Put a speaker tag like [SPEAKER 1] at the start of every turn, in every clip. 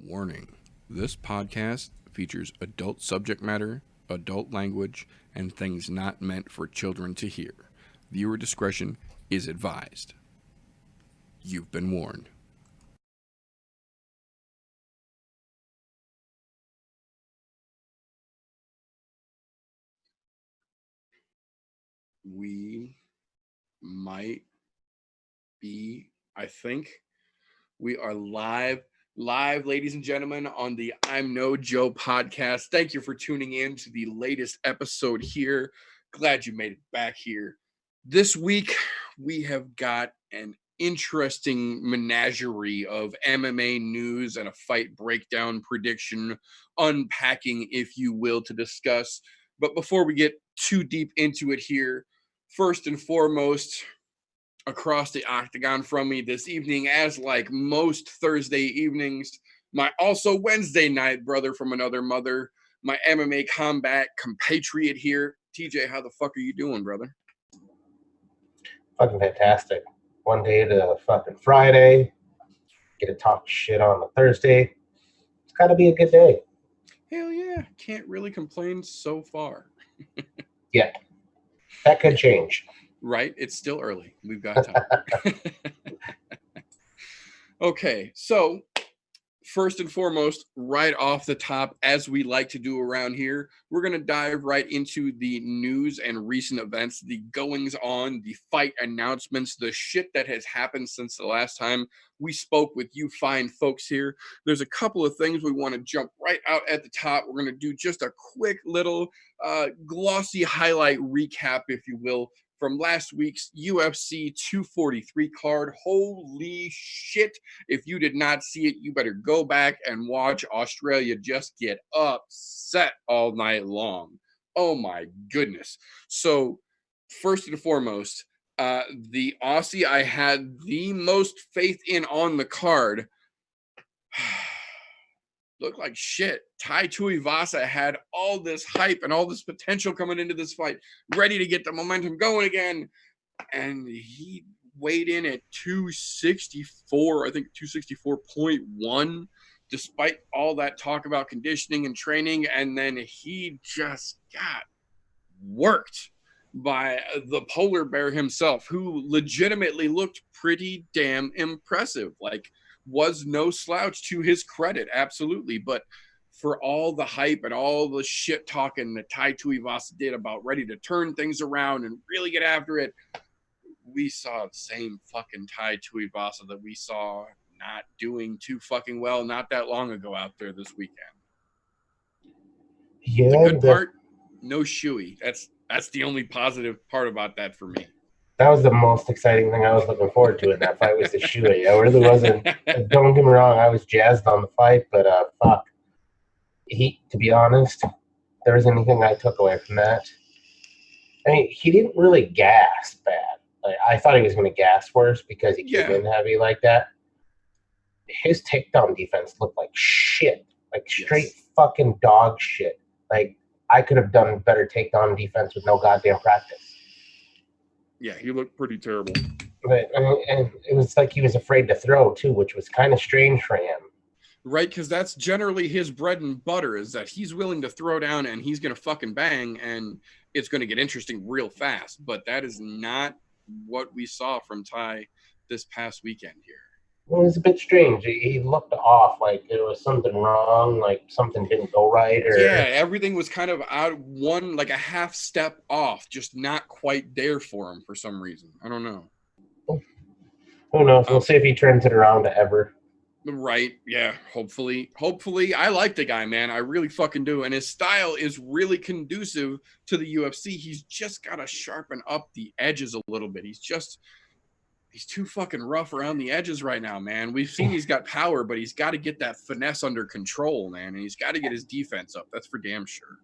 [SPEAKER 1] Warning: this podcast features adult subject matter, adult language, and things not meant for children to hear. Viewer discretion is advised. You've been warned. We might be, I think, we are live, ladies and gentlemen, on the I'm No Joe podcast. Thank you for tuning in to the latest episode here. Glad you made it back here. This week, we have got an interesting menagerie of MMA news and a fight breakdown prediction, unpacking, if you will, to discuss. But before we get too deep into it here, first and foremost, across the octagon from me this evening, as like most Thursday evenings, my also Wednesday night brother from another mother, my MMA combat compatriot here. TJ, how the fuck are you doing, brother?
[SPEAKER 2] Fucking fantastic. One day to fucking Friday. Get to talk shit on a Thursday. It's gotta be a good day.
[SPEAKER 1] Hell yeah. Can't really complain so far.
[SPEAKER 2] Yeah. That could change.
[SPEAKER 1] Right? It's still early. We've got time. Okay, so first and foremost, right off the top, as we like to do around here, we're going to dive right into the news and recent events, the goings on, the fight announcements, the shit that has happened since the last time we spoke with you fine folks here. There's a couple of things we want to jump right out at the top. We're going to do just a quick little glossy highlight recap, if you will, from last week's UFC 243 card. Holy shit. If you did not see it, you better go back and watch Australia just get upset all night long. Oh my goodness. So first and foremost, the Aussie I had the most faith in on the card looked like shit. Tai Tuivasa had all this hype and all this potential coming into this fight, ready to get the momentum going again. And he weighed in at 264, I think 264.1, despite all that talk about conditioning and training. And then he just got worked by the polar bear himself, who legitimately looked pretty damn impressive. Like, was no slouch to his credit, absolutely. But for all the hype and all the shit talking that Tai Tuivasa did about ready to turn things around and really get after it, we saw the same fucking Tai Tuivasa that we saw not doing too fucking well not that long ago out there this weekend.
[SPEAKER 2] Yeah.
[SPEAKER 1] The good part, no shoey. That's the only positive part about that for me.
[SPEAKER 2] That was the most exciting thing I was looking forward to in that fight was the shoey. I really wasn't. Don't get me wrong, I was jazzed on the fight, but fuck. To be honest, there was anything I took away from that. I mean, he didn't really gas bad. Like, I thought he was going to gas worse because he came in heavy like that. His takedown defense looked like shit. Like straight fucking dog shit. Like, I could have done better takedown defense with no goddamn practice.
[SPEAKER 1] Yeah, he looked pretty terrible.
[SPEAKER 2] But, and it was like he was afraid to throw, too, which was kind of strange for him.
[SPEAKER 1] Right, because that's generally his bread and butter, is that he's willing to throw down and he's going to fucking bang, and it's going to get interesting real fast. But that is not what we saw from Tai this past weekend here.
[SPEAKER 2] It was a bit strange. He looked off, like there was something wrong, like something didn't go right. Or...
[SPEAKER 1] Yeah, everything was kind of out one, like a half step off, just not quite there for him for some reason. I don't know.
[SPEAKER 2] Who knows? We'll see if he turns it around to ever.
[SPEAKER 1] Right, yeah, hopefully. I like the guy, man. I really fucking do. And his style is really conducive to the UFC. He's just got to sharpen up the edges a little bit. He's too fucking rough around the edges right now, man. We've seen he's got power, but he's got to get that finesse under control, man. And he's got to get his defense up. That's for damn sure.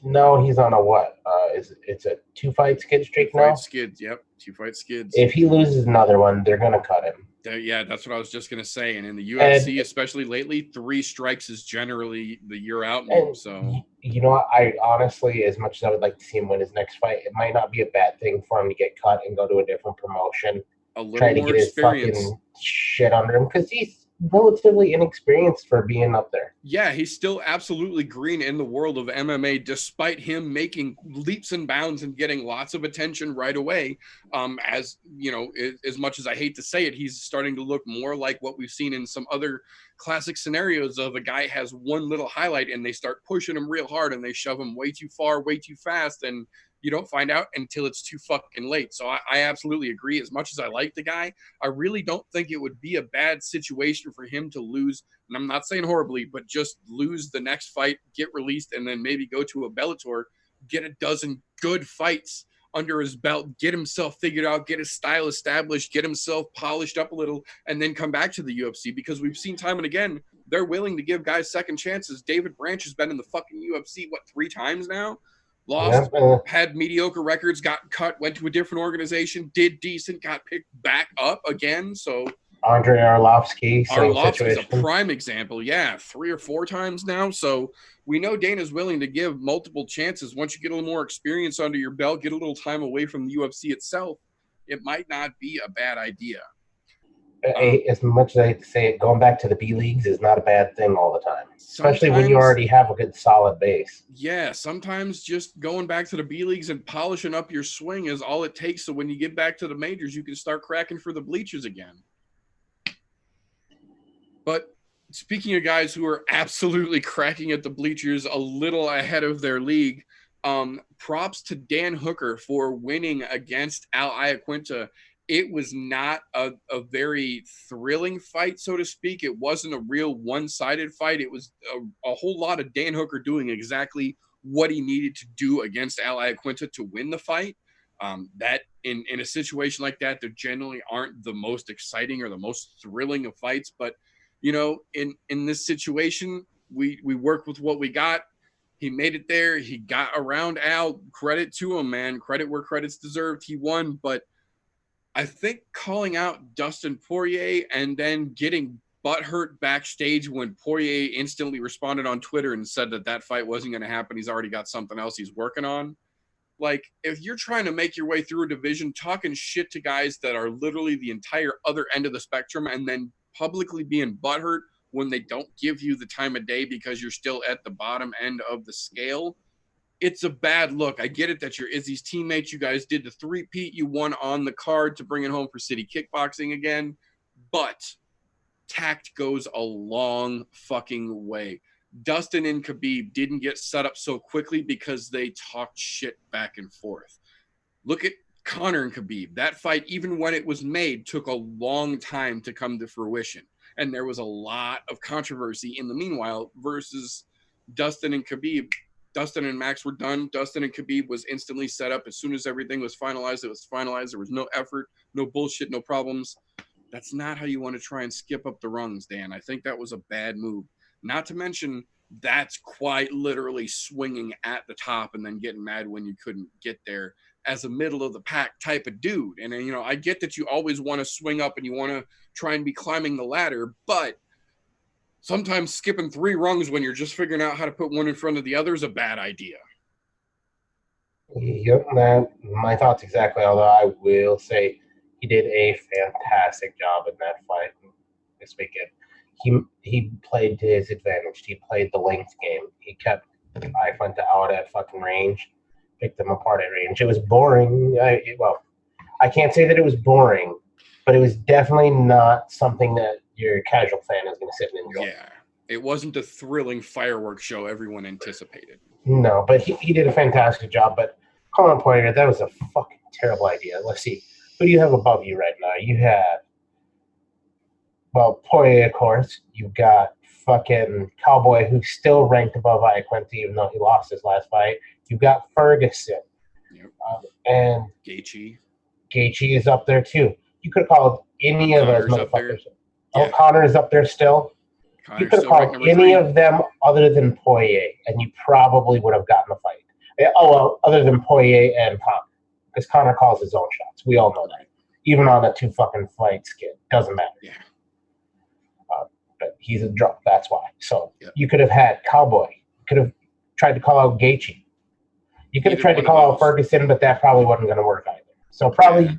[SPEAKER 2] No, he's on a what? It's a 2-fight skid streak now?
[SPEAKER 1] 2-fight skids, yep. 2-fight skids.
[SPEAKER 2] If he loses another one, they're going to cut him.
[SPEAKER 1] Yeah, that's what I was just going to say. And in the UFC, especially lately, 3 strikes is generally the you're out move. So,
[SPEAKER 2] you know what? I honestly, as much as I would like to see him win his next fight, it might not be a bad thing for him to get cut and go to a different promotion.
[SPEAKER 1] A little more experience.
[SPEAKER 2] Fucking shit under him, because relatively inexperienced for being up there.
[SPEAKER 1] Yeah, he's still absolutely green in the world of MMA, despite him making leaps and bounds and getting lots of attention right away. As you know, as much as I hate to say it, he's starting to look more like what we've seen in some other classic scenarios of a guy has one little highlight and they start pushing him real hard and they shove him way too far, way too fast, and you don't find out until it's too fucking late. So I absolutely agree. As much as I like the guy, I really don't think it would be a bad situation for him to lose. And I'm not saying horribly, but just lose the next fight, get released, and then maybe go to a Bellator, get a dozen good fights under his belt, get himself figured out, get his style established, get himself polished up a little, and then come back to the UFC. Because we've seen time and again, they're willing to give guys second chances. David Branch has been in the fucking UFC, what, 3 times now? Lost, had mediocre records, got cut, went to a different organization, did decent, got picked back up again. So
[SPEAKER 2] Andre Arlovsky,
[SPEAKER 1] Arlovsky's a prime example. Yeah, 3 or 4 times now. So we know Dana's willing to give multiple chances. Once you get a little more experience under your belt, get a little time away from the UFC itself, it might not be a bad idea.
[SPEAKER 2] As much as I hate to say it, going back to the B leagues is not a bad thing all the time, especially when you already have a good solid base.
[SPEAKER 1] Yeah, sometimes just going back to the B leagues and polishing up your swing is all it takes. So when you get back to the majors, you can start cracking for the bleachers again. But speaking of guys who are absolutely cracking at the bleachers a little ahead of their league, props to Dan Hooker for winning against Al Iaquinta. It was not a very thrilling fight, so to speak. It wasn't a real one-sided fight. It was a whole lot of Dan Hooker doing exactly what he needed to do against Al Iaquinta to win the fight. That in a situation like that, there generally aren't the most exciting or the most thrilling of fights. But, you know, in this situation, we worked with what we got. He made it there. He got around Al. Credit to him, man. Credit where credit's deserved. He won, but I think calling out Dustin Poirier and then getting butthurt backstage when Poirier instantly responded on Twitter and said that fight wasn't going to happen. He's already got something else he's working on. Like, if you're trying to make your way through a division, talking shit to guys that are literally the entire other end of the spectrum and then publicly being butthurt when they don't give you the time of day because you're still at the bottom end of the scale, it's a bad look. I get it that you're Izzy's teammates. You guys did the 3-peat. You won on the card to bring it home for City Kickboxing again. But tact goes a long fucking way. Dustin and Khabib didn't get set up so quickly because they talked shit back and forth. Look at Conor and Khabib. That fight, even when it was made, took a long time to come to fruition. And there was a lot of controversy in the meanwhile versus Dustin and Khabib. Dustin and Max were done. Dustin and Khabib was instantly set up. As soon as everything was finalized, it was finalized. There was no effort, no bullshit, no problems. That's not how you want to try and skip up the rungs, Dan. I think that was a bad move. Not to mention, that's quite literally swinging at the top and then getting mad when you couldn't get there as a middle of the pack type of dude. And, you know, I get that you always want to swing up and you want to try and be climbing the ladder, but sometimes skipping 3 rungs when you're just figuring out how to put one in front of the other is a bad idea.
[SPEAKER 2] Yep, my thoughts exactly. Although I will say he did a fantastic job in that fight this weekend. He played to his advantage. He played the length game. He kept Iaquinta out at fucking range, picked them apart at range. It was boring. I can't say that it was boring, but it was definitely not something that your casual fan is going to sit and enjoy.
[SPEAKER 1] Yeah, it wasn't the thrilling fireworks show everyone anticipated.
[SPEAKER 2] No, but he did a fantastic job. But Colin Poirier, that was a fucking terrible idea. Let's see. Who do you have above you right now? You have, well, Poirier, of course. You've got fucking Cowboy, who's still ranked above Iaquinta, even though he lost his last fight. You've got Ferguson.
[SPEAKER 1] Yep.
[SPEAKER 2] And
[SPEAKER 1] Gaethje
[SPEAKER 2] is up there, too. You could have called any of those motherfuckers. Oh, Conor is up there still.
[SPEAKER 1] Connor's
[SPEAKER 2] you could have called any of them other than Poirier, and you probably would have gotten the fight. Oh, well, other than Poirier and Conor. Because Conor calls his own shots. We all know that. Even on a 2 fucking fight skit. Doesn't matter.
[SPEAKER 1] Yeah.
[SPEAKER 2] But he's a drunk. That's why. So you could have had Cowboy. You could have tried to call out Gaethje. You could have tried to call out Ferguson, but that probably wasn't going to work either. So probably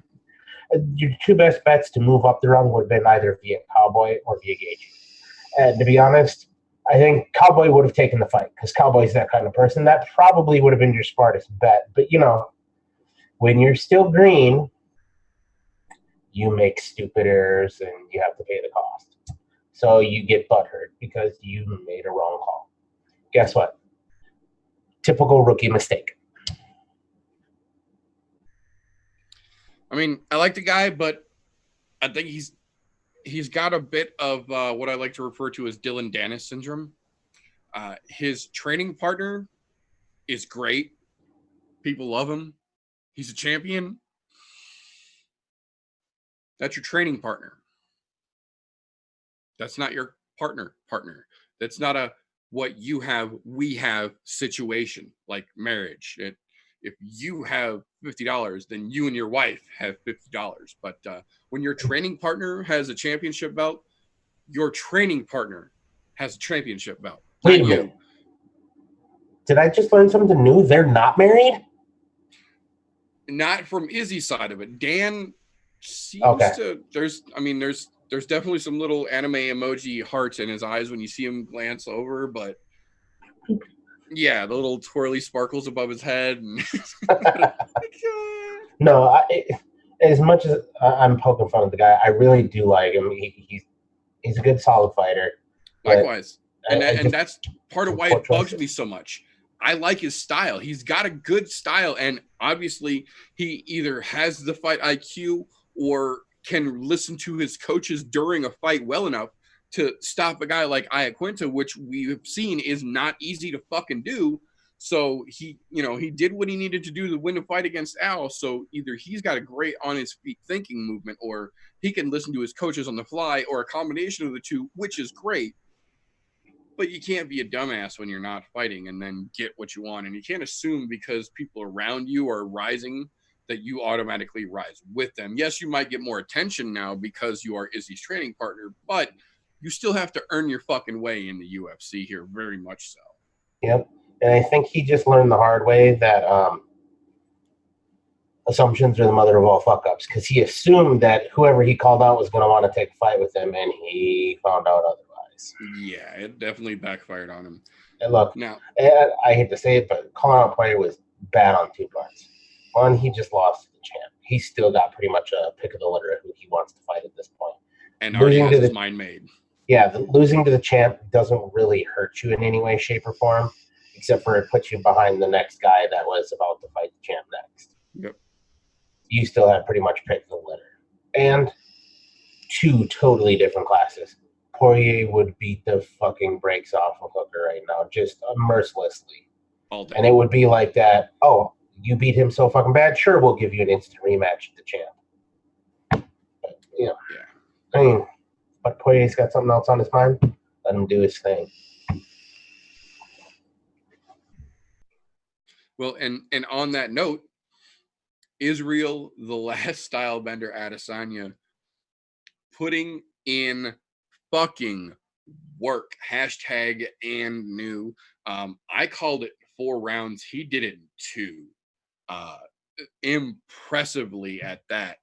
[SPEAKER 2] Your two best bets to move up the rung would have been either via Cowboy or via Gaethje. And to be honest, I think Cowboy would have taken the fight because Cowboy's that kind of person. That probably would have been your smartest bet. But, you know, when you're still green, you make stupid errors and you have to pay the cost. So you get butthurt because you made a wrong call. Guess what? Typical rookie mistake.
[SPEAKER 1] I mean, I like the guy, but I think he's got a bit of what I like to refer to as Dylan Dennis syndrome. His training partner is great. People love him. He's a champion. That's your training partner. That's not your partner. That's not a what you have, we have situation like marriage. If you have $50, then you and your wife have $50. But when your training partner has a championship belt, your training partner has a championship belt.
[SPEAKER 2] Wait a minute. Did I just learn something new? They're not married?
[SPEAKER 1] Not from Izzy's side of it. Dan seems to. There's definitely some little anime emoji hearts in his eyes when you see him glance over, but yeah, the little twirly sparkles above his head. And
[SPEAKER 2] no, as much as I'm poking fun of the guy, I really do like him. He's a good, solid fighter.
[SPEAKER 1] Likewise, and that's part of why it bugs me so much. I like his style. He's got a good style, and obviously he either has the fight IQ or can listen to his coaches during a fight well enough to stop a guy like Iaquinta, which we've seen is not easy to fucking do. So he did what he needed to do to win the fight against Al. So either he's got a great on his feet thinking movement, or he can listen to his coaches on the fly, or a combination of the two, which is great. But you can't be a dumbass when you're not fighting and then get what you want. And you can't assume because people around you are rising that you automatically rise with them. Yes, you might get more attention now because you are Izzy's training partner, but you still have to earn your fucking way in the UFC here, very much so.
[SPEAKER 2] Yep. And I think he just learned the hard way that assumptions are the mother of all fuck-ups, because he assumed that whoever he called out was going to want to take a fight with him, and he found out otherwise.
[SPEAKER 1] Yeah, it definitely backfired on him.
[SPEAKER 2] And look, now I hate to say it, but calling out Poirier was bad on two parts. One, he just lost to the champ. He's still got pretty much a pick of the litter of who he wants to fight at this point.
[SPEAKER 1] And already has his mind made.
[SPEAKER 2] Yeah, losing to the champ doesn't really hurt you in any way, shape, or form, except for it puts you behind the next guy that was about to fight the champ next.
[SPEAKER 1] Yep.
[SPEAKER 2] You still have pretty much pick of the litter. And two totally different classes. Poirier would beat the fucking brakes off of Hooker right now, just mercilessly.
[SPEAKER 1] All day.
[SPEAKER 2] And it would be like that, oh, you beat him so fucking bad? Sure, we'll give you an instant rematch at the champ. But, yeah. I mean, but Poirier's got something else on his mind. Let him do his thing.
[SPEAKER 1] Well, and on that note, Israel, the last style bender Adesanya, putting in fucking work. Hashtag and new. I called it 4 rounds. He did it in 2. Impressively at that.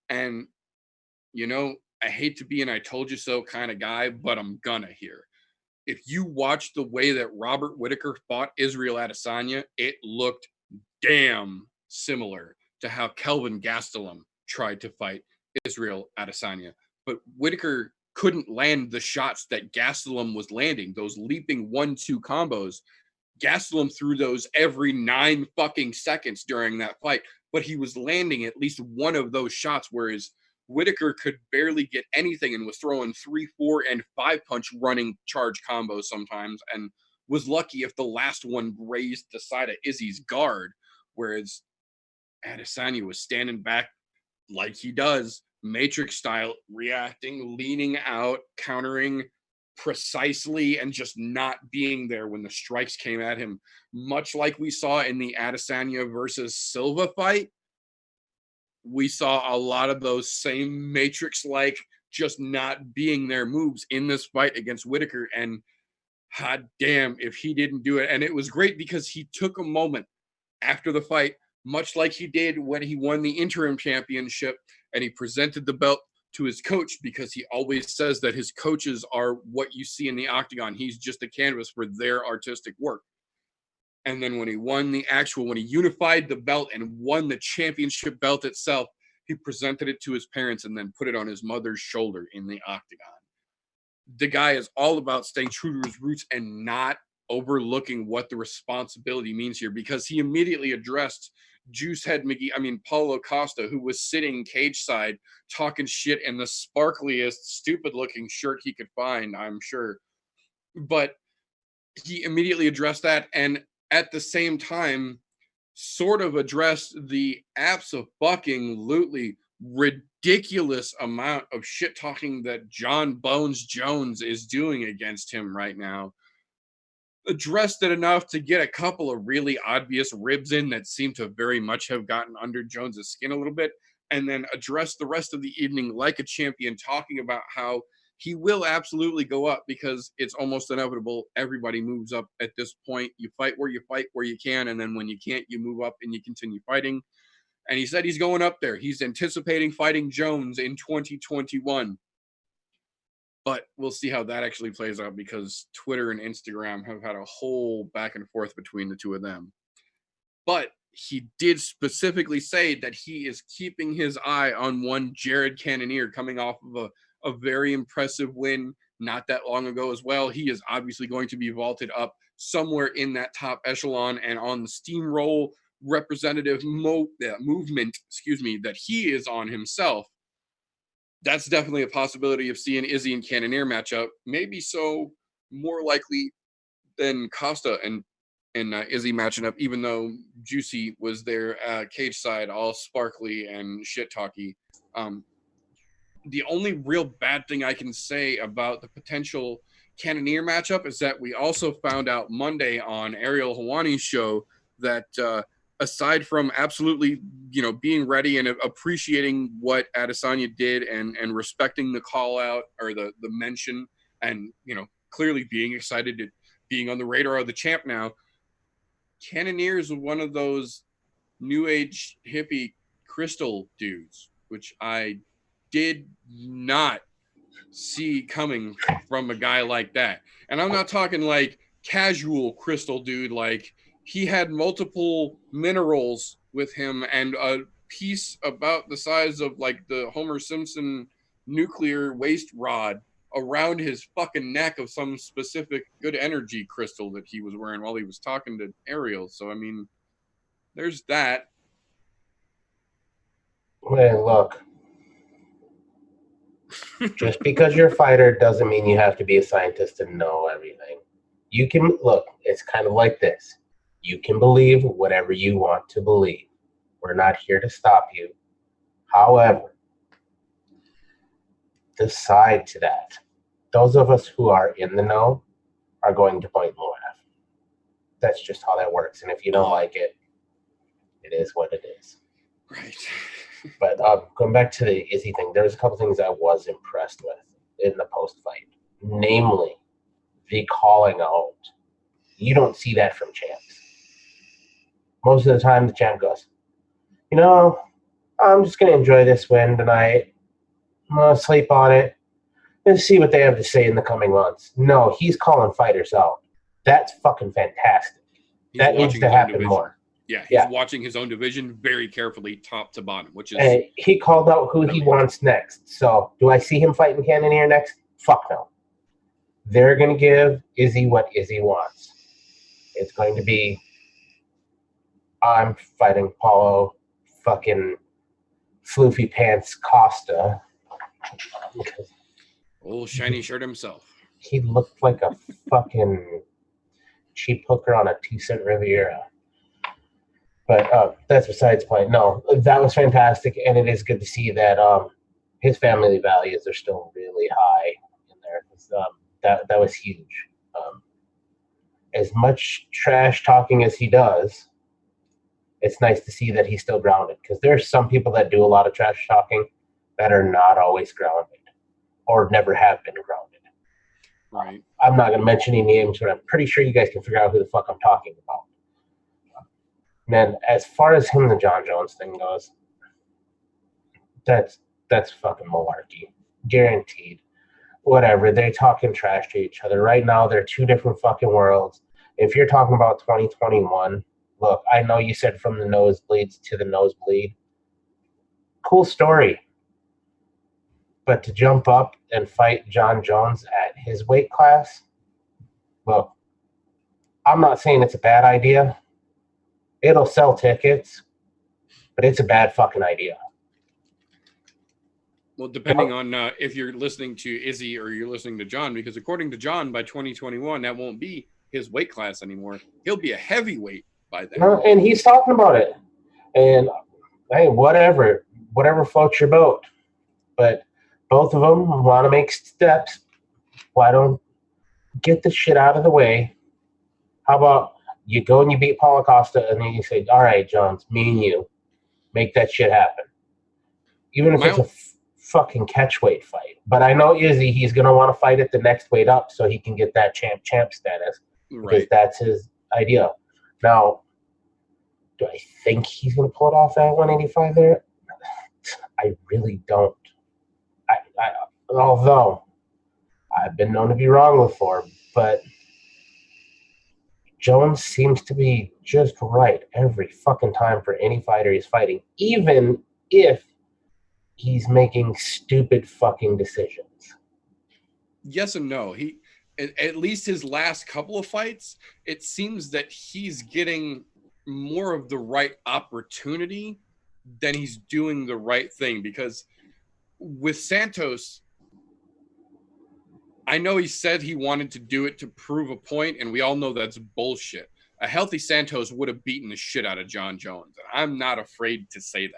[SPEAKER 1] And, I hate to be an I told you so kind of guy, but I'm gonna here. If you watch the way that Robert Whittaker fought Israel Adesanya, it looked damn similar to how Kelvin Gastelum tried to fight Israel Adesanya. But Whittaker couldn't land the shots that Gastelum was landing, those leaping 1-2 combos. Gastelum threw those every 9 fucking seconds during that fight, but he was landing at least one of those shots, whereas Whittaker could barely get anything and was throwing 3, 4, and 5 punch running charge combos sometimes, and was lucky if the last one grazed the side of Izzy's guard, whereas Adesanya was standing back like he does, Matrix style, reacting, leaning out, countering precisely, and just not being there when the strikes came at him, much like we saw in the Adesanya versus Silva fight. We saw a lot of those same Matrix-like, just not being there moves in this fight against Whittaker, and hot damn if he didn't do it. And it was great because he took a moment after the fight, much like he did when he won the interim championship, and he presented the belt to his coach because he always says that his coaches are what you see in the octagon. He's just a canvas for their artistic work. And then when he unified the belt and won the championship belt itself, he presented it to his parents and then put it on his mother's shoulder in the octagon. The guy is all about staying true to his roots and not overlooking what the responsibility means here, because he immediately addressed Paulo Costa, who was sitting cage side talking shit in the sparkliest, stupid looking shirt he could find, I'm sure. But he immediately addressed that, and at the same time sort of addressed the absolutely ridiculous amount of shit talking that John Bones Jones is doing against him right now. Addressed it enough to get a couple of really obvious ribs in that seem to very much have gotten under Jones's skin a little bit, and then addressed the rest of the evening like a champion, talking about how he will absolutely go up because it's almost inevitable. Everybody moves up at this point. You fight where you can, and then when you can't, you move up and you continue fighting. And he said he's going up there. He's anticipating fighting Jones in 2021. But we'll see how that actually plays out, because Twitter and Instagram have had a whole back and forth between the two of them. But he did specifically say that he is keeping his eye on one Jared Cannonier, coming off of a very impressive win not that long ago as well. He is obviously going to be vaulted up somewhere in that top echelon, and on the steamroll representative movement, that he is on himself. That's definitely a possibility of seeing Izzy and Cannonier match up. Maybe so, more likely than Costa and Izzy matching up, even though Juicy was there cage side, all sparkly and shit talky. The only real bad thing I can say about the potential Cannonier matchup is that we also found out Monday on Ariel Helwani's show that aside from absolutely, being ready and appreciating what Adesanya did and respecting the call out or the mention, and, clearly being excited at being on the radar of the champ now, Cannonier is one of those new age hippie crystal dudes, which I did not see coming from a guy like that. And I'm not talking like casual crystal dude, like he had multiple minerals with him and a piece about the size of like the Homer Simpson nuclear waste rod around his fucking neck of some specific good energy crystal that he was wearing while he was talking to Ariel. So, I mean, there's that.
[SPEAKER 2] Hey, look. Just because you're a fighter doesn't mean you have to be a scientist and know everything. You can, look, it's kind of like this. You can believe whatever you want to believe. We're not here to stop you. However, the side to that, those of us who are in the know are going to point and laugh. That's just how that works. And if you don't like it, it is what it is.
[SPEAKER 1] Right.
[SPEAKER 2] But going back to the Izzy thing, there's a couple things I was impressed with in the post-fight. Namely, the calling out. You don't see that from champs. Most of the time, the champ goes, I'm just going to enjoy this win tonight. I'm going to sleep on it and see what they have to say in the coming months. No, he's calling fighters out. That's fucking fantastic. That needs to happen more.
[SPEAKER 1] Yeah, he's watching his own division very carefully, top to bottom, which is...
[SPEAKER 2] And he called out who he wants next. So, do I see him fighting Cannonier next? Fuck no. They're going to give Izzy what Izzy wants. It's going to be, I'm fighting Paulo fucking floofy pants Costa.
[SPEAKER 1] Old shiny shirt himself.
[SPEAKER 2] He looked like a fucking cheap hooker on a 2-cent Riviera. But that's besides the point. No, that was fantastic, and it is good to see that his family values are still really high in there. That was huge. As much trash talking as he does, it's nice to see that he's still grounded, because there's some people that do a lot of trash talking that are not always grounded or never have been grounded.
[SPEAKER 1] Right.
[SPEAKER 2] I'm not going to mention any names, but I'm pretty sure you guys can figure out who the fuck I'm talking about. Man, as far as him and the John Jones thing goes, that's fucking malarkey. Guaranteed. Whatever. They're talking trash to each other. Right now, they're two different fucking worlds. If you're talking about 2021, look, I know you said from the nosebleeds to the nosebleed. Cool story. But to jump up and fight John Jones at his weight class, look, I'm not saying it's a bad idea. It'll sell tickets, but it's a bad fucking idea.
[SPEAKER 1] Well, depending on if you're listening to Izzy or you're listening to John, because according to John, by 2021, that won't be his weight class anymore. He'll be a heavyweight by then.
[SPEAKER 2] And he's talking about it. And hey, whatever floats your boat. But both of them want to make steps. Why don't get the shit out of the way? How about you go and you beat Paulo Costa, and then you say, all right, Jones, me and you, make that shit happen. Even if it's a fucking catchweight fight. But I know Izzy, he's going to want to fight at the next weight up so he can get that champ status. Because that's his idea. Now, do I think he's going to pull it off at 185 there? I really don't. Although I've been known to be wrong before, but Jones seems to be just right every fucking time for any fighter he's fighting, even if he's making stupid fucking decisions.
[SPEAKER 1] Yes and no. He, at least his last couple of fights, it seems that he's getting more of the right opportunity than he's doing the right thing. Because with Santos, I know he said he wanted to do it to prove a point, and we all know that's bullshit. A healthy Santos would have beaten the shit out of John Jones. I'm not afraid to say that.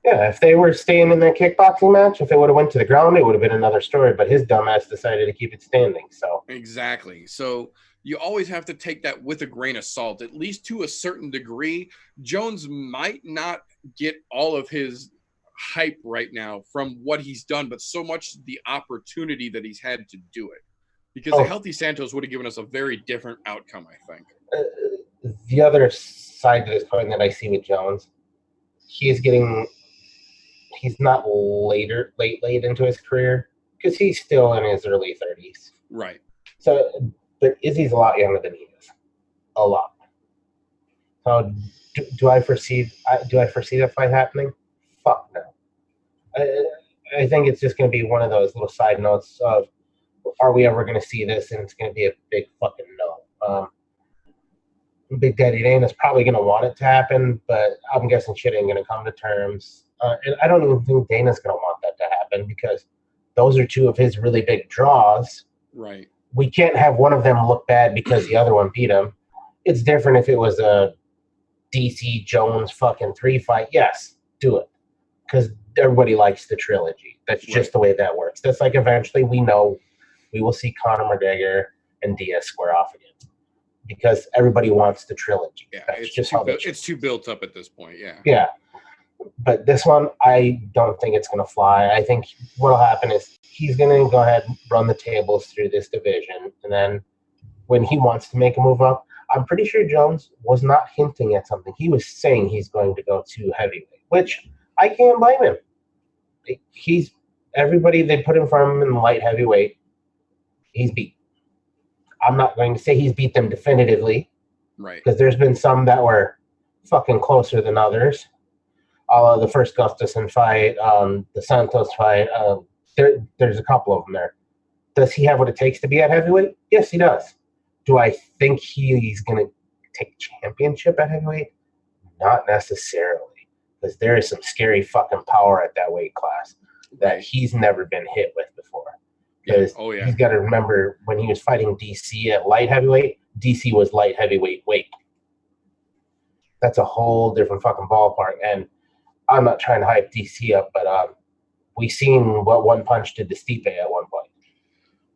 [SPEAKER 2] Yeah, if they were staying in that kickboxing match, if it would have went to the ground, it would have been another story. But his dumbass decided to keep it standing. So
[SPEAKER 1] exactly. So you always have to take that with a grain of salt, at least to a certain degree. Jones might not get all of his hype right now from what he's done, but so much the opportunity that he's had to do it. Because a healthy Santos would have given us a very different outcome, I think.
[SPEAKER 2] The other side to this coin that I see with Jones, he's not late into his career because he's still in his early 30s.
[SPEAKER 1] Right.
[SPEAKER 2] So, but Izzy's a lot younger than he is. A lot. So, do I foresee that fight happening? Fuck no. I think it's just going to be one of those little side notes of, are we ever going to see this? And it's going to be a big fucking no. Big Daddy Dana's probably going to want it to happen, but I'm guessing shit ain't going to come to terms. And I don't even think Dana's going to want that to happen because those are two of his really big draws.
[SPEAKER 1] Right.
[SPEAKER 2] We can't have one of them look bad because the other one beat him. It's different if it was a DC Jones fucking 3 fight. Yes, do it. Because everybody likes the trilogy. That's just the way that works. That's like eventually we know we will see Conor McGregor and Diaz square off again. Because everybody wants the trilogy.
[SPEAKER 1] Yeah,
[SPEAKER 2] that's just how
[SPEAKER 1] it's too built up at this point, yeah.
[SPEAKER 2] Yeah. But this one, I don't think it's going to fly. I think what will happen is he's going to go ahead and run the tables through this division. And then when he wants to make a move up, I'm pretty sure Jones was not hinting at something. He was saying he's going to go to heavyweight, which I can't blame him. Everybody they put in front of him in light heavyweight, he's beat. I'm not going to say he's beat them definitively.
[SPEAKER 1] Right.
[SPEAKER 2] Because there's been some that were fucking closer than others. The first Gustafsson fight, the Santos fight, there's a couple of them there. Does he have what it takes to be at heavyweight? Yes, he does. Do I think he's going to take championship at heavyweight? Not necessarily. Because there is some scary fucking power at that weight class that he's never been hit with before. Because he's got to remember when he was fighting DC at light heavyweight, DC was light heavyweight weight. That's a whole different fucking ballpark. And I'm not trying to hype DC up, but we seen what one punch did to Stipe at one point.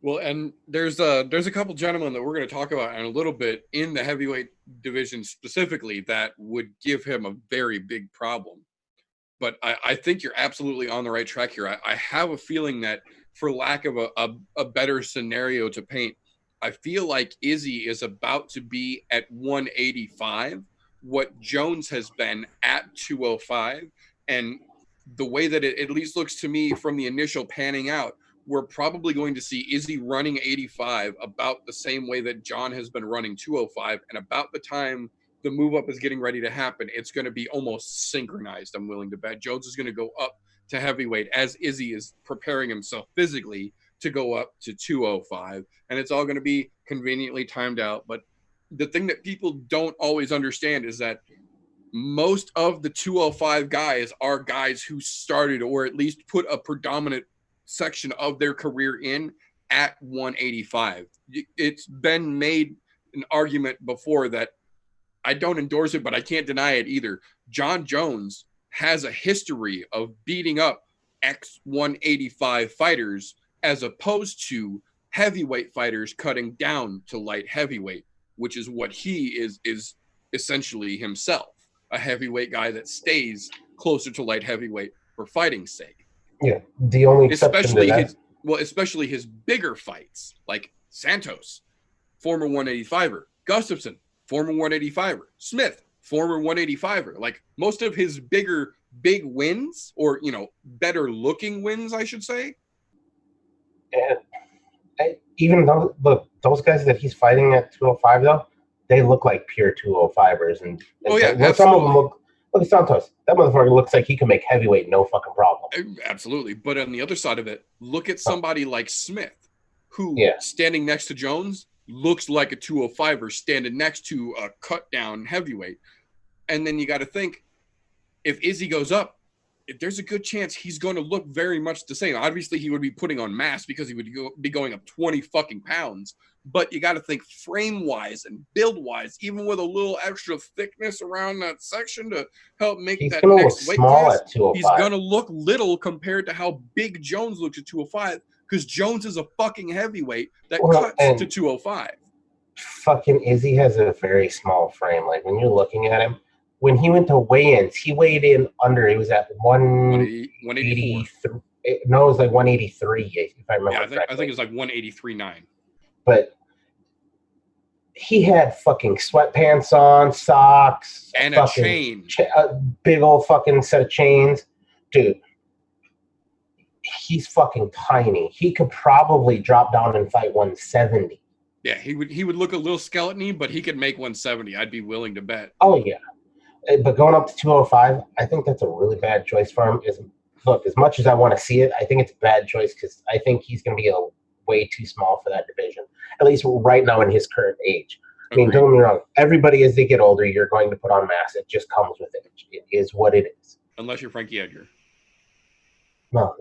[SPEAKER 1] Well, and there's a couple gentlemen that we're going to talk about in a little bit in the heavyweight division specifically that would give him a very big problem. But I think you're absolutely on the right track here. I have a feeling that, for lack of a better scenario to paint, I feel like Izzy is about to be at 185, what Jones has been at 205. And the way that it at least looks to me from the initial panning out, we're probably going to see Izzy running 85 about the same way that John has been running 205, and about the time the move up is getting ready to happen, it's going to be almost synchronized. I'm willing to bet Jones is going to go up to heavyweight as Izzy is preparing himself physically to go up to 205, and it's all going to be conveniently timed out. But the thing that people don't always understand is that most of the 205 guys are guys who started or at least put a predominant section of their career in at 185. It's been made an argument before that I don't endorse it, but I can't deny it either. John Jones has a history of beating up X 185 fighters as opposed to heavyweight fighters cutting down to light heavyweight, which is what he is essentially himself, a heavyweight guy that stays closer to light heavyweight for fighting's sake.
[SPEAKER 2] Yeah, the only exception to that,
[SPEAKER 1] especially his bigger fights, like Santos, former 185er, Gustafsson, former 185er, Smith, former 185er. Like most of his big wins, or better looking wins, I should say.
[SPEAKER 2] And even though those guys that he's fighting at 205 though, they look like pure 205ers. And some of them look at Santos. That motherfucker looks like he can make heavyweight no fucking problem.
[SPEAKER 1] Absolutely. But on the other side of it, look at somebody like Smith, who standing next to Jones looks like a 205er standing next to a cut down heavyweight. And then you got to think, if Izzy goes up, there's a good chance he's going to look very much the same. Obviously, he would be putting on mass because he would be going up 20 fucking pounds. But you got to think frame-wise and build-wise, even with a little extra thickness around that section to help make that next weight class, he's going to look little compared to how big Jones looks at 205, because Jones is a fucking heavyweight that cuts to 205.
[SPEAKER 2] Fucking Izzy has a very small frame. Like, when you're looking at him, when he went to weigh-ins, he weighed in under. He was at 183. No, it was like 183, if I remember correctly.
[SPEAKER 1] I think it was like 183.9.
[SPEAKER 2] But he had fucking sweatpants on, socks,
[SPEAKER 1] and a chain.
[SPEAKER 2] A big old fucking set of chains. Dude, he's fucking tiny. He could probably drop down and fight 170.
[SPEAKER 1] Yeah, he would look a little skeleton-y, but he could make 170. I'd be willing to bet.
[SPEAKER 2] Oh, yeah. But going up to 205, I think that's a really bad choice for him. Look, as much as I want to see it, I think it's a bad choice because I think he's going to be way too small for that division, at least right now in his current age. I mean, don't get me wrong. Everybody, as they get older, you're going to put on mass. It just comes with it. It is what it is.
[SPEAKER 1] Unless you're Frankie Edgar.
[SPEAKER 2] No,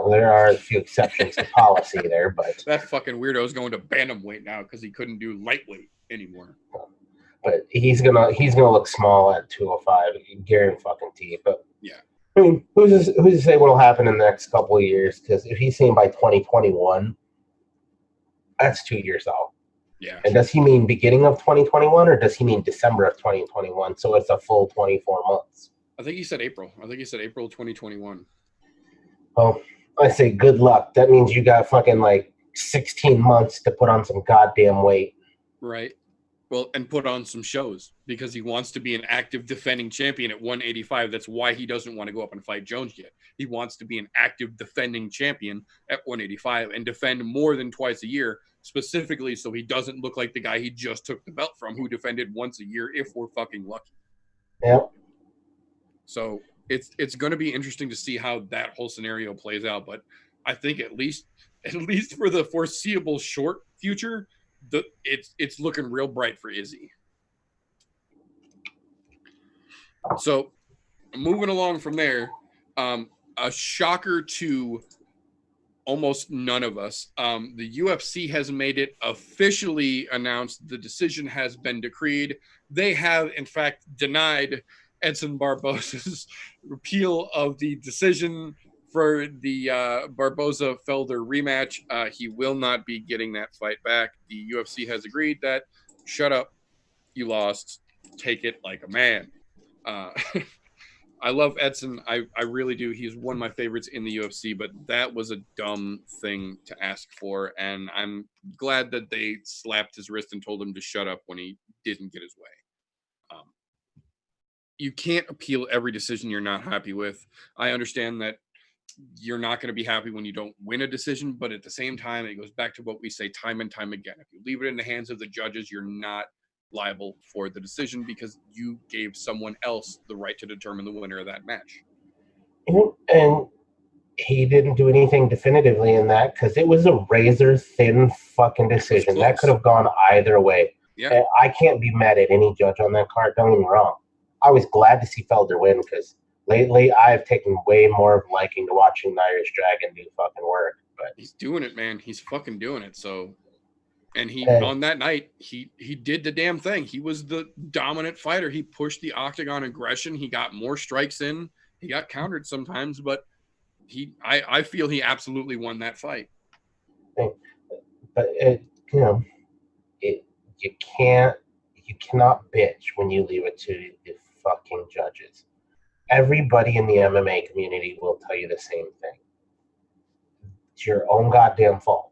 [SPEAKER 2] there are a few exceptions to policy there, but
[SPEAKER 1] that fucking weirdo is going to bantamweight now because he couldn't do lightweight anymore.
[SPEAKER 2] But he's gonna look small at 205, guarantee. But
[SPEAKER 1] yeah,
[SPEAKER 2] I mean, who's to say what'll happen in the next couple of years? Because if he's saying by 2021, that's 2 years out.
[SPEAKER 1] Yeah.
[SPEAKER 2] And does he mean beginning of 2021 or does he mean December of 2021? So it's a full 24 months.
[SPEAKER 1] I think he said April. I think he said April 2021.
[SPEAKER 2] Well, I say good luck. That means you got fucking like 16 months to put on some goddamn weight.
[SPEAKER 1] Right. Well, and put on some shows because he wants to be an active defending champion at 185. That's why he doesn't want to go up and fight Jones yet. He wants to be an active defending champion at 185 and defend more than twice a year, specifically so he doesn't look like the guy he just took the belt from, who defended once a year if we're fucking lucky.
[SPEAKER 2] Yep.
[SPEAKER 1] So it's going to be interesting to see how that whole scenario plays out. But I think at least for the foreseeable short future, it's looking real bright for Izzy. So moving along from there, a shocker to almost none of us. The UFC has made it officially announced. The decision has been decreed. They have, in fact, denied Edson Barboza's repeal of the decision for the Barboza-Felder rematch. He will not be getting that fight back. The UFC has agreed that, shut up, you lost, take it like a man. I love Edson. I really do. He's one of my favorites in the UFC, but that was a dumb thing to ask for, and I'm glad that they slapped his wrist and told him to shut up when he didn't get his way. you can't appeal every decision you're not happy with. I understand that you're not going to be happy when you don't win a decision, but at the same time, it goes back to what we say time and time again. If you leave it in the hands of the judges, you're not liable for the decision because you gave someone else the right to determine the winner of that match.
[SPEAKER 2] And he didn't do anything definitively in that because it was a razor thin fucking decision. That could have gone either way.
[SPEAKER 1] Yeah.
[SPEAKER 2] I can't be mad at any judge on that card. Don't get me wrong. I was glad to see Felder win because lately I've taken way more of liking to watching the Irish Dragon do fucking work. But
[SPEAKER 1] he's doing it, man. He's fucking doing it. So, and he on that night he did the damn thing. He was the dominant fighter. He pushed the octagon aggression. He got more strikes in. He got countered sometimes, but I feel he absolutely won that fight.
[SPEAKER 2] But you cannot bitch when you leave it to the fucking judges. Everybody in the MMA community will tell you the same thing. It's your own goddamn fault.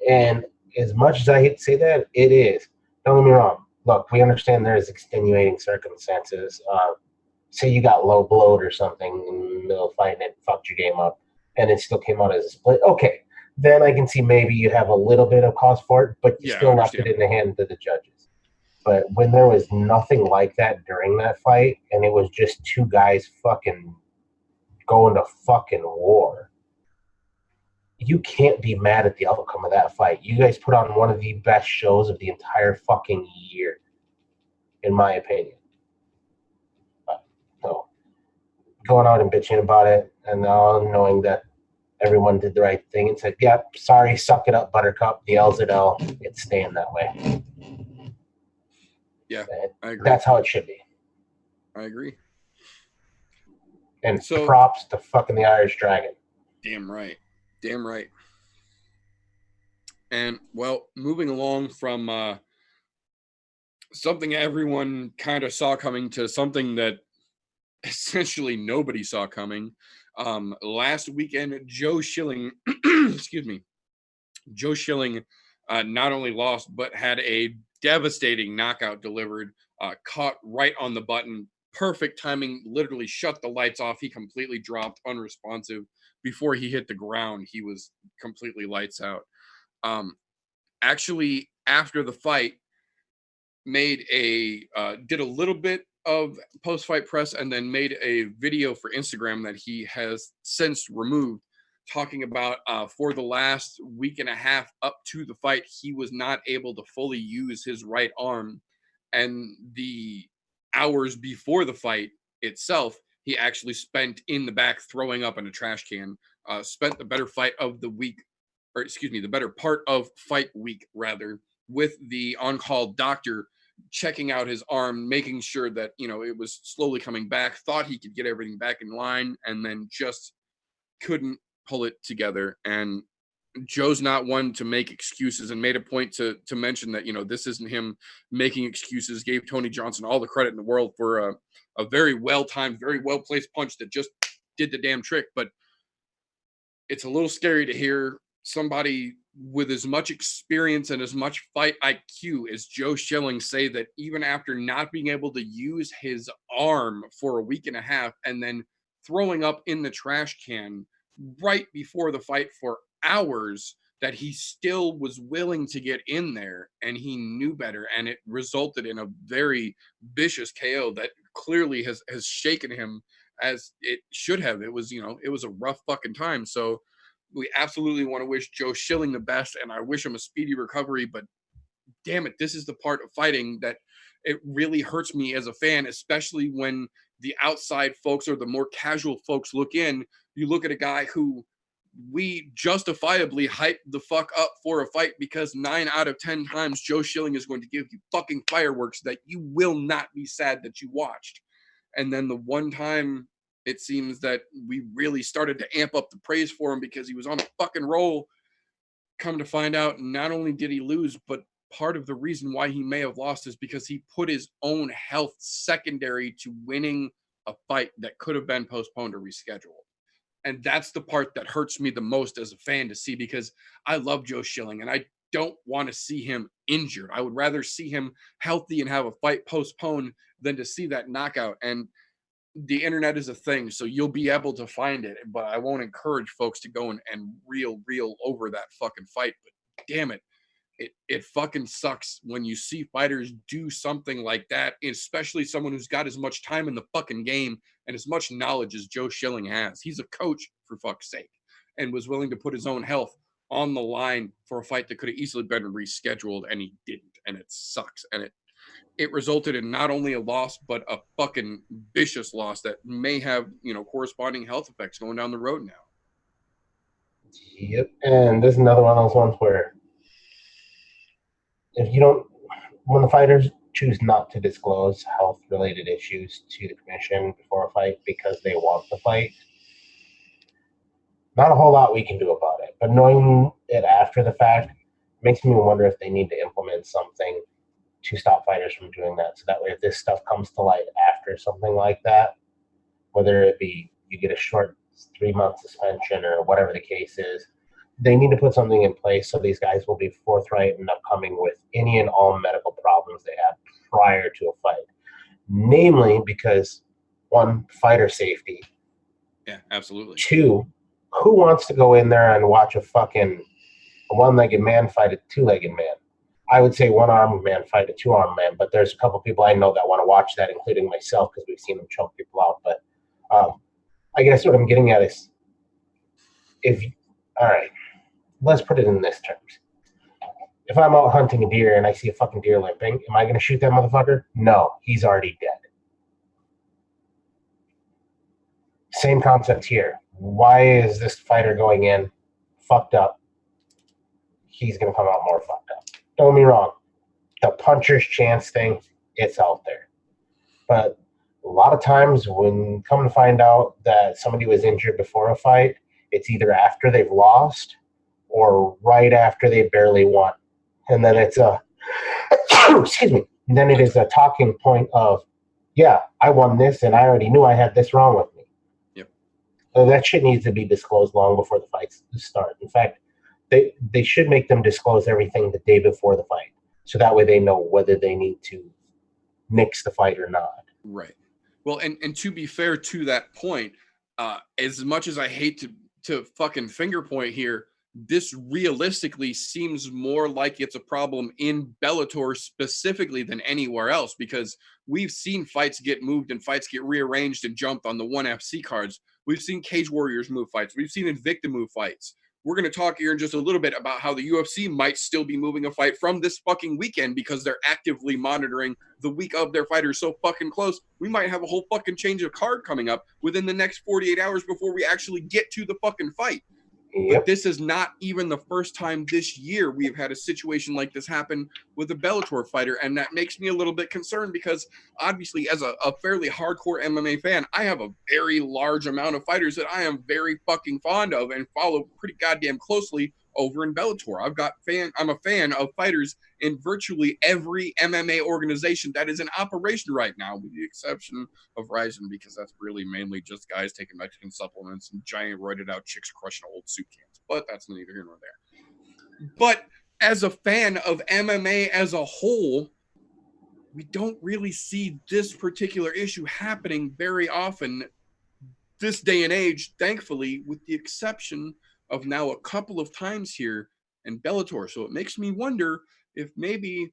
[SPEAKER 2] And as much as I hate to say that, it is. Don't get me wrong. Look, we understand there's extenuating circumstances. Say you got low blowed or something in the middle of fighting and it fucked your game up, and it still came out as a split. Okay, then I can see maybe you have a little bit of cause for it, but you still left it in the hands of the judges. But when there was nothing like that during that fight, and it was just two guys fucking going to fucking war, you can't be mad at the outcome of that fight. You guys put on one of the best shows of the entire fucking year, in my opinion. So, going out and bitching about it, and now knowing that everyone did the right thing and said, "Yep, yeah, sorry, suck it up, Buttercup. The L's at L. It's staying that way."
[SPEAKER 1] Yeah, I agree.
[SPEAKER 2] That's how it should be.
[SPEAKER 1] I agree.
[SPEAKER 2] And so, props to fucking the Irish Dragon.
[SPEAKER 1] Damn right. Damn right. And, well, moving along from something everyone kind of saw coming to something that essentially nobody saw coming. Last weekend, Joe Schilling, excuse me, Joe Schilling not only lost, but had a devastating knockout delivered, caught right on the button. Perfect timing, literally shut the lights off. He completely dropped, unresponsive. Before he hit the ground, he was completely lights out. Actually, after the fight, did a little bit of post-fight press and then made a video for Instagram that he has since removed, talking about for the last week and a half up to the fight, he was not able to fully use his right arm. And the hours before the fight itself, he actually spent in the back throwing up in a trash can, spent the better fight of the week, or excuse me, the better part of fight week, rather, with the on-call doctor checking out his arm, making sure that, it was slowly coming back, thought he could get everything back in line, and then just couldn't pull it together. And Joe's not one to make excuses, and made a point to mention that, this isn't him making excuses, gave Tony Johnson all the credit in the world for a very well-timed, very well-placed punch that just did the damn trick. But it's a little scary to hear somebody with as much experience and as much fight IQ as Joe Schilling say that even after not being able to use his arm for a week and a half and then throwing up in the trash can right before the fight for hours, that he still was willing to get in there, and he knew better, and it resulted in a very vicious KO that clearly has shaken him as it should have. It was, it was a rough fucking time. So we absolutely want to wish Joe Schilling the best, and I wish him a speedy recovery. But damn it, this is the part of fighting that it really hurts me as a fan, especially when the outside folks or the more casual folks look in. You look at a guy who we justifiably hype the fuck up for a fight because 9 out of 10 times Joe Schilling is going to give you fucking fireworks that you will not be sad that you watched. And then the one time it seems that we really started to amp up the praise for him because he was on a fucking roll, come to find out, not only did he lose, but part of the reason why he may have lost is because he put his own health secondary to winning a fight that could have been postponed or rescheduled. And that's the part that hurts me the most as a fan to see, because I love Joe Schilling and I don't want to see him injured. I would rather see him healthy and have a fight postponed than to see that knockout. And the internet is a thing, so you'll be able to find it, but I won't encourage folks to go and reel over that fucking fight. But damn it, it fucking sucks when you see fighters do something like that, especially someone who's got as much time in the fucking game and as much knowledge as Joe Schilling has. He's a coach, for fuck's sake, and was willing to put his own health on the line for a fight that could have easily been rescheduled, and he didn't, and it sucks. And it resulted in not only a loss, but a fucking vicious loss that may have, corresponding health effects going down the road now.
[SPEAKER 2] Yep. And this is another one of those ones where when the fighters choose not to disclose health-related issues to the commission before a fight because they want the fight, not a whole lot we can do about it. But knowing it after the fact makes me wonder if they need to implement something to stop fighters from doing that. So that way, if this stuff comes to light after something like that, whether it be you get a short 3-month suspension or whatever the case is, they need to put something in place so these guys will be forthright and upcoming with any and all medical problems they have prior to a fight. Namely, because 1, fighter safety.
[SPEAKER 1] Yeah, absolutely.
[SPEAKER 2] 2, who wants to go in there and watch a fucking one-legged man fight a two-legged man? I would say one-armed man fight a two-armed man, but there's a couple people I know that want to watch that, including myself, because we've seen them choke people out. But I guess what I'm getting at is, all right, let's put it in this terms. If I'm out hunting a deer and I see a fucking deer limping, am I going to shoot that motherfucker? No, he's already dead. Same concept here. Why is this fighter going in fucked up? He's going to come out more fucked up. Don't get me wrong. The puncher's chance thing, it's out there. But a lot of times when come to find out that somebody was injured before a fight, it's either after they've lost or right after they barely won. And then it's excuse me. And then it is a talking point of, yeah, I won this and I already knew I had this wrong with me.
[SPEAKER 1] Yep.
[SPEAKER 2] So that shit needs to be disclosed long before the fights start. In fact, they should make them disclose everything the day before the fight. So that way they know whether they need to nix the fight or not.
[SPEAKER 1] Right. Well, and to be fair to that point, as much as I hate to fucking finger point here, this realistically seems more like it's a problem in Bellator specifically than anywhere else, because we've seen fights get moved and fights get rearranged and jumped on the 1FC cards. We've seen Cage Warriors move fights. We've seen Invicta move fights. We're going to talk here in just a little bit about how the UFC might still be moving a fight from this fucking weekend because they're actively monitoring the week of their fighters so fucking close. We might have a whole fucking change of card coming up within the next 48 hours before we actually get to the fucking fight.
[SPEAKER 2] Yep.
[SPEAKER 1] But this is not even the first time this year we have had a situation like this happen with a Bellator fighter, and that makes me a little bit concerned because obviously as a fairly hardcore MMA fan, I have a very large amount of fighters that I am very fucking fond of and follow pretty goddamn closely over in Bellator. I'm a fan of fighters in virtually every MMA organization that is in operation right now, with the exception of Ryzen, because that's really mainly just guys taking Mexican supplements and giant roided out chicks crushing old soup cans. But that's neither here nor there. But as a fan of MMA as a whole, we don't really see this particular issue happening very often this day and age, thankfully, with the exception of now a couple of times here in Bellator. So it makes me wonder if maybe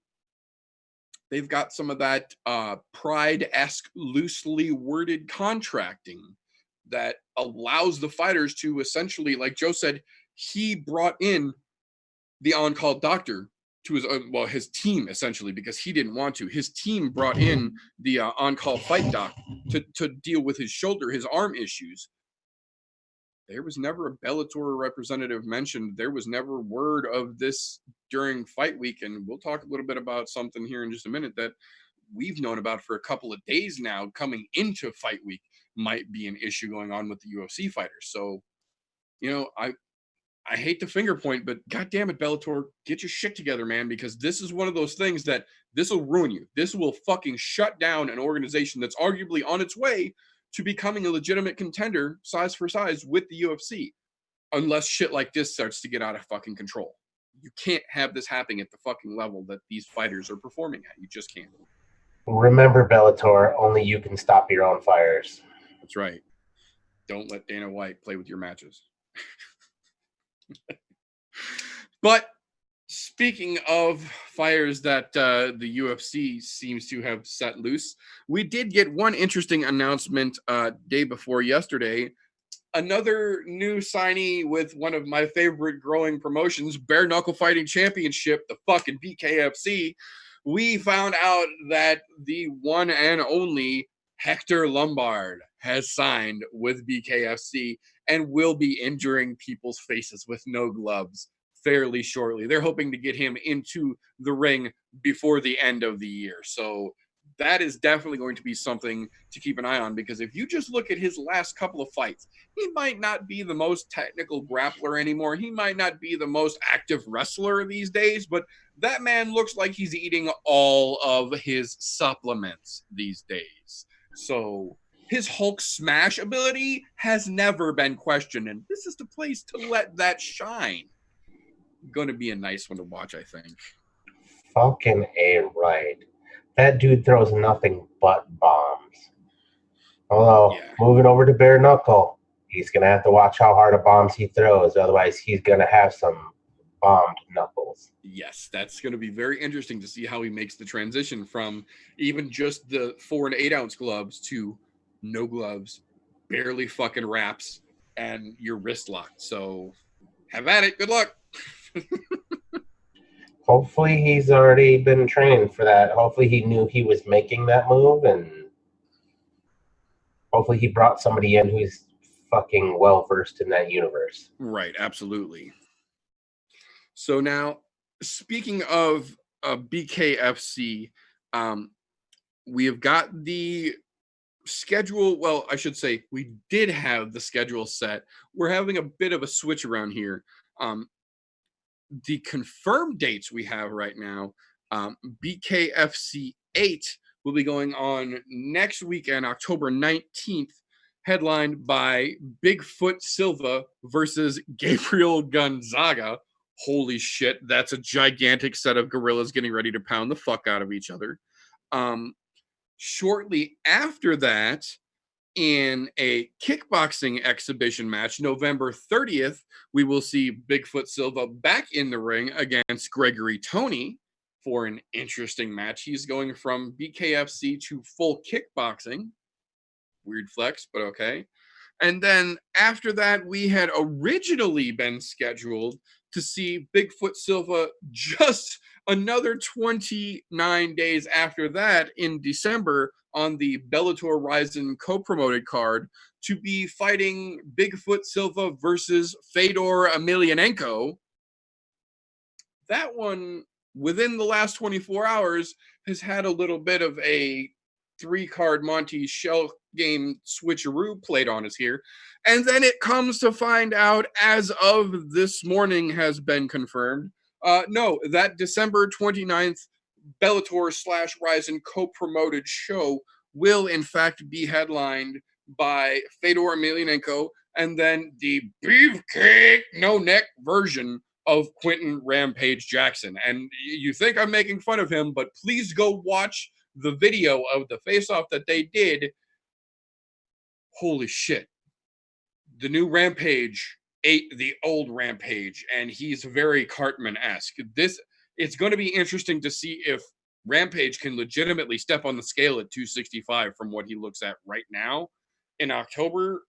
[SPEAKER 1] they've got some of that Pride-esque loosely worded contracting that allows the fighters to essentially, like Joe said, he brought in the on-call doctor to his team, essentially, because he didn't want to. His team brought in the on-call fight doc to deal with his shoulder, his arm issues. There was never a Bellator representative mentioned. There was never word of this during fight week. And we'll talk a little bit about something here in just a minute that we've known about for a couple of days now coming into fight week might be an issue going on with the UFC fighters. So, I hate to finger point, but goddamn it, Bellator, get your shit together, man, because this is one of those things that this will ruin you. This will fucking shut down an organization that's arguably on its way to becoming a legitimate contender, size for size, with the UFC, unless shit like this starts to get out of fucking control. You can't have this happening at the fucking level that these fighters are performing at. You just can't.
[SPEAKER 2] Remember, Bellator, only you can stop your own fires.
[SPEAKER 1] That's right. Don't let Dana White play with your matches. But speaking of fires that the UFC seems to have set loose, we did get one interesting announcement day before yesterday. Another new signee with one of my favorite growing promotions, Bare Knuckle Fighting Championship, the fucking BKFC. We found out that the one and only Hector Lombard has signed with BKFC and will be injuring people's faces with no gloves fairly shortly. They're hoping to get him into the ring before the end of the year. So that is definitely going to be something to keep an eye on, because if you just look at his last couple of fights, he might not be the most technical grappler anymore. He might not be the most active wrestler these days, but that man looks like he's eating all of his supplements these days. So his Hulk smash ability has never been questioned, and this is the place to let that shine. Going to be a nice one to watch, I think.
[SPEAKER 2] Fucking A right. That dude throws nothing but bombs. Although, moving over to bare knuckle, he's going to have to watch how hard of bombs he throws. Otherwise, he's going to have some bombed knuckles.
[SPEAKER 1] Yes, that's going to be very interesting to see how he makes the transition from even just the 4 and 8 ounce gloves to no gloves, barely fucking wraps, and your wrist locked. So have at it. Good luck.
[SPEAKER 2] Hopefully he's already been trained for that. Hopefully he knew he was making that move, and hopefully he brought somebody in who's fucking well-versed in that universe.
[SPEAKER 1] Right, absolutely. So now, speaking of BKFC, we have got the schedule. Well, I should say we did have the schedule set. We're having a bit of a switch around here. The confirmed dates we have right now, BKFC 8 will be going on next weekend, October 19th, headlined by Bigfoot Silva versus Gabriel Gonzaga. Holy shit, that's a gigantic set of gorillas getting ready to pound the fuck out of each other. Shortly after that, in a kickboxing exhibition match, November 30th, we will see Bigfoot Silva back in the ring against Gregory Toney for an interesting match. He's going from BKFC to full kickboxing. Weird flex, but okay. And then after that, we had originally been scheduled to see Bigfoot Silva just another 29 days after that in December on the Bellator Ryzen co-promoted card to be fighting Bigfoot Silva versus Fedor Emelianenko. That one, within the last 24 hours, has had a little bit of a 3-card Monty shell game switcheroo played on us here. And then it comes to find out, as of this morning has been confirmed, no, that December 29th Bellator / Ryzen co-promoted show will in fact be headlined by Fedor Emelianenko and then the beefcake no neck version of Quentin Rampage Jackson. And you think I'm making fun of him, but please go watch the video of the face-off that they did. Holy shit. The new Rampage ate the old Rampage, and he's very Cartman-esque. It's going to be interesting to see if Rampage can legitimately step on the scale at 265 from what he looks at right now. In October,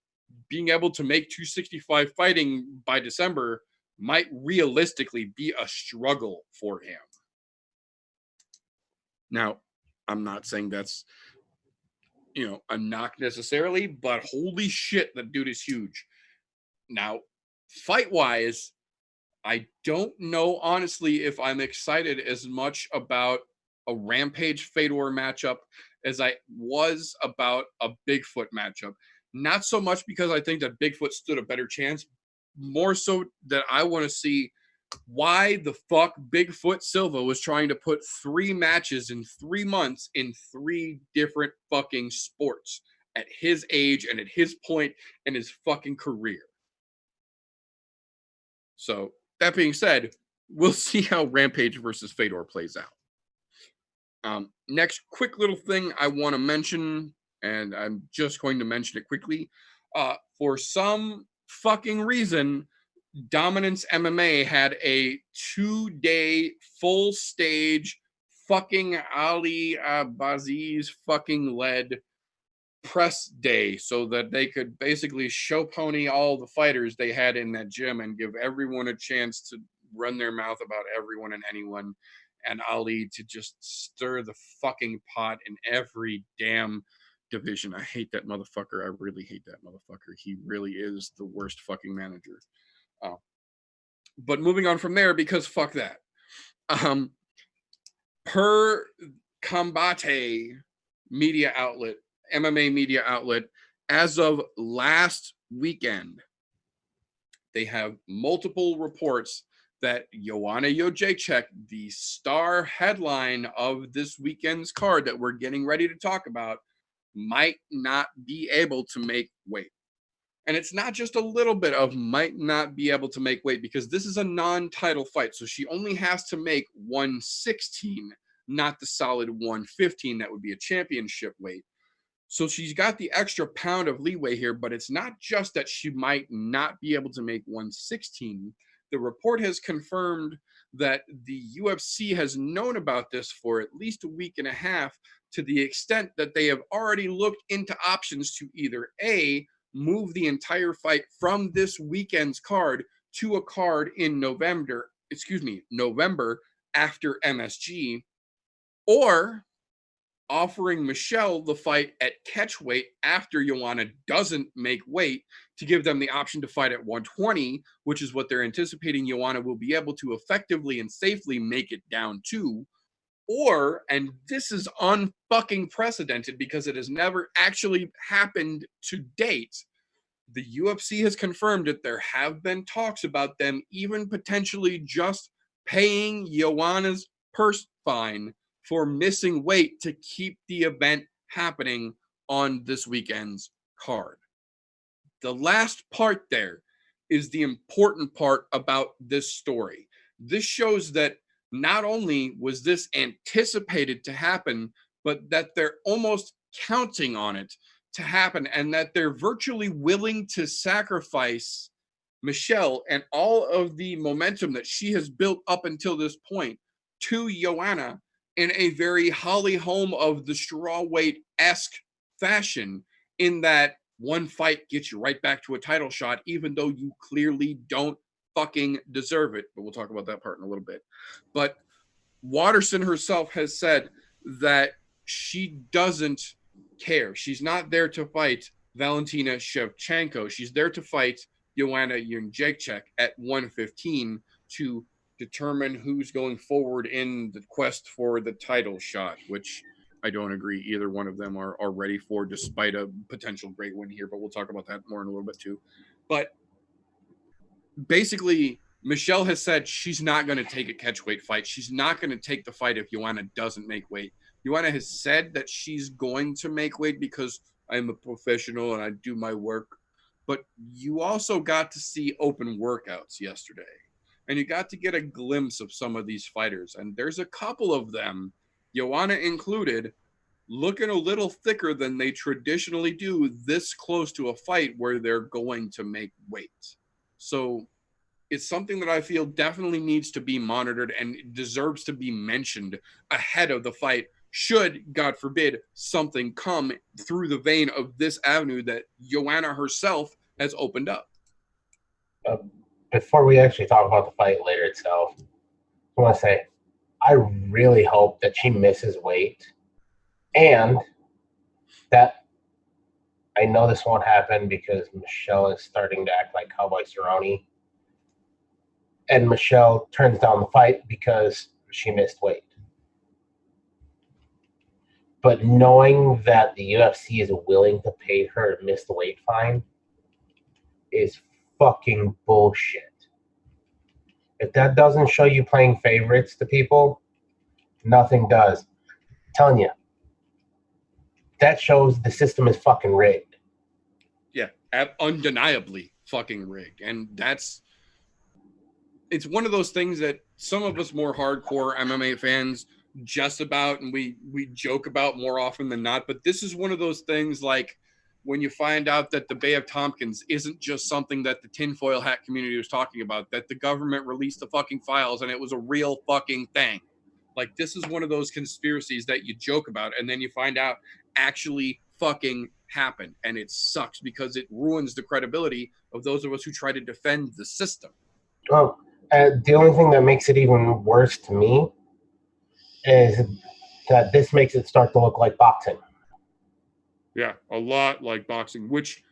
[SPEAKER 1] being able to make 265 fighting by December might realistically be a struggle for him. Now, I'm not saying that's, a knock necessarily, but holy shit, that dude is huge. Now, fight-wise, I don't know, honestly, if I'm excited as much about a Rampage Fedor matchup as I was about a Bigfoot matchup. Not so much because I think that Bigfoot stood a better chance, more so that I want to see why the fuck Bigfoot Silva was trying to put 3 matches in 3 months in 3 different fucking sports at his age and at his point in his fucking career. So, that being said, we'll see how Rampage versus Fedor plays out. Next quick little thing I want to mention, and I'm just going to mention it quickly. For some fucking reason, Dominance MMA had a 2-day full stage fucking Ali Baziz fucking led press day so that they could basically show pony all the fighters they had in that gym and give everyone a chance to run their mouth about everyone and anyone, and Ali to just stir the fucking pot in every damn division. I hate that motherfucker. I really hate that motherfucker. He really is the worst fucking manager. But moving on from there, because fuck that. Per Combate media outlet, MMA media outlet, as of last weekend, they have multiple reports that Joanna Jędrzejczyk, the star headline of this weekend's card that we're getting ready to talk about, might not be able to make weight. And it's not just a little bit of might not be able to make weight, because this is a non-title fight. So she only has to make 116, not the solid 115 that would be a championship weight. So she's got the extra pound of leeway here, but it's not just that she might not be able to make 116. The report has confirmed that the UFC has known about this for at least a week and a half, to the extent that they have already looked into options to either A, move the entire fight from this weekend's card to a card in November after MSG, or offering Michelle the fight at catchweight after Joanna doesn't make weight, to give them the option to fight at 120, which is what they're anticipating Joanna will be able to effectively and safely make it down to. Or, and this is unfucking precedented because it has never actually happened to date, the UFC has confirmed that there have been talks about them even potentially just paying Joanna's purse fine for missing weight to keep the event happening on this weekend's card. The last part there is the important part about this story. This shows that not only was this anticipated to happen, but that they're almost counting on it to happen, and that they're virtually willing to sacrifice Michelle and all of the momentum that she has built up until this point to Joanna in a very Holly Holm of the strawweight-esque fashion, in that one fight gets you right back to a title shot, even though you clearly don't fucking deserve it. But we'll talk about that part in a little bit. But Waterson herself has said that she doesn't care. She's not there to fight Valentina Shevchenko. She's there to fight Joanna Jędrzejczyk at 115 to determine who's going forward in the quest for the title shot, which I don't agree either one of them are ready for, despite a potential great win here. But we'll talk about that more in a little bit too. But basically, Michelle has said she's not going to take a catchweight fight. She's not going to take the fight if Joanna doesn't make weight. Joanna has said that she's going to make weight because I'm a professional and I do my work. But you also got to see open workouts yesterday, and you got to get a glimpse of some of these fighters. And there's a couple of them, Joanna included, looking a little thicker than they traditionally do this close to a fight where they're going to make weight. So it's something that I feel definitely needs to be monitored and deserves to be mentioned ahead of the fight, should, God forbid, something come through the vein of this avenue that Joanna herself has opened up.
[SPEAKER 2] Before we actually talk about the fight later itself, I want to say I really hope that she misses weight, and that, I know this won't happen because Michelle is starting to act like Cowboy Cerrone, and Michelle turns down the fight because she missed weight. But knowing that the UFC is willing to pay her to miss the weight fine is fucking bullshit. If that doesn't show you playing favorites to people, nothing does. I'm telling you, that shows the system is fucking rigged.
[SPEAKER 1] Yeah, undeniably fucking rigged. And it's one of those things that some of us more hardcore MMA fans just about, and we joke about more often than not, but this is one of those things like when you find out that the Bay of Tompkins isn't just something that the tinfoil hat community was talking about, that the government released the fucking files and it was a real fucking thing. Like, this is one of those conspiracies that you joke about and then you find out actually fucking happened, and it sucks because it ruins the credibility of those of us who try to defend the system.
[SPEAKER 2] Well, the only thing that makes it even worse to me is that this makes it start to look like boxing.
[SPEAKER 1] Yeah, a lot like boxing, which,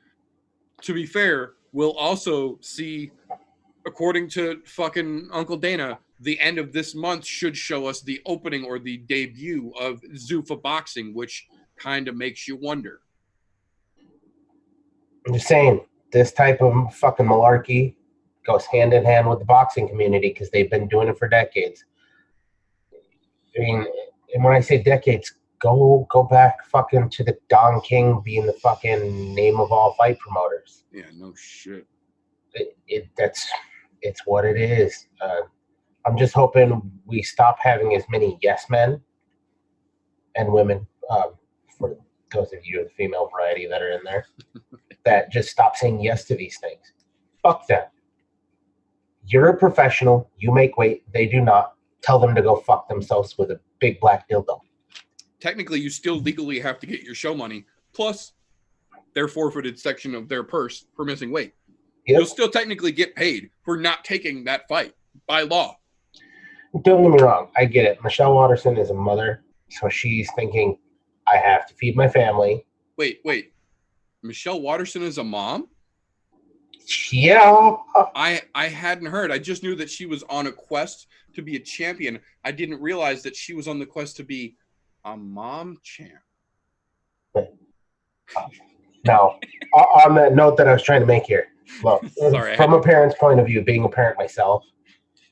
[SPEAKER 1] to be fair, we'll also see, according to fucking Uncle Dana, the end of this month should show us the opening or the debut of Zuffa Boxing, which kind of makes you wonder.
[SPEAKER 2] I'm just saying, this type of fucking malarkey goes hand in hand with the boxing community because they've been doing it for decades. I mean, and when I say decades, go back fucking to the Don King being the fucking name of all fight promoters.
[SPEAKER 1] Yeah, no shit.
[SPEAKER 2] It's what it is. I'm just hoping we stop having as many yes men and women, for those of you of the female variety that are in there, that just stop saying yes to these things. Fuck them. You're a professional. You make weight. They do not. Tell them to go fuck themselves with a big black dildo.
[SPEAKER 1] Technically, you still legally have to get your show money, plus their forfeited section of their purse for missing weight. Yep. You'll still technically get paid for not taking that fight by law.
[SPEAKER 2] Don't get me wrong. I get it. Michelle Waterson is a mother, so she's thinking, I have to feed my family.
[SPEAKER 1] Wait. Michelle Waterson is a mom?
[SPEAKER 2] Yeah.
[SPEAKER 1] I hadn't heard. I just knew that she was on a quest to be a champion. I didn't realize that she was on the quest to be a mom champ.
[SPEAKER 2] No. On that note that I was trying to make here, look,
[SPEAKER 1] sorry,
[SPEAKER 2] from a parent's point of view, being a parent myself,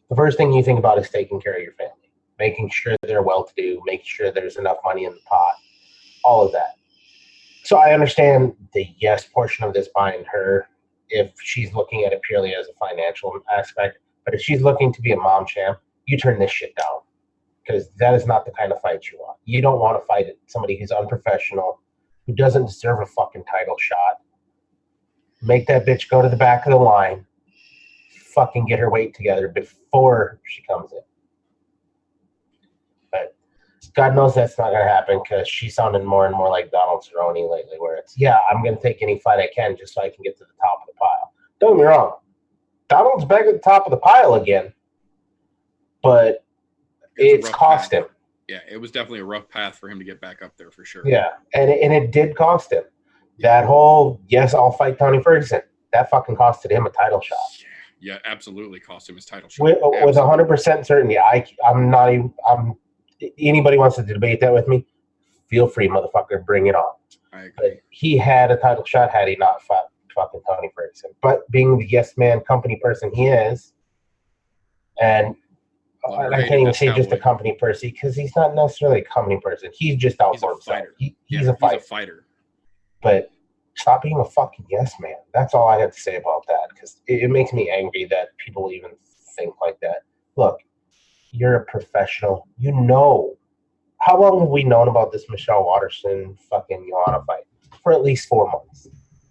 [SPEAKER 2] the first thing you think about is taking care of your family, making sure they're well-to-do, making sure there's enough money in the pot, all of that. So I understand the yes portion of this behind her if she's looking at it purely as a financial aspect. But if she's looking to be a mom champ, you turn this shit down because that is not the kind of fight you want. You don't want to fight somebody who's unprofessional, who doesn't deserve a fucking title shot. Make that bitch go to the back of the line, fucking get her weight together before she comes in. But God knows that's not going to happen because she's sounding more and more like Donald Cerrone lately, where it's, yeah, I'm going to take any fight I can just so I can get to the top of the pile. Don't get me wrong. Donald's back at the top of the pile again, but it's cost him.
[SPEAKER 1] Yeah, it was definitely a rough path for him to get back up there for sure.
[SPEAKER 2] Yeah, and it did cost him. That whole, yes, I'll fight Tony Ferguson, that fucking costed him a title shot.
[SPEAKER 1] Yeah, absolutely cost him his title shot.
[SPEAKER 2] With 100% certainty. I'm not even, anybody wants to debate that with me, feel free, motherfucker, bring it on.
[SPEAKER 1] I agree.
[SPEAKER 2] But he had a title shot had he not fought fucking Tony Ferguson. But being the yes man company person he is, and I can't even say just a company person because he's not necessarily a company person. He's just out for himself. He's a fighter. But stop being a fucking yes man. That's all I have to say about that because it makes me angry that people even think like that. Look, you're a professional. You know. How long have we known about this Michelle Waterson fucking Joanna fight? For at least 4 months.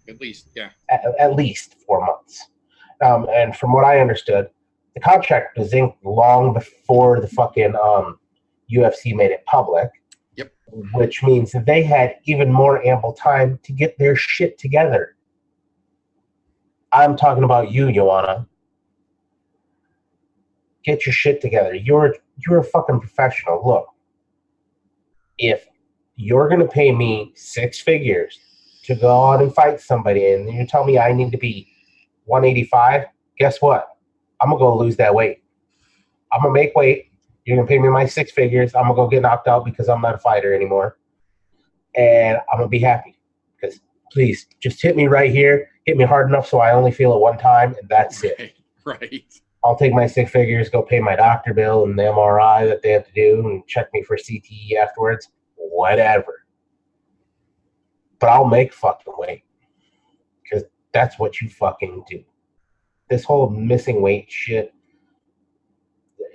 [SPEAKER 1] At least, yeah.
[SPEAKER 2] At least 4 months. And from what I understood, the contract was inked long before the fucking UFC made it public.
[SPEAKER 1] Yep.
[SPEAKER 2] Which means that they had even more ample time to get their shit together. I'm talking about you, Joanna. Get your shit together. You're a fucking professional. Look, if you're going to pay me 6 figures to go out and fight somebody and you tell me I need to be 185, guess what? I'm going to go lose that weight. I'm going to make weight. You're going to pay me my 6 figures. I'm going to go get knocked out because I'm not a fighter anymore. And I'm going to be happy. Because please, just hit me right here. Hit me hard enough so I only feel it one time, and that's it.
[SPEAKER 1] Right.
[SPEAKER 2] I'll take my 6 figures, go pay my doctor bill and the MRI that they have to do and check me for CTE afterwards. Whatever. But I'll make fucking weight. Because that's what you fucking do. This whole missing weight shit,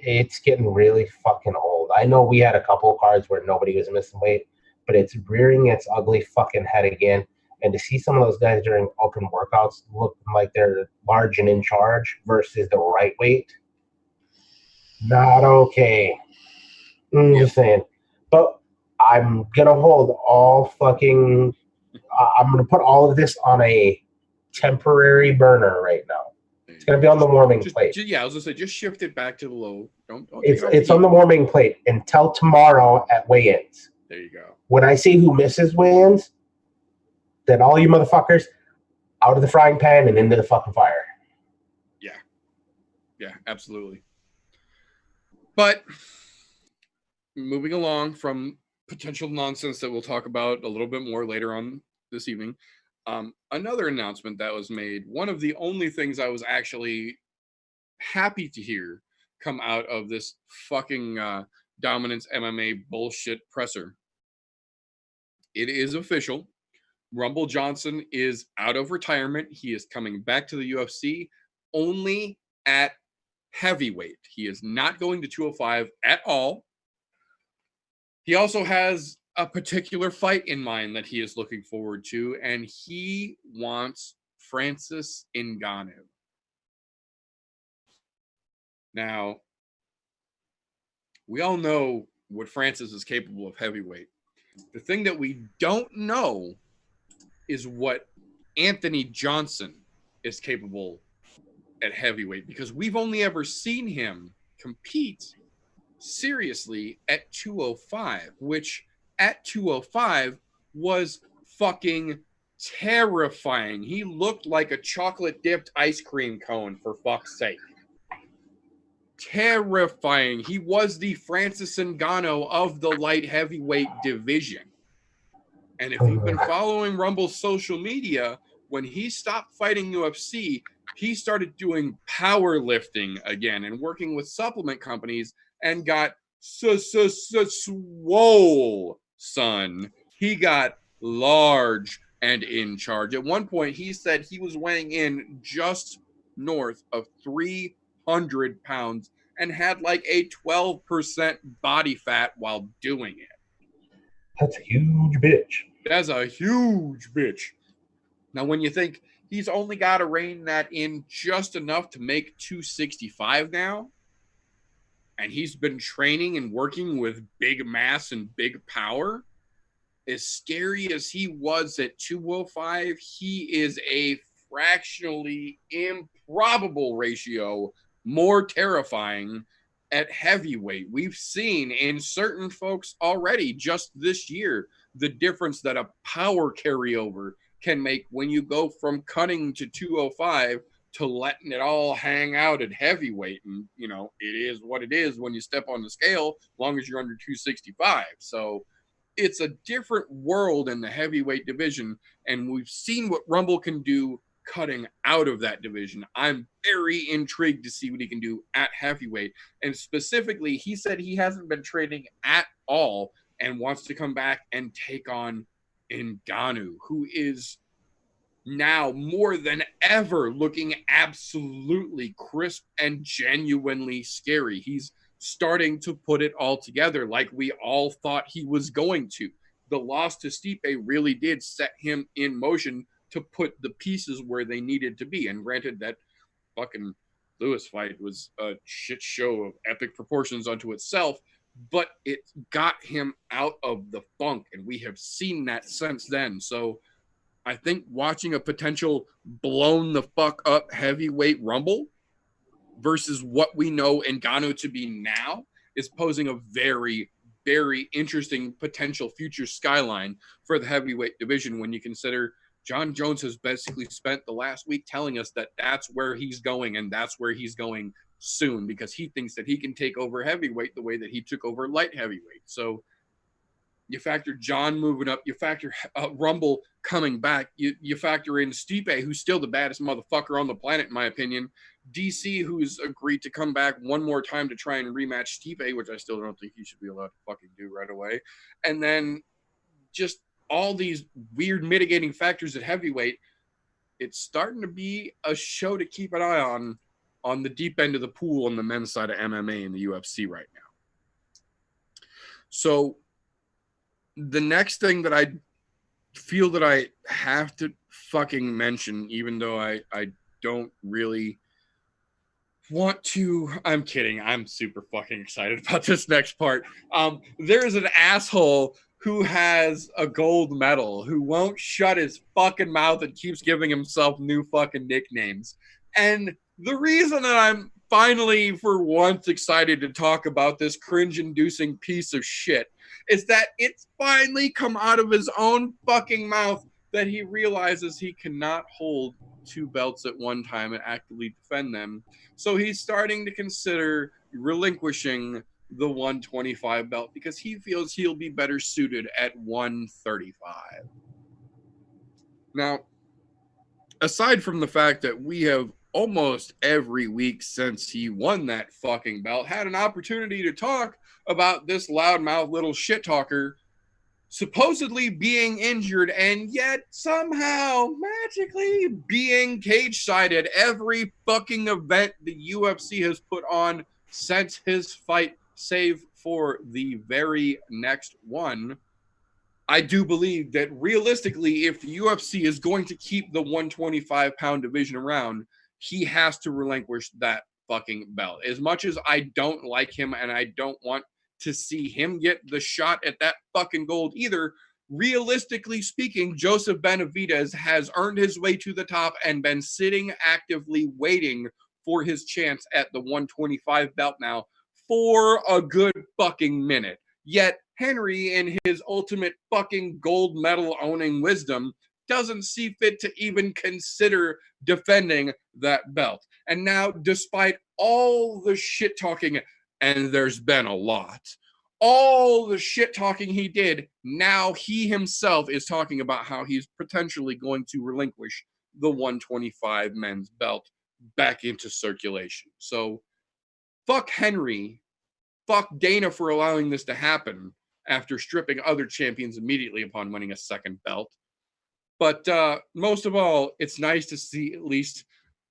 [SPEAKER 2] it's getting really fucking old. I know we had a couple of cards where nobody was missing weight, but it's rearing its ugly fucking head again. And to see some of those guys during open workouts looking like they're large and in charge versus the right weight, not okay. I'm just saying. But I'm gonna hold all fucking. I'm gonna put all of this on a temporary burner right now. It's gonna be on the warming plate.
[SPEAKER 1] Yeah, I was gonna say, just shift it back to the low. Don't
[SPEAKER 2] It's on the warming plate until tomorrow at weigh-ins.
[SPEAKER 1] There you go.
[SPEAKER 2] When I see who misses weigh-ins, then all you motherfuckers out of the frying pan and into the fucking fire.
[SPEAKER 1] Yeah, absolutely. But moving along from potential nonsense that we'll talk about a little bit more later on this evening, another announcement that was made, one of the only things I was actually happy to hear come out of this fucking Dominance MMA bullshit presser. It is official. Rumble Johnson is out of retirement. He is coming back to the UFC only at heavyweight. He is not going to 205 at all. He also has a particular fight in mind that he is looking forward to, and he wants Francis Ngannou. Now, we all know what Francis is capable of heavyweight. The thing that we don't know is what Anthony Johnson is capable at heavyweight, because we've only ever seen him compete seriously at 205, which at 205 was fucking terrifying. He looked like a chocolate dipped ice cream cone, for fuck's sake. Terrifying. He was the Francis Ngannou of the light heavyweight division. And if you've been following Rumble's social media, when he stopped fighting UFC, he started doing powerlifting again and working with supplement companies and got swole, son. He got large and in charge. At one point, he said he was weighing in just north of 300 pounds and had like a 12% body fat while doing it.
[SPEAKER 2] That's a huge bitch.
[SPEAKER 1] That's a huge bitch. Now, when you think he's only got to rein that in just enough to make 265 now, and he's been training and working with big mass and big power, as scary as he was at 205, he is a fractionally improbable ratio more terrifying at heavyweight. We've seen in certain folks already just this year the difference that a power carryover can make when you go from cutting to 205 to letting it all hang out at heavyweight. And, you know, it is what it is when you step on the scale, as long as you're under 265. So it's a different world in the heavyweight division, and we've seen what Rumble can do cutting out of that division. I'm very intrigued to see what he can do at heavyweight. And specifically, he said he hasn't been training at all and wants to come back and take on Ngannou, who is now more than ever looking absolutely crisp and genuinely scary. He's starting to put it all together like we all thought he was going to. The loss to Stipe really did set him in motion to put the pieces where they needed to be. And granted, that fucking Lewis fight was a shit show of epic proportions unto itself, but it got him out of the funk, and we have seen that since then. So I think watching a potential blown the fuck up heavyweight Rumble versus what we know Ngannou to be now is posing a very, very interesting potential future skyline for the heavyweight division when you consider John Jones has basically spent the last week telling us that that's where he's going, and that's where he's going soon, because he thinks that he can take over heavyweight the way that he took over light heavyweight. So you factor John moving up, you factor Rumble coming back, you factor in Stipe, who's still the baddest motherfucker on the planet, in my opinion. DC, who's agreed to come back one more time to try and rematch Stipe, which I still don't think he should be allowed to fucking do right away. And then just all these weird mitigating factors at heavyweight. It's starting to be a show to keep an eye on on the deep end of the pool on the men's side of MMA in the UFC right now. So the next thing that I feel that I have to fucking mention, even though I don't really want to, I'm kidding. I'm super fucking excited about this next part. There's an asshole who has a gold medal who won't shut his fucking mouth and keeps giving himself new fucking nicknames. And the reason that I'm finally for once excited to talk about this cringe-inducing piece of shit is that it's finally come out of his own fucking mouth that he realizes he cannot hold two belts at one time and actively defend them. So he's starting to consider relinquishing the 125 belt because he feels he'll be better suited at 135. Now, aside from the fact that we have almost every week since he won that fucking belt had an opportunity to talk about this loudmouth little shit talker supposedly being injured and yet somehow magically being cage-side at every fucking event the UFC has put on since his fight, save for the very next one. I do believe that realistically, if the UFC is going to keep the 125-pound division around, he has to relinquish that fucking belt. As much as I don't like him and I don't want to see him get the shot at that fucking gold either, realistically speaking, Joseph Benavidez has earned his way to the top and been sitting actively waiting for his chance at the 125 belt now for a good fucking minute. Yet Henry, in his ultimate fucking gold medal owning wisdom, doesn't see fit to even consider defending that belt. And now, despite all the shit talking, and there's been a lot, all the shit talking he did, now he himself is talking about how he's potentially going to relinquish the 125 men's belt back into circulation. So, fuck Henry. Fuck Dana for allowing this to happen after stripping other champions immediately upon winning a second belt. But most of all, it's nice to see at least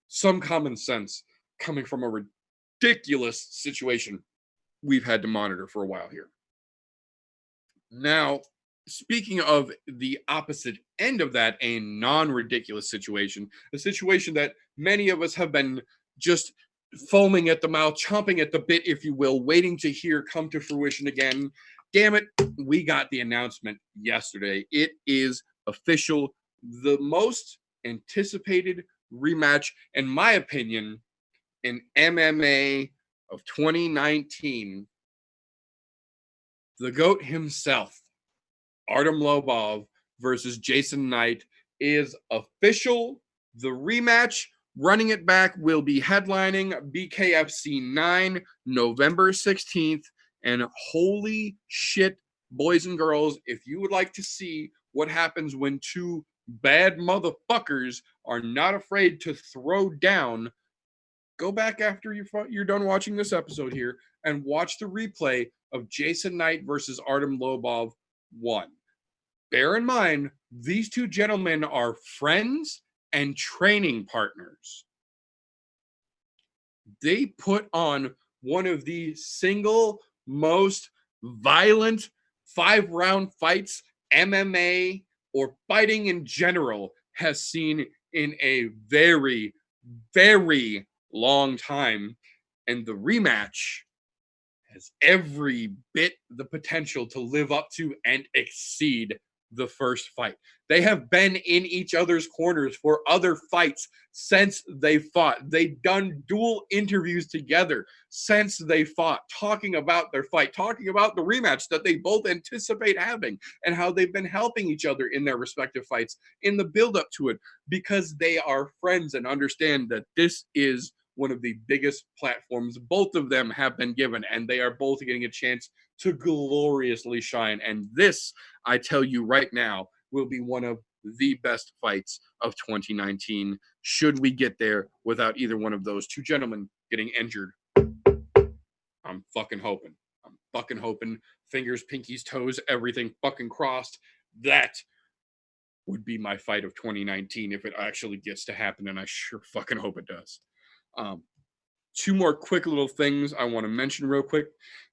[SPEAKER 1] some common sense coming from a ridiculous situation we've had to monitor for a while here. Now, speaking of the opposite end of that, a non-ridiculous situation, a situation that many of us have been just foaming at the mouth, chomping at the bit, if you will, waiting to hear come to fruition again. Damn it, we got the announcement yesterday. It is official. The most anticipated rematch, in my opinion, in MMA of 2019. The GOAT himself, Artem Lobov versus Jason Knight, is official. The rematch, running it back, will be headlining BKFC 9, November 16th. And holy shit, boys and girls, if you would like to see what happens when two bad motherfuckers are not afraid to throw down, go back after you're done watching this episode here and watch the replay of Jason Knight versus Artem Lobov 1. Bear in mind, these two gentlemen are friends and training partners. They put on one of the single most violent 5-round fights MMA or fighting in general has seen in a very, very long time. And the rematch has every bit the potential to live up to and exceed the first fight. They have been in each other's corners for other fights since they fought. They've done dual interviews together since they fought, talking about their fight, talking about the rematch that they both anticipate having and how they've been helping each other in their respective fights in the build-up to it because they are friends and understand that this is one of the biggest platforms both of them have been given, and they are both getting a chance to gloriously shine. And this, I tell you right now, will be one of the best fights of 2019, should we get there without either one of those two gentlemen getting injured. I'm fucking hoping. I'm fucking hoping. Fingers, pinkies, toes, everything fucking crossed. That would be my fight of 2019 if it actually gets to happen, and I sure fucking hope it does. two more quick little things I want to mention real quick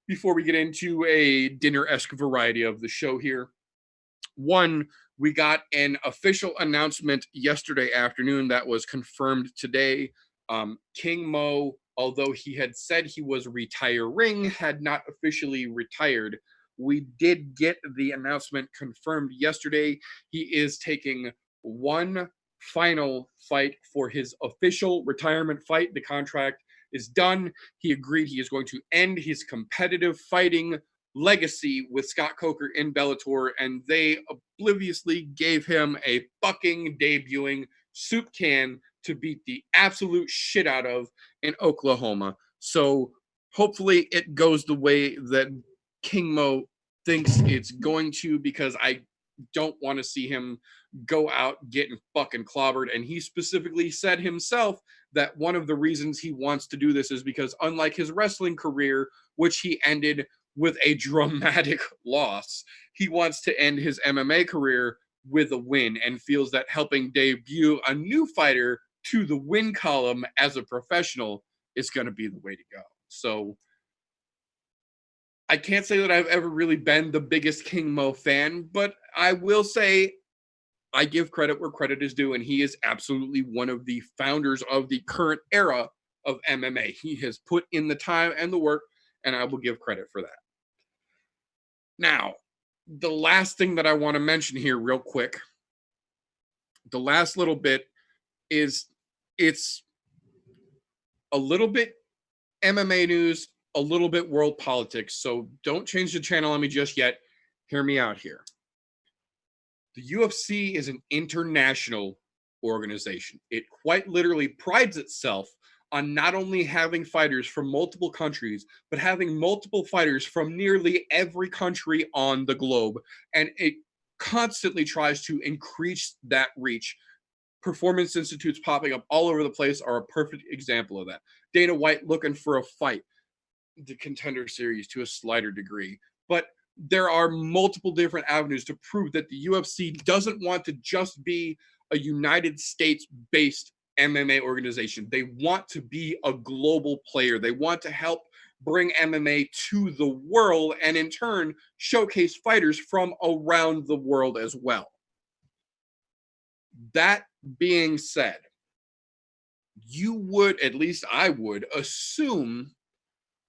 [SPEAKER 1] before we get into a dinner-esque variety of the show here. One, we got an official announcement yesterday afternoon that was confirmed today. King Mo, although he had said he was retiring, had not officially retired. We did get the announcement confirmed yesterday. He is taking one final fight for his official retirement fight. The contract is done. He agreed he is going to end his competitive fighting legacy with Scott Coker in Bellator, and they obliviously gave him a fucking debuting soup can to beat the absolute shit out of in Oklahoma. So hopefully it goes the way that King Mo thinks it's going to, because I don't want to see him go out getting fucking clobbered. And he specifically said himself that one of the reasons he wants to do this is because, unlike his wrestling career, which he ended with a dramatic loss, he wants to end his MMA career with a win, and feels that helping debut a new fighter to the win column as a professional is going to be the way to go. So I can't say that I've ever really been the biggest King Mo fan, but I will say I give credit where credit is due, and he is absolutely one of the founders of the current era of MMA. He has put in the time and the work, and I will give credit for that. Now, the last thing that I want to mention here real quick, the last little bit is, it's a little bit MMA news, a little bit world politics. So don't change the channel on me just yet. Hear me out here. The UFC is an international organization. It quite literally prides itself on not only having fighters from multiple countries, but having multiple fighters from nearly every country on the globe. And it constantly tries to increase that reach. Performance institutes popping up all over the place are a perfect example of that. Dana White looking for a fight. The Contender Series to a slighter degree. But there are multiple different avenues to prove that the UFC doesn't want to just be a United States-based MMA organization. They want to be a global player. They want to help bring MMA to the world, and in turn showcase fighters from around the world as well. That being said, you would, at least I would, assume,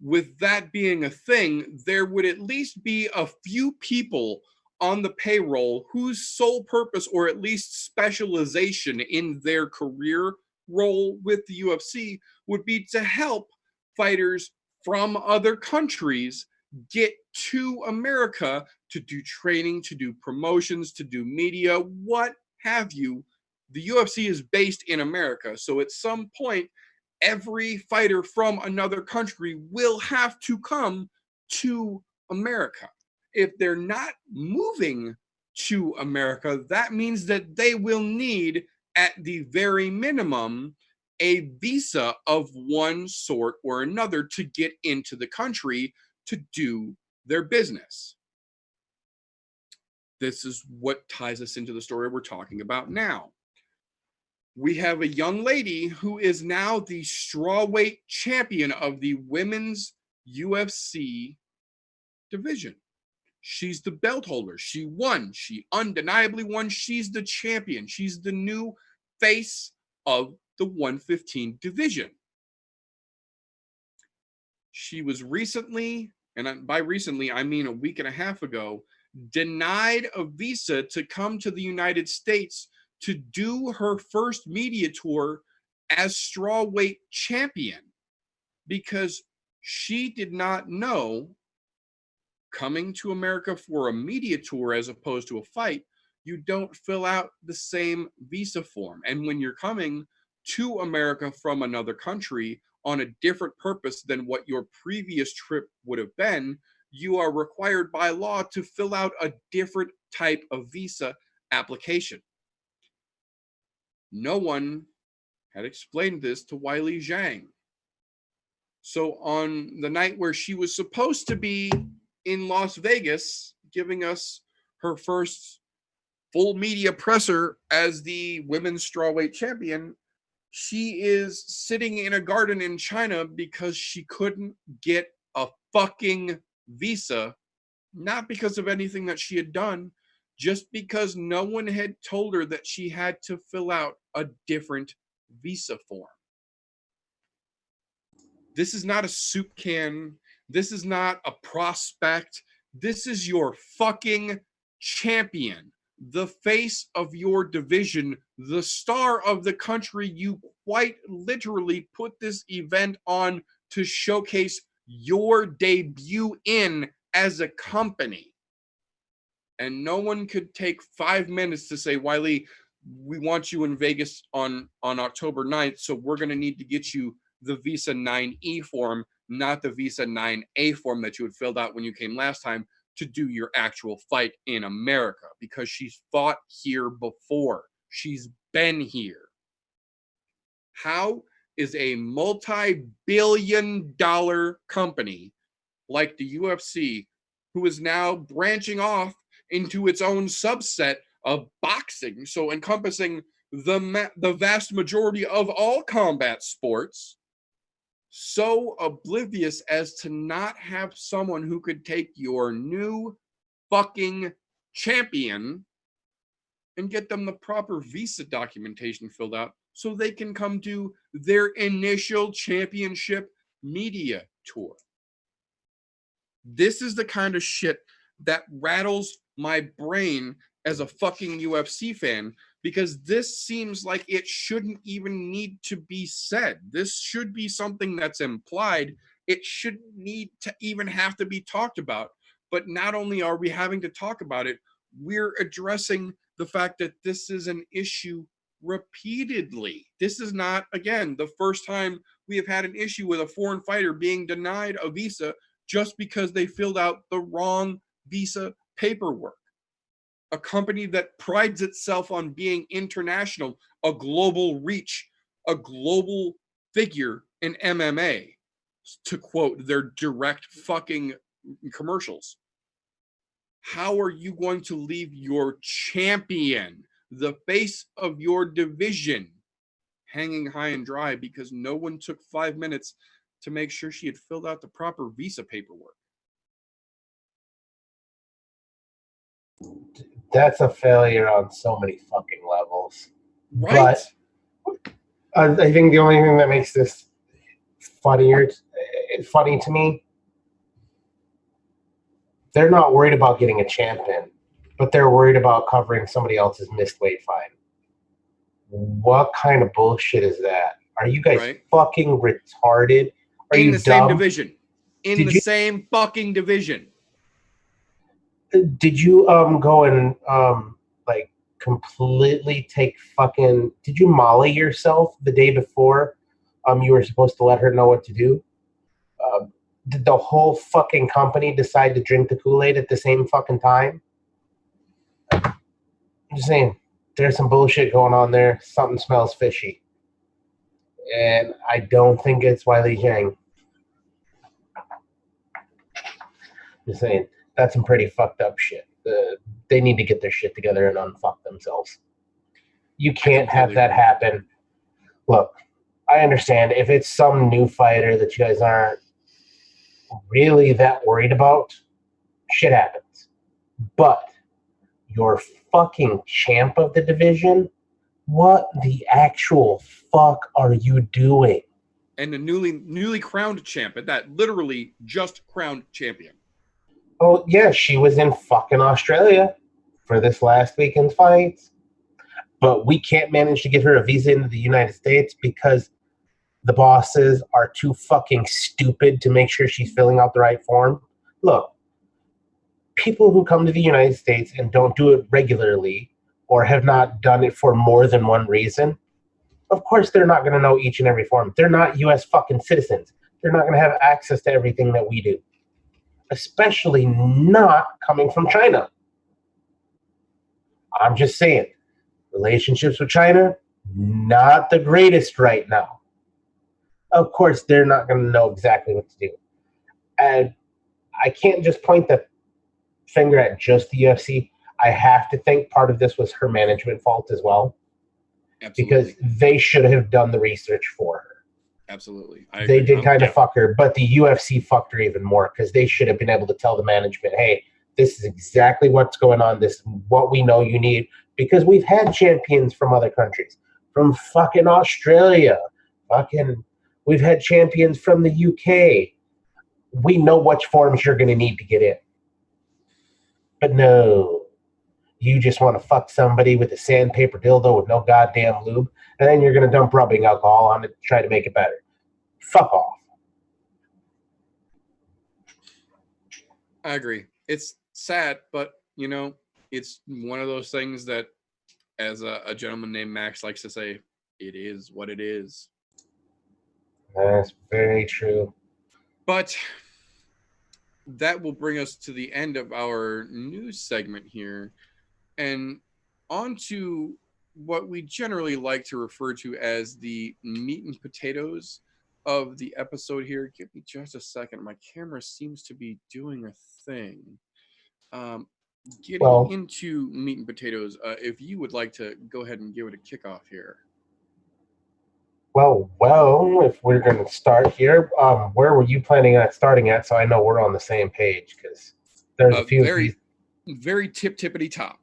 [SPEAKER 1] with that being a thing, there would at least be a few people on the payroll whose sole purpose, or at least specialization in their career role with the UFC, would be to help fighters from other countries get to America to do training, to do promotions, to do media, what have you. The UFC is based in America, so at some point, every fighter from another country will have to come to America. If they're not moving to America, that means that they will need, at the very minimum, a visa of one sort or another to get into the country to do their business. This is what ties us into the story we're talking about now. We have a young lady who is now the strawweight champion of the women's UFC division. She's the belt holder. She won. She undeniably won. She's the champion. She's the new face of the 115 division. She was recently, and by recently I mean a week and a half ago, denied a visa to come to the United States to do her first media tour as strawweight champion, because she did not know, coming to America for a media tour as opposed to a fight, you don't fill out the same visa form. And when you're coming to America from another country on a different purpose than what your previous trip would have been, you are required by law to fill out a different type of visa application. No one had explained this to Weili Zhang. So on the night where she was supposed to be in Las Vegas, giving us her first full media presser as the women's strawweight champion, She is sitting in a garden in China because she couldn't get a fucking visa, not because of anything that she had done, just because no one had told her that she had to fill out a different visa form. This is not a soup can. This is not a prospect. This is your fucking champion, the face of your division, the star of the country you quite literally put this event on to showcase your debut in as a company. And no one could take 5 minutes to say, Wiley, we want you in Vegas on October 9th, so we're going to need to get you the Visa 9E form, not the Visa 9A form that you had filled out when you came last time to do your actual fight in America, because she's fought here before. She's been here. How is a multi-billion-dollar company like the UFC, who is now branching off into its own subset of boxing, so encompassing the vast majority of all combat sports, so oblivious as to not have someone who could take your new fucking champion and get them the proper visa documentation filled out so they can come do their initial championship media tour? This is the kind of shit that rattles my brain as a fucking UFC fan, because this seems like it shouldn't even need to be said. This should be something that's implied. It shouldn't need to even have to be talked about. But not only are we having to talk about it, we're addressing the fact that this is an issue repeatedly. This is not, again, the first time we have had an issue with a foreign fighter being denied a visa just because they filled out the wrong visa paperwork. A company that prides itself on being international, a global reach, a global figure in MMA, to quote their direct fucking commercials. How are you going to leave your champion, the face of your division, hanging high and dry because no one took 5 minutes to make sure she had filled out the proper visa paperwork?
[SPEAKER 2] That's a failure on so many fucking levels.
[SPEAKER 1] Right.
[SPEAKER 2] But I think the only thing that makes this funny to me, they're not worried about getting a champion, but they're worried about covering somebody else's missed weight fine. What kind of bullshit is that? Are you guys fucking retarded? Are
[SPEAKER 1] in
[SPEAKER 2] you
[SPEAKER 1] the
[SPEAKER 2] dumb?
[SPEAKER 1] same division? In the same fucking division.
[SPEAKER 2] Did you go and like completely take fucking? Did you molly yourself the day before? You were supposed to let her know what to do. Did the whole fucking company decide to drink the Kool-Aid at the same fucking time? I'm just saying, there's some bullshit going on there. Something smells fishy, and I don't think it's Wiley Zhang. Just saying, that's some pretty fucked up shit. They need to get their shit together and unfuck themselves. You can't have that happen. Look, I understand if it's some new fighter that you guys aren't really that worried about, shit happens. But your fucking champ of the division, what the actual fuck are you doing?
[SPEAKER 1] And the newly crowned champion, that literally just crowned champion.
[SPEAKER 2] Oh, yeah, she was in fucking Australia for this last weekend's fights. But we can't manage to get her a visa into the United States because the bosses are too fucking stupid to make sure she's filling out the right form. Look, people who come to the United States and don't do it regularly or have not done it for more than one reason, of course they're not going to know each and every form. They're not U.S. fucking citizens. They're not going to have access to everything that we do, especially not coming from China. I'm just saying, relationships with China, not the greatest right now. Of course, they're not going to know exactly what to do. And I can't just point the finger at just the UFC. I have to think part of this was her management fault as well. because
[SPEAKER 1] Absolutely.
[SPEAKER 2] they should have done the research for her.
[SPEAKER 1] Absolutely. I
[SPEAKER 2] They
[SPEAKER 1] agree.
[SPEAKER 2] did kind of fuck her, but the UFC fucked her even more because they should have been able to tell the management, hey, this is exactly what's going on. This is what we know you need. Because we've had champions from other countries, from fucking Australia, we've had champions from the UK. We know which forms you're going to need to get in. But no, you just want to fuck somebody with a sandpaper dildo with no goddamn lube, and then you're going to dump rubbing alcohol on it to try to make it better. Fuck off.
[SPEAKER 1] I agree. It's sad, but it's one of those things that, as a gentleman named Max likes to say, it is what it is.
[SPEAKER 2] That's very true.
[SPEAKER 1] But that will bring us to the end of our news segment here, and on to what we generally like to refer to as the meat and potatoes of the episode here. Give me just a second. My camera seems to be doing a thing. Getting into meat and potatoes, if you would like to go ahead and give it a kickoff here.
[SPEAKER 2] Well, if we're going to start here, where were you planning on starting at so I know we're on the same page? Because there's a few
[SPEAKER 1] very tippity top.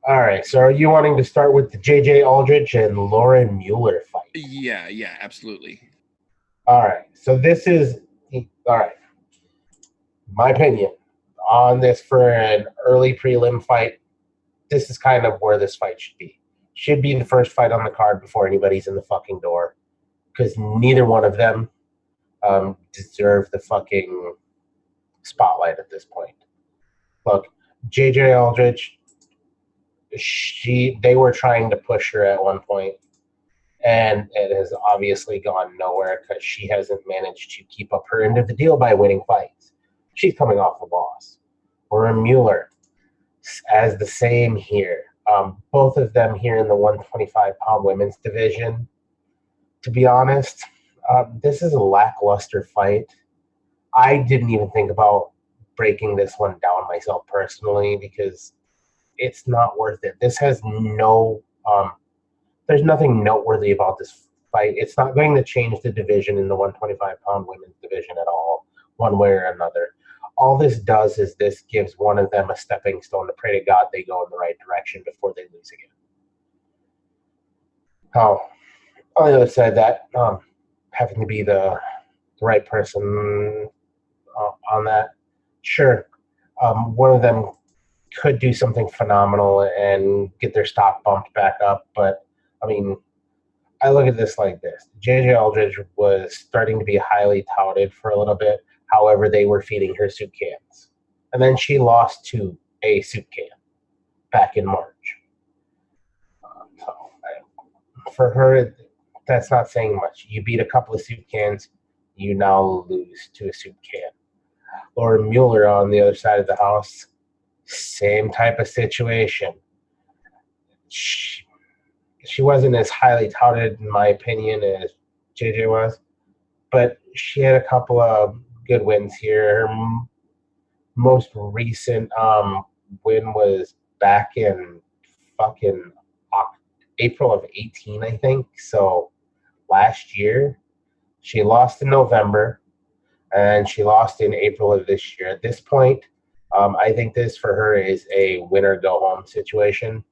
[SPEAKER 2] All right, so are you wanting to start with the J.J. Aldrich and Lauren Mueller fight?
[SPEAKER 1] Yeah, absolutely.
[SPEAKER 2] All right, so this is, all right, my opinion on this for an early prelim fight. This is kind of where this fight should be. Should be the first fight on the card before anybody's in the fucking door, because neither one of them deserve the fucking spotlight at this point. Look, J.J. Aldrich, they were trying to push her at one point, and it has obviously gone nowhere because she hasn't managed to keep up her end of the deal by winning fights. She's coming off a loss. Or Mueller, as the same here. Both of them here in the 125-pound women's division. To be honest, this is a lackluster fight. I didn't even think about breaking this one down myself personally because it's not worth it. This has there's nothing noteworthy about this fight. It's not going to change the division in the 125-pound women's division at all, one way or another. All this does is this gives one of them a stepping stone to pray to God they go in the right direction before they lose again. Oh, on the other side of that, having to be the right person on that, sure. One of them could do something phenomenal and get their stock bumped back up, but I mean, I look at this like this. J.J. Aldridge was starting to be highly touted for a little bit. However, they were feeding her soup cans. And then she lost to a soup can back in March. For her, that's not saying much. You beat a couple of soup cans, you now lose to a soup can. Lauren Mueller on the other side of the house, same type of situation. She wasn't as highly touted, in my opinion, as JJ was, but she had a couple of good wins here. Her most recent win was back in fucking April of 18, I think. So last year, she lost in November, and she lost in April of this year. At this point, I think this for her is a win-or-go-home situation.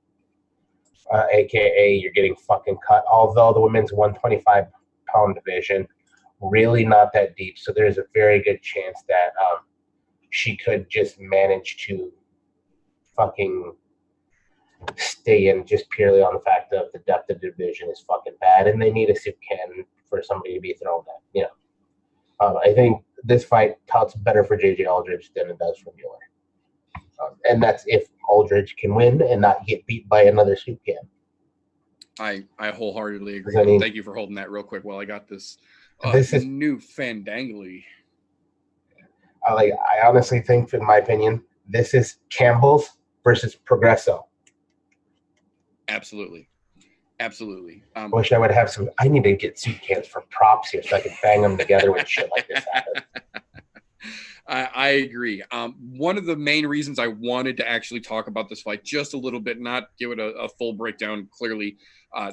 [SPEAKER 2] AKA you're getting fucking cut. Although the women's 125-pound division, really not that deep. So there's a very good chance that she could just manage to fucking stay in just purely on the fact of the depth of the division is fucking bad, and they need a soup can for somebody to be thrown at. I think this fight touts better for J.J. Aldridge than it does for Mueller. And that's if Aldridge can win and not get beat by another soup can.
[SPEAKER 1] I wholeheartedly agree. Thank you for holding that real quick while I got this new fandangly.
[SPEAKER 2] I honestly think, in my opinion, this is Campbell's versus Progresso.
[SPEAKER 1] Absolutely.
[SPEAKER 2] I wish I would have some. I need to get soup cans for props here so I can bang them together when shit like this happens.
[SPEAKER 1] I agree. One of the main reasons I wanted to actually talk about this fight just a little bit, not give it a full breakdown. Clearly,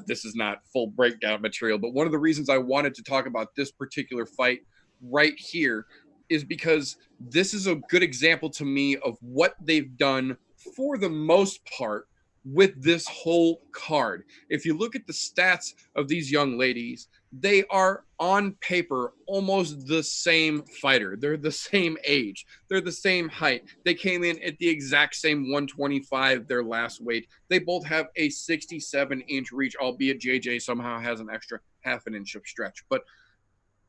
[SPEAKER 1] this is not full breakdown material, but one of the reasons I wanted to talk about this particular fight right here is because this is a good example to me of what they've done for the most part with this whole card. If you look at the stats of these young ladies, they are on paper almost the same fighter. They're the same age. They're the same height. They came in at the exact same 125, their last weight. They both have a 67-inch reach, albeit JJ somehow has an extra half an inch of stretch. But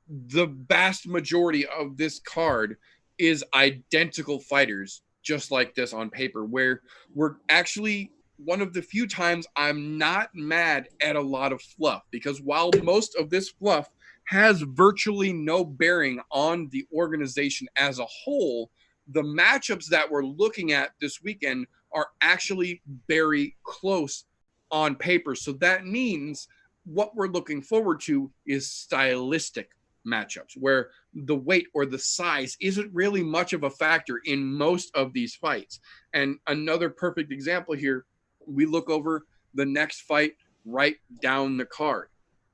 [SPEAKER 1] the vast majority of this card is identical fighters, just like this on paper, where we're actually one of the few times I'm not mad at a lot of fluff, because while most of this fluff has virtually no bearing on the organization as a whole, the matchups that we're looking at this weekend are actually very close on paper. So that means what we're looking forward to is stylistic matchups where the weight or the size isn't really much of a factor in most of these fights. And another perfect example here, we look over the next fight right down the card.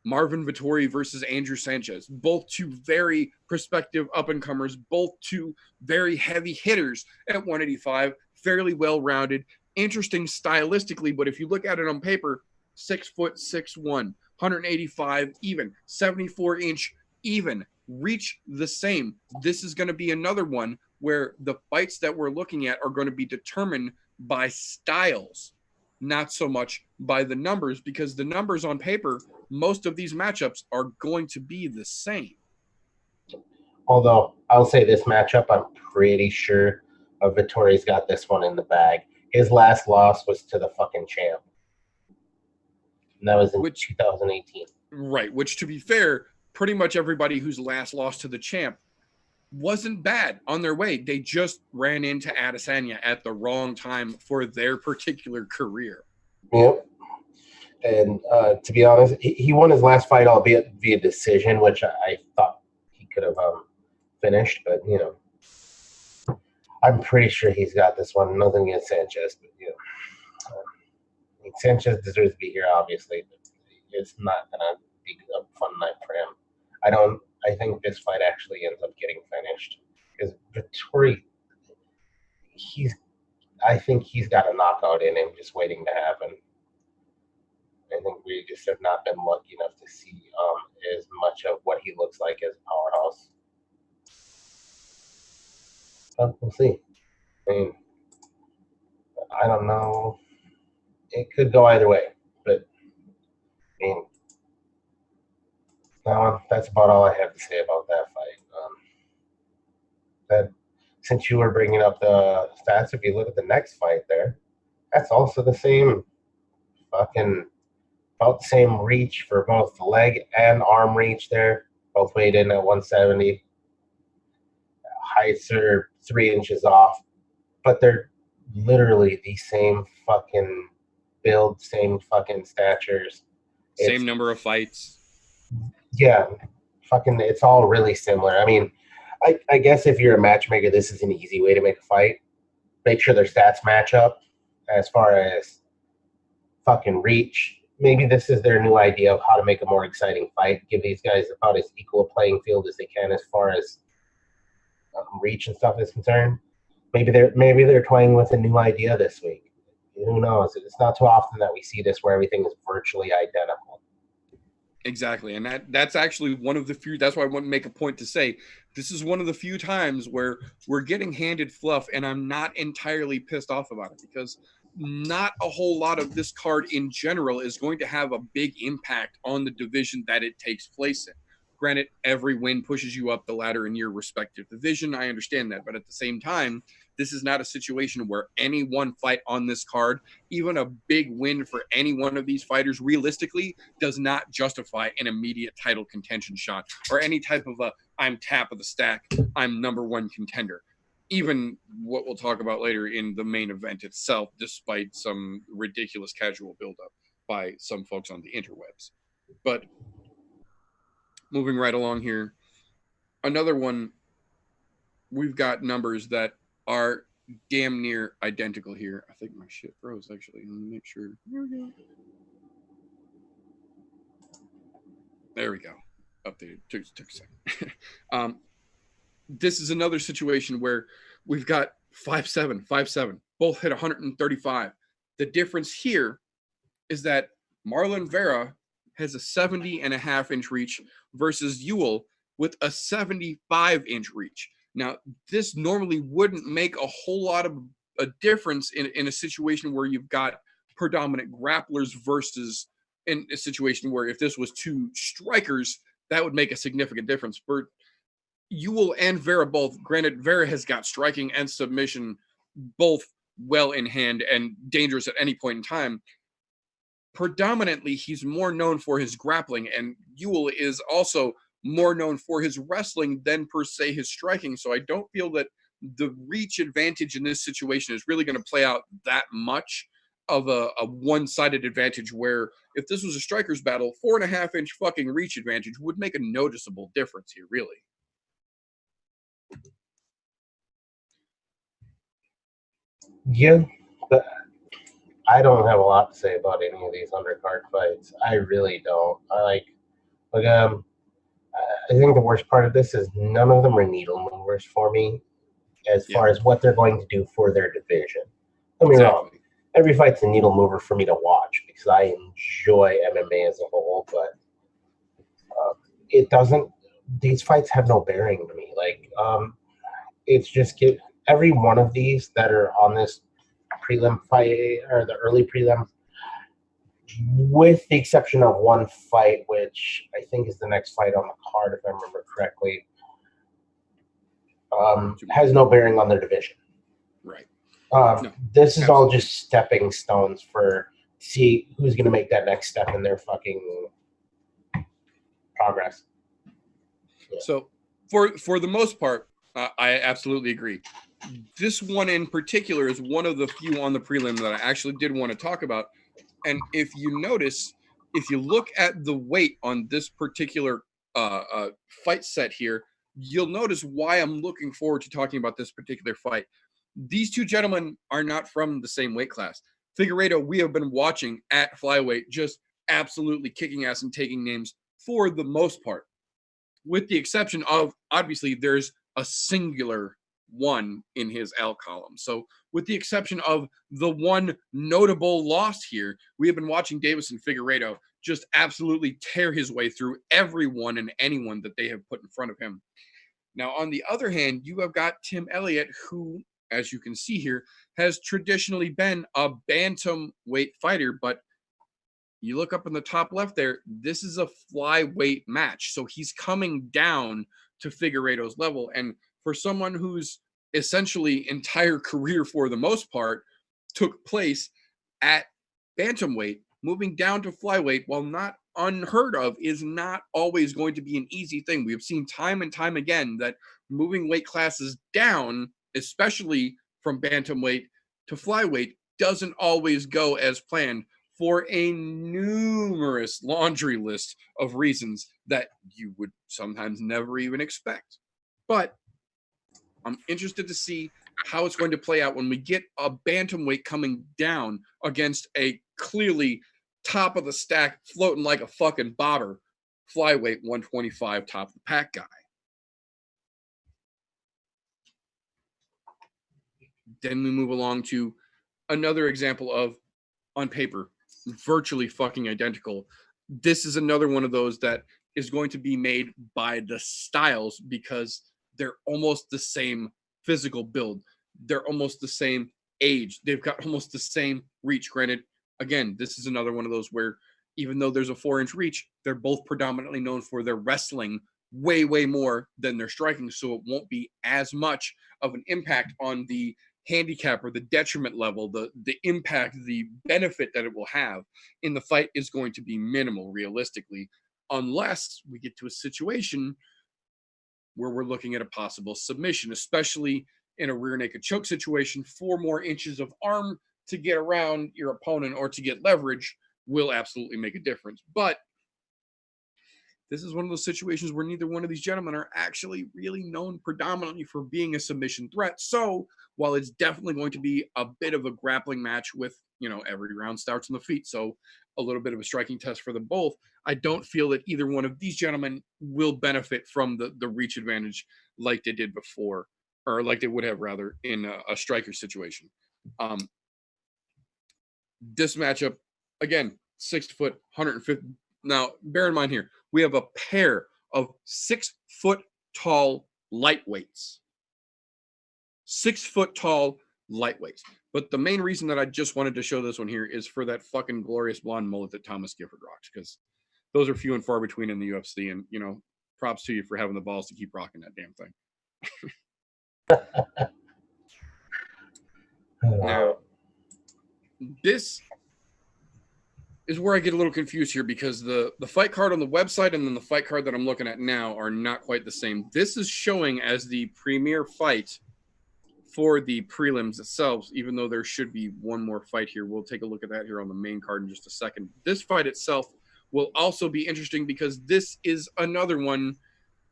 [SPEAKER 1] Marvin Vettori versus Andrew Sanchez, both two very prospective up and comers, both two very heavy hitters at 185, fairly well rounded, interesting stylistically. But if you look at it on paper, 6'6'1", 185 even, 74-inch even, reach the same. This is going to be another one where the fights that we're looking at are going to be determined by styles, not so much by the numbers, because the numbers on paper, most of these matchups are going to be the same.
[SPEAKER 2] Although I'll say this matchup, I'm pretty sure Vittori's got this one in the bag. His last loss was to the fucking champ. And that was in 2018.
[SPEAKER 1] Right, which to be fair, pretty much everybody who's last lost to the champ wasn't bad on their way. They just ran into Adesanya at the wrong time for their particular career.
[SPEAKER 2] Yep. And to be honest, he won his last fight, albeit via decision, which I thought he could have finished. But, you know, I'm pretty sure he's got this one. Nothing against Sanchez, but, you know, I mean, Sanchez deserves to be here, obviously, but it's not going to be a fun night for him. I think this fight actually ends up getting finished because Vettori, I think he's got a knockout in him just waiting to happen. I think we just have not been lucky enough to see as much of what he looks like as a powerhouse. But we'll see. I mean, I don't know. It could go either way, but I mean, no, that's about all I have to say about that fight. Since you were bringing up the stats, if you look at the next fight there, that's also the same fucking about the same reach for both the leg and arm reach there. Both weighed in at 170. Heights are 3 inches off, but they're literally the same fucking build, same fucking statures.
[SPEAKER 1] Same number of fights.
[SPEAKER 2] Yeah, fucking, it's all really similar. I mean, I guess if you're a matchmaker, this is an easy way to make a fight. Make sure their stats match up as far as fucking reach. Maybe this is their new idea of how to make a more exciting fight. Give these guys about as equal a playing field as they can as far as reach and stuff is concerned. Maybe they're toying with a new idea this week. Who knows? It's not too often that we see this where everything is virtually identical.
[SPEAKER 1] Exactly. And that's actually one of the few, that's why I want to make a point to say this is one of the few times where we're getting handed fluff, and I'm not entirely pissed off about it, because not a whole lot of this card in general is going to have a big impact on the division that it takes place in. Granted, every win pushes you up the ladder in your respective division. I understand that. But at the same time, this is not a situation where any one fight on this card, even a big win for any one of these fighters, realistically does not justify an immediate title contention shot or any type of I'm top of the stack, I'm number one contender. Even what we'll talk about later in the main event itself, despite some ridiculous casual buildup by some folks on the interwebs. But moving right along here, another one we've got numbers that are damn near identical here. I think my shit froze actually. Let me make sure. Here we go. There we go. Updated. Took a second. This is another situation where we've got 5'7", 5'7", both hit 135. The difference here is that Marlon Vera has a 70.5-inch reach versus Ewell with a 75-inch reach. Now, this normally wouldn't make a whole lot of a difference in a situation where you've got predominant grapplers versus in a situation where if this was two strikers, that would make a significant difference. For Ewell and Vera both, granted, Vera has got striking and submission both well in hand and dangerous at any point in time. Predominantly, he's more known for his grappling, and Ewell is also more known for his wrestling than per se his striking. So I don't feel that the reach advantage in this situation is really going to play out that much of a one-sided advantage, where if this was a striker's battle, 4.5-inch fucking reach advantage would make a noticeable difference here, really.
[SPEAKER 2] Yeah, but I don't have a lot to say about any of these undercard fights. I really don't. I think the worst part of this is none of them are needle movers for me as far as what they're going to do for their division. Don't be wrong. Every fight's a needle mover for me to watch because I enjoy MMA as a whole, but it doesn't. These fights have no bearing to me. It's just every one of these that are on this prelim fight or the early prelim, with the exception of one fight, which I think is the next fight on the card, if I remember correctly, has no bearing on their division.
[SPEAKER 1] Right.
[SPEAKER 2] This is all just stepping stones for see who's going to make that next step in their fucking progress.
[SPEAKER 1] Yeah. So for the most part, I absolutely agree. This one in particular is one of the few on the prelim that I actually did want to talk about. And if you notice, if you look at the weight on this particular fight set here, you'll notice why I'm looking forward to talking about this particular fight. These two gentlemen are not from the same weight class. Figueiredo, we have been watching at flyweight, just absolutely kicking ass and taking names for the most part, with the exception of, obviously, there's a singular one in his L column. So with the exception of the one notable loss here, we have been watching Deiveson Figueiredo just absolutely tear his way through everyone and anyone that they have put in front of him. Now, on the other hand, you have got Tim Elliott, who, as you can see here, has traditionally been a bantamweight fighter, but you look up in the top left there, this is a flyweight match. So he's coming down to Figueiredo's level. And for someone whose essentially entire career, for the most part, took place at bantamweight, moving down to flyweight, while not unheard of, is not always going to be an easy thing. We have seen time and time again that moving weight classes down, especially from bantamweight to flyweight, doesn't always go as planned for a numerous laundry list of reasons that you would sometimes never even expect. But I'm interested to see how it's going to play out when we get a bantamweight coming down against a clearly top of the stack, floating like a fucking bobber, flyweight 125 top of the pack guy. Then we move along to another example of, on paper, virtually fucking identical. This is another one of those that is going to be made by the styles because they're almost the same physical build. They're almost the same age. They've got almost the same reach. Granted, again, this is another one of those where even though there's a 4-inch reach, they're both predominantly known for their wrestling way, way more than their striking. So it won't be as much of an impact on the handicap or the detriment level. The impact, the benefit that it will have in the fight is going to be minimal, realistically, unless we get to a situation where we're looking at a possible submission, especially in a rear naked choke situation. 4 more inches of arm to get around your opponent or to get leverage will absolutely make a difference. But this is one of those situations where neither one of these gentlemen are actually really known predominantly for being a submission threat. So while it's definitely going to be a bit of a grappling match with, every round starts on the feet, so a little bit of a striking test for them both, I don't feel that either one of these gentlemen will benefit from the reach advantage like they did before, or like they would have rather in a striker situation. This matchup, again, 6 foot, 150. Now, bear in mind here, we have a pair of 6 foot tall lightweights. 6 foot tall lightweights. But the main reason that I just wanted to show this one here is for that fucking glorious blonde mullet that Thomas Gifford rocks, because those are few and far between in the UFC. And, props to you for having the balls to keep rocking that damn thing. Now, this is where I get a little confused here, because the fight card on the website and then the fight card that I'm looking at now are not quite the same. This is showing as the premier fight for the prelims itself, even though there should be one more fight here. We'll take a look at that here on the main card in just a second. This fight itself will also be interesting because this is another one,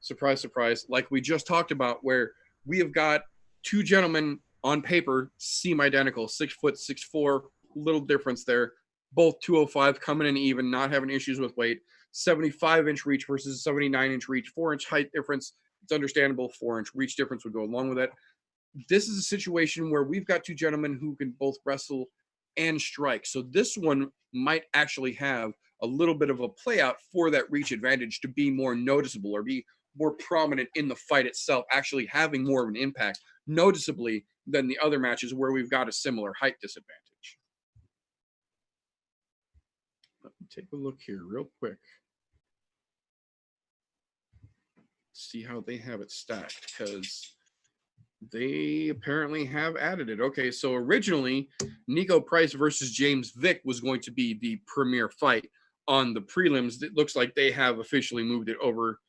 [SPEAKER 1] surprise, surprise, like we just talked about, where we have got two gentlemen on paper seem identical, 6 foot, 6'4", little difference there. Both 205, coming in even, not having issues with weight. 75-inch reach versus 79-inch reach. 4-inch height difference. It's understandable. 4-inch reach difference would go along with it. This is a situation where we've got two gentlemen who can both wrestle and strike. So this one might actually have a little bit of a play out for that reach advantage to be more noticeable or be more prominent in the fight itself, actually having more of an impact noticeably than the other matches where we've got a similar height disadvantage. Let me take a look here real quick. See how they have it stacked, because they apparently have added it. Okay, so originally, Nico Price versus James Vick was going to be the premier fight on the prelims. It looks like they have officially moved it over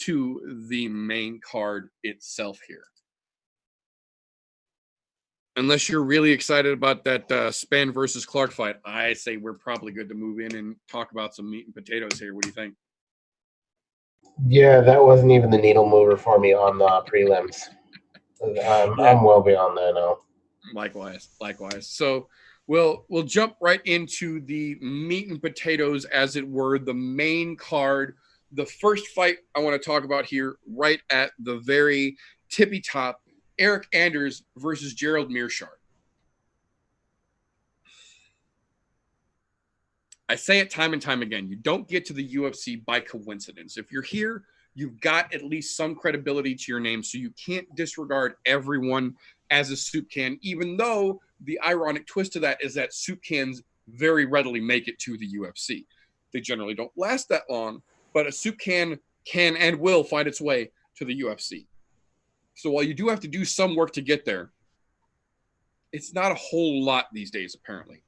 [SPEAKER 1] to the main card itself here. Unless you're really excited about that Spann versus Clark fight, I say we're probably good to move in and talk about some meat and potatoes here. What do you think?
[SPEAKER 2] Yeah, that wasn't even the needle mover for me on the prelims. I'm well beyond that now.
[SPEAKER 1] Likewise. So we'll jump right into the meat and potatoes, as it were, the main card. The first fight I want to talk about here, right at the very tippy top, Eric Anders versus Gerald Mearshart. I say it time and time again, you don't get to the UFC by coincidence. If you're here, you've got at least some credibility to your name, so you can't disregard everyone as a soup can, even though the ironic twist to that is that soup cans very readily make it to the UFC. They generally don't last that long, but a soup can and will find its way to the UFC. So while you do have to do some work to get there, it's not a whole lot these days, apparently.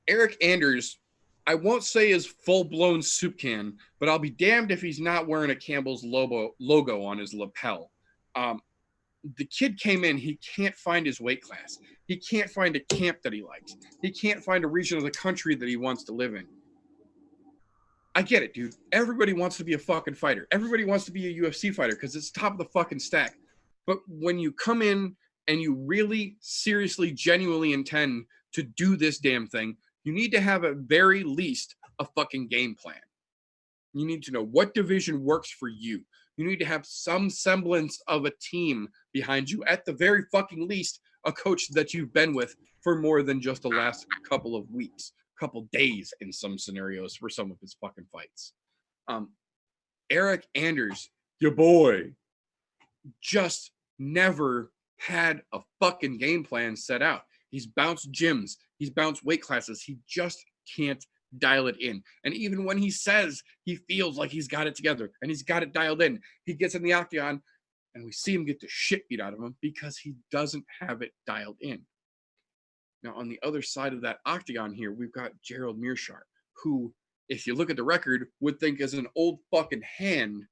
[SPEAKER 1] Eric Anders, I won't say is full-blown soup can, but I'll be damned if he's not wearing a Campbell's logo on his lapel. The kid came in, he can't find his weight class. He can't find a camp that he likes. He can't find a region of the country that he wants to live in. I get it, dude. Everybody wants to be a fucking fighter. Everybody wants to be a UFC fighter because it's top of the fucking stack. But when you come in and you really seriously, genuinely intend to do this damn thing, you need to have at very least a fucking game plan. You need to know what division works for you. You need to have some semblance of a team behind you. At the very fucking least, a coach that you've been with for more than just the last couple of weeks, couple days in some scenarios for some of his fucking fights. Eric Anders, your boy, just never had a fucking game plan set out. He's bounced gyms. He's bounced weight classes. He just can't dial it in. And even when he says he feels like he's got it together and he's got it dialed in, he gets in the octagon and we see him get the shit beat out of him because he doesn't have it dialed in. Now, on the other side of that octagon here, we've got Gerald Mearshart, who, if you look at the record, would think is an old fucking hand,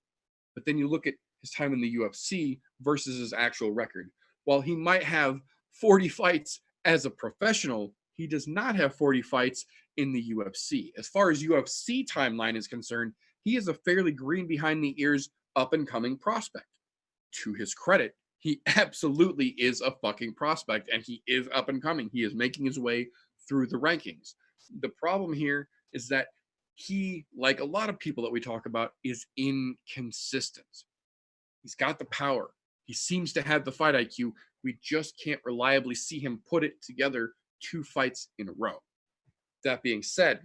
[SPEAKER 1] but then you look at his time in the UFC versus his actual record. While he might have 40 fights as a professional, he does not have 40 fights in the UFC. As far as UFC timeline is concerned, he is a fairly green behind the ears up and coming prospect. To his credit, he absolutely is a fucking prospect, and he is up and coming. He is making his way through the rankings. The problem here is that he, like a lot of people that we talk about, is inconsistent. He's got the power. He seems to have the fight IQ. We just can't reliably see him put it together 2 fights in a row. That being said,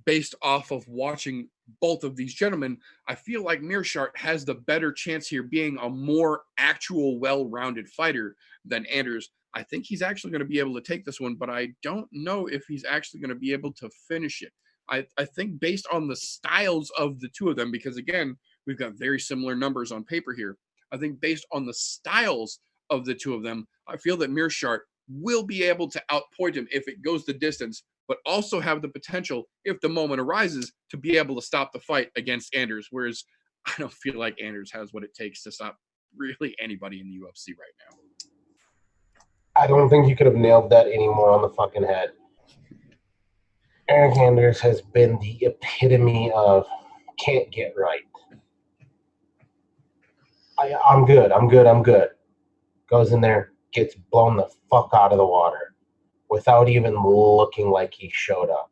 [SPEAKER 1] based off of watching both of these gentlemen, I feel like Meerschaert has the better chance here being a more actual well-rounded fighter than Anders. I think he's actually going to be able to take this one, but I don't know if he's actually going to be able to finish it. I think based on the styles of the two of them, because again, we've got very similar numbers on paper here. I think based on the styles of the two of them, I feel that Meerschaert will be able to outpoint him if it goes the distance, but also have the potential, if the moment arises, to be able to stop the fight against Anders. Whereas I don't feel like Anders has what it takes to stop really anybody in the UFC right now.
[SPEAKER 2] I don't think you could have nailed that any more on the fucking head. Eric Anders has been the epitome of can't get right. I'm good. Goes in there, gets blown the fuck out of the water without even looking like he showed up.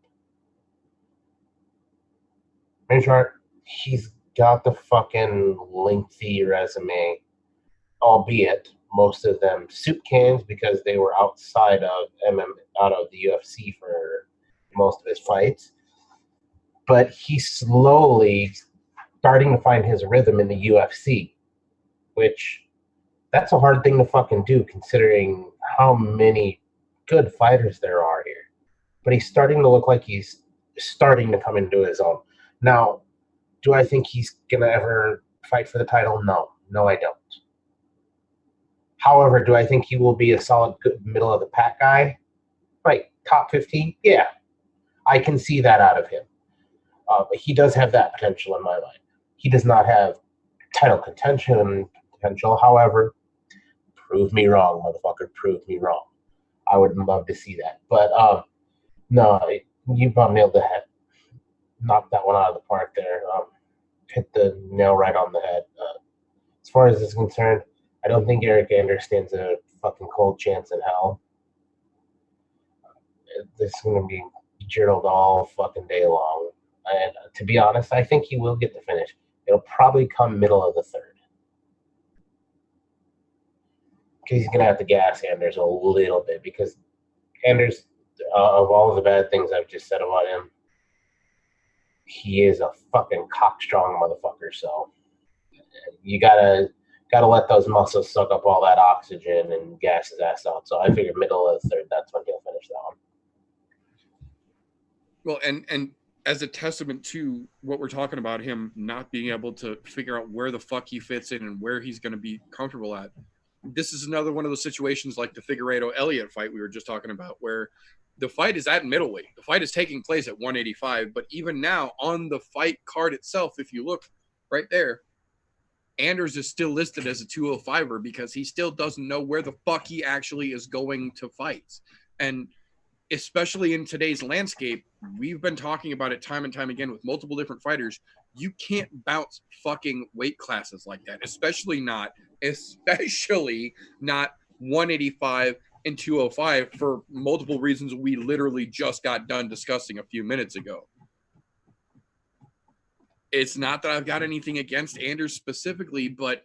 [SPEAKER 2] Meerschaert, he's got the fucking lengthy resume, albeit most of them soup cans because they were outside of out of the UFC for most of his fights. But he's slowly starting to find his rhythm in the UFC, which that's a hard thing to fucking do considering how many good fighters there are here. But he's starting to look like he's starting to come into his own. Now, do I think he's going to ever fight for the title? No, I don't. However, do I think he will be a solid good middle of the pack guy? Like top 15? Yeah, I can see that out of him. But he does have that potential in my mind. He does not have title contention potential. However, prove me wrong, motherfucker. Prove me wrong. I would love to see that. But no, you about nailed the head. Knocked that one out of the park there. Hit the nail right on the head. As far as this is concerned, I don't think Eric Anders stands a fucking cold chance in hell. This is going to be jiddled all fucking day long. And to be honest, I think he will get the finish. It'll probably come middle of the third. Because he's going to have to gas Anders a little bit. Because Anders, of all the bad things I've just said about him, he is a fucking cockstrong motherfucker. So you gotta let those muscles suck up all that oxygen and gas his ass out. So I figure middle of the third, that's when he'll finish that one.
[SPEAKER 1] Well, and as a testament to what we're talking about, him not being able to figure out where the fuck he fits in and where he's going to be comfortable at, this is another one of those situations like the Figueiredo-Elliott fight we were just talking about, where the fight is at middleweight. The fight is taking place at 185, but even now on the fight card itself, if you look right there, Anders is still listed as a 205er because he still doesn't know where the fuck he actually is going to fight. And especially in today's landscape, we've been talking about it time and time again with multiple different fighters. You can't bounce fucking weight classes like that, especially not 185 and 205 for multiple reasons we literally just got done discussing a few minutes ago. It's not that I've got anything against Anders specifically, but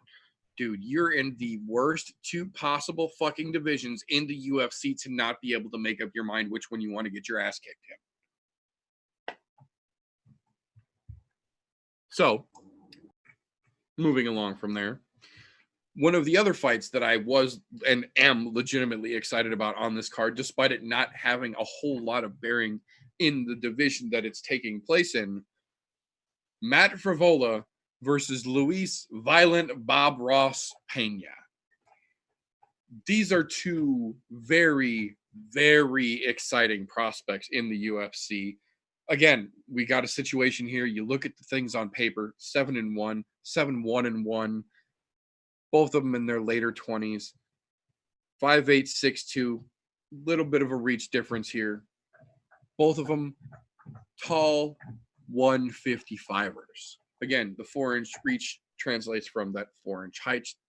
[SPEAKER 1] dude, you're in the worst 2 possible fucking divisions in the UFC to not be able to make up your mind which one you want to get your ass kicked in. So, moving along from there, one of the other fights that I was and am legitimately excited about on this card, despite it not having a whole lot of bearing in the division that it's taking place in, Matt Frivola versus Luis Violent Bob Ross Pena. These are 2 very, very exciting prospects in the UFC. Again, we got a situation here. You look at the things on paper, 7-1, 7-1-1, both of them in their later 20s, 5'8", 6'2", little bit of a reach difference here. Both of them tall, 155ers. Again, the 4-inch reach translates from that 4-inch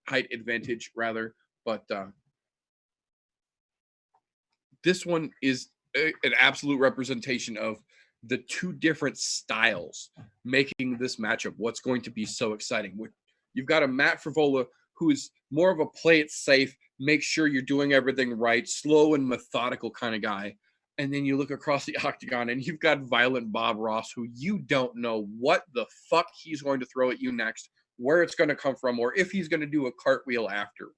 [SPEAKER 1] height advantage, rather. But this one is an absolute representation of the two different styles making this matchup what's going to be so exciting. You've got a Matt Frivola who is more of a play it safe, make sure you're doing everything right, slow and methodical kind of guy. And then you look across the octagon and you've got Violent Bob Ross, who you don't know what the fuck he's going to throw at you next, where it's going to come from, or if he's going to do a cartwheel afterwards.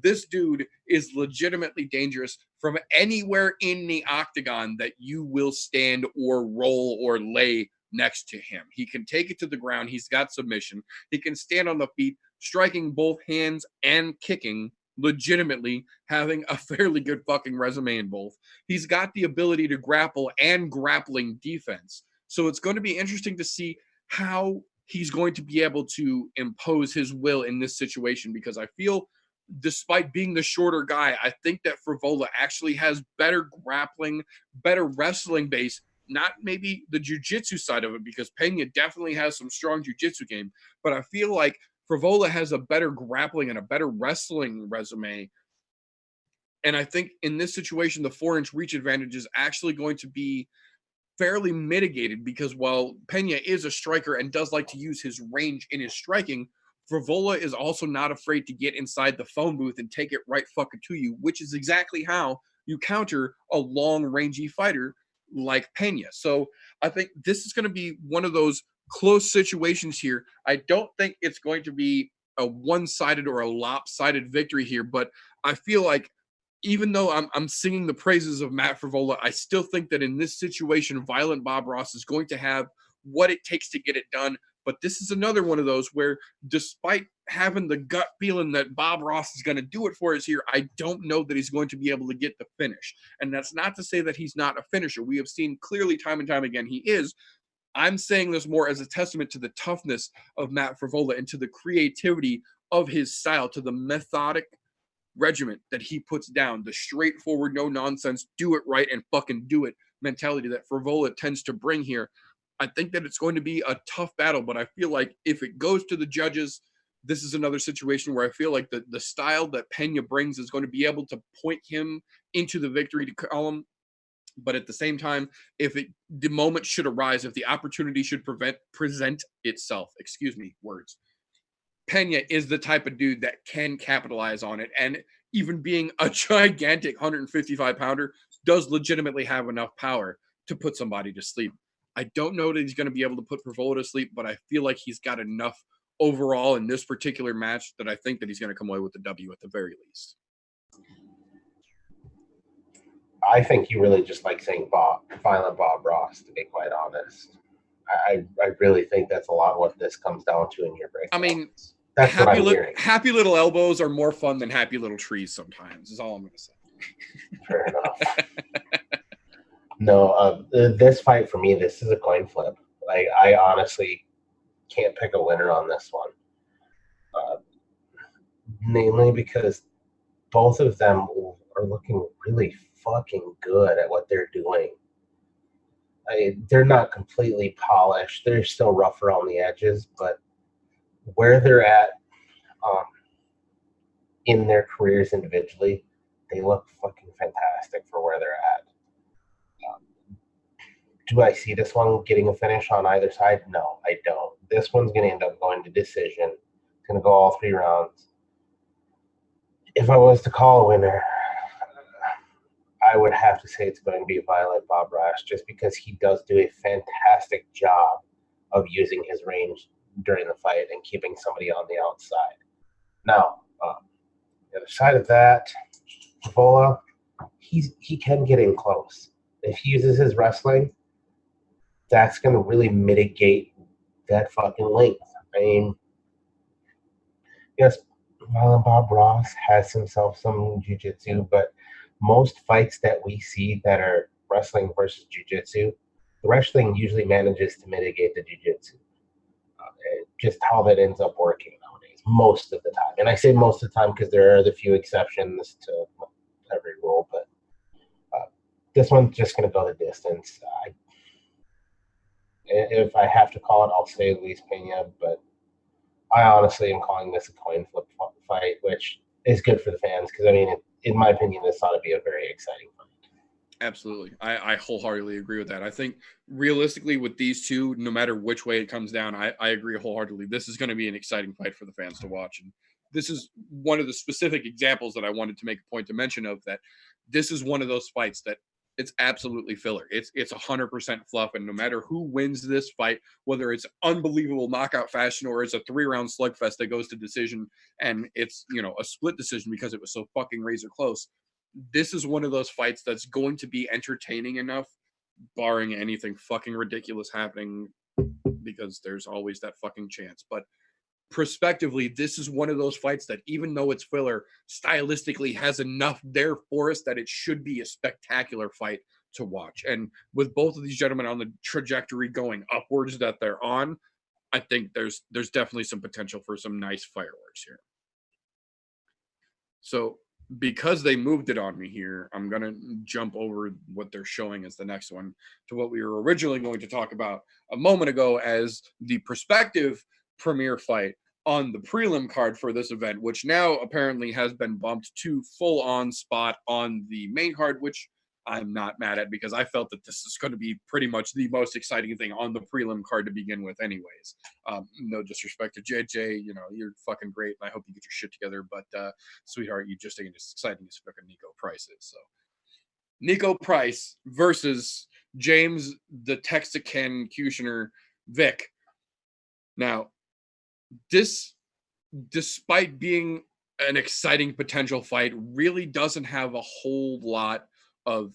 [SPEAKER 1] This dude is legitimately dangerous from anywhere in the octagon that you will stand or roll or lay next to him. He can take it to the ground. He's got submission. He can stand on the feet, striking both hands and kicking, legitimately having a fairly good fucking resume in both. He's got the ability to grapple and grappling defense. So it's going to be interesting to see how he's going to be able to impose his will in this situation, because I feel, despite being the shorter guy, I think that Frivola actually has better grappling, better wrestling base, not maybe the jiu-jitsu side of it, because Pena definitely has some strong jiu-jitsu game, but I feel like Frivola has a better grappling and a better wrestling resume. And I think in this situation, the 4-inch reach advantage is actually going to be fairly mitigated, because while Pena is a striker and does like to use his range in his striking, Frivola is also not afraid to get inside the phone booth and take it right fucking to you, which is exactly how you counter a long rangy fighter like Pena. So I think this is going to be one of those close situations here. I don't think it's going to be a one-sided or a lopsided victory here, but I feel like even though I'm singing the praises of Matt Frivola, I still think that in this situation, Violent Bob Ross is going to have what it takes to get it done. But this is another one of those where, despite having the gut feeling that Bob Ross is going to do it for us here, I don't know that he's going to be able to get the finish. And that's not to say that he's not a finisher. We have seen clearly time and time again he is. I'm saying this more as a testament to the toughness of Matt Frivola and to the creativity of his style, to the methodic regiment that he puts down, the straightforward, no nonsense, do it right and fucking do it mentality that Frivola tends to bring here. I think that it's going to be a tough battle, but I feel like if it goes to the judges, this is another situation where I feel like the style that Pena brings is going to be able to point him into the victory column. But at the same time, if the moment should arise, if the opportunity should present itself, Pena is the type of dude that can capitalize on it. And even being a gigantic 155-pounder does legitimately have enough power to put somebody to sleep. I don't know that he's going to be able to put Frivola to sleep, but I feel like he's got enough overall in this particular match that I think that he's going to come away with the W at the very least.
[SPEAKER 2] I think you really just like saying Violent Bob Ross, to be quite honest. I really think that's a lot of what this comes down to in your breakdown.
[SPEAKER 1] I mean,
[SPEAKER 2] that's what I'm hearing.
[SPEAKER 1] Happy little elbows are more fun than happy little trees sometimes, is all I'm going to say.
[SPEAKER 2] Fair enough. No, this fight for me, this is a coin flip. Like, I honestly can't pick a winner on this one. Namely because both of them are looking really fucking good at what they're doing. They're not completely polished. They're still rough around the edges, but where they're at in their careers individually, they look fucking fantastic for where they're at. Do I see this one getting a finish on either side? No, I don't. This one's going to end up going to decision. It's going to go all 3 rounds. If I was to call a winner, I would have to say it's going to be Violent Bob Ross, just because he does do a fantastic job of using his range during the fight and keeping somebody on the outside. Now, the other side of that, Frivola, he can get in close. If he uses his wrestling, that's going to really mitigate that fucking length. I mean, yes, Violent Bob Ross has himself some jiu-jitsu, but most fights that we see that are wrestling versus jiu-jitsu, the wrestling usually manages to mitigate the jiu-jitsu. Just how that ends up working nowadays, most of the time. And I say most of the time because there are the few exceptions to every rule, but this one's just going to go the distance. If I have to call it, I'll say Luis Pena, but I honestly am calling this a coin flip fight, which is good for the fans because, I mean, in my opinion, this ought to be a very exciting fight.
[SPEAKER 1] Absolutely. I wholeheartedly agree with that. I think realistically with these two, no matter which way it comes down, I agree wholeheartedly. This is going to be an exciting fight for the fans to watch. And this is one of the specific examples that I wanted to make a point to mention of, that this is one of those fights that it's absolutely filler. It's 100% fluff. And no matter who wins this fight, whether it's unbelievable knockout fashion or it's a 3-round slugfest that goes to decision and it's, a split decision because it was so fucking razor close, this is one of those fights that's going to be entertaining enough, barring anything fucking ridiculous happening, because there's always that fucking chance. But prospectively, this is one of those fights that, even though it's filler, stylistically has enough there for us that it should be a spectacular fight to watch. And with both of these gentlemen on the trajectory going upwards that they're on, I think there's definitely some potential for some nice fireworks here. So because they moved it on me here, I'm going to jump over what they're showing as the next one to what we were originally going to talk about a moment ago as the prospective premier fight on the prelim card for this event, which now apparently has been bumped to full on spot on the main card, which I'm not mad at because I felt that this is going to be pretty much the most exciting thing on the prelim card to begin with anyways. No disrespect to JJ, you're fucking great and I hope you get your shit together, but sweetheart, you just ain't as exciting as fucking Nico Price is. So Nico Price versus James the Texican Cushioner Vic. Now, this, despite being an exciting potential fight, really doesn't have a whole lot of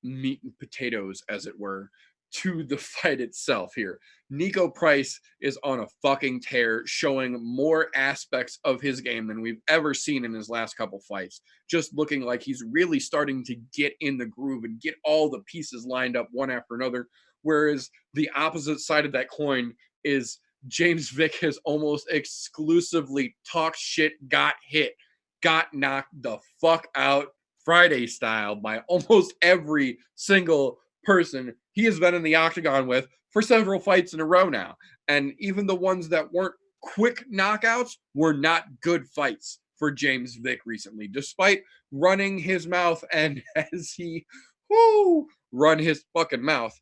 [SPEAKER 1] meat and potatoes, as it were, to the fight itself here. Nico Price is on a fucking tear, showing more aspects of his game than we've ever seen in his last couple fights. Just looking like he's really starting to get in the groove and get all the pieces lined up one after another. Whereas the opposite side of that coin is James Vick has almost exclusively talked shit, got hit, got knocked the fuck out Friday style by almost every single person he has been in the octagon with for several fights in a row now. And even the ones that weren't quick knockouts were not good fights for James Vick recently, despite running his mouth. And as he run his fucking mouth,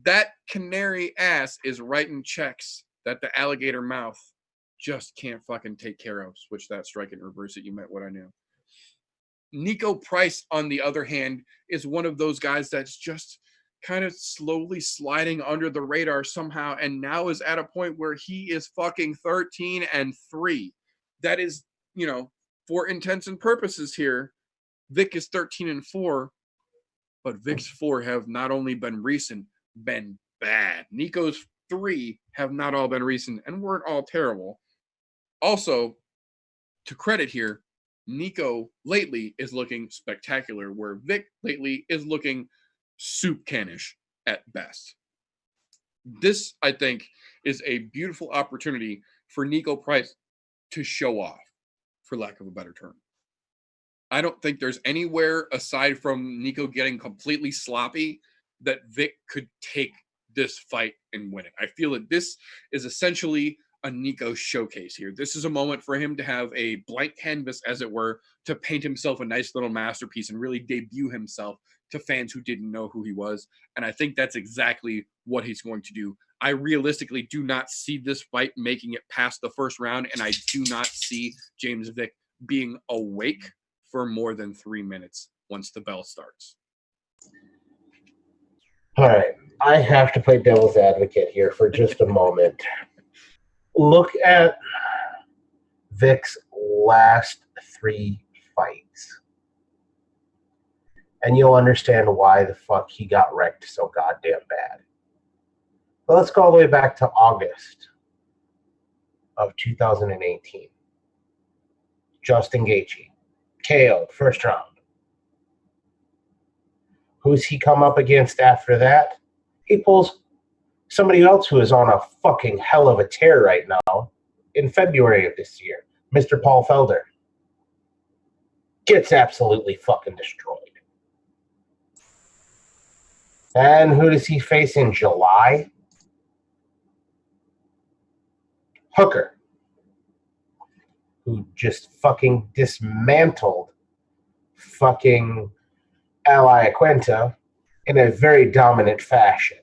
[SPEAKER 1] that canary ass is writing checks that the alligator mouth just can't fucking take care of. Switch that, strike it, and reverse it. You meant what I knew. Nico Price, on the other hand, is one of those guys that's just kind of slowly sliding under the radar somehow, and now is at a point where he is fucking 13-3. That is, for intents and purposes here, Vic is 13-4, but Vic's 4 have not only been recent, been bad. Nico's 3 have not all been recent and weren't all terrible. Also, to credit here, Nico lately is looking spectacular, where Vic lately is looking soup canish at best. This, I think, is a beautiful opportunity for Nico Price to show off, for lack of a better term. I don't think there's anywhere aside from Nico getting completely sloppy that Vic could take this fight and win it. I feel that this is essentially a Nico showcase here. This is a moment for him to have a blank canvas, as it were, to paint himself a nice little masterpiece and really debut himself to fans who didn't know who he was. And I think that's exactly what he's going to do. I realistically do not see this fight making it past the first round, and I do not see James Vick being awake for more than 3 minutes once the bell starts.
[SPEAKER 2] All right. I have to play devil's advocate here for just a moment. Look at Vic's last 3 fights, and you'll understand why the fuck he got wrecked so goddamn bad. But let's go all the way back to August of 2018. Justin Gaethje, KO'd first round. Who's he come up against after that? He pulls somebody else who is on a fucking hell of a tear right now in February of this year, Mr. Paul Felder. Gets absolutely fucking destroyed. And who does he face in July? Hooker, who just fucking dismantled fucking Ally Aquenta in a very dominant fashion.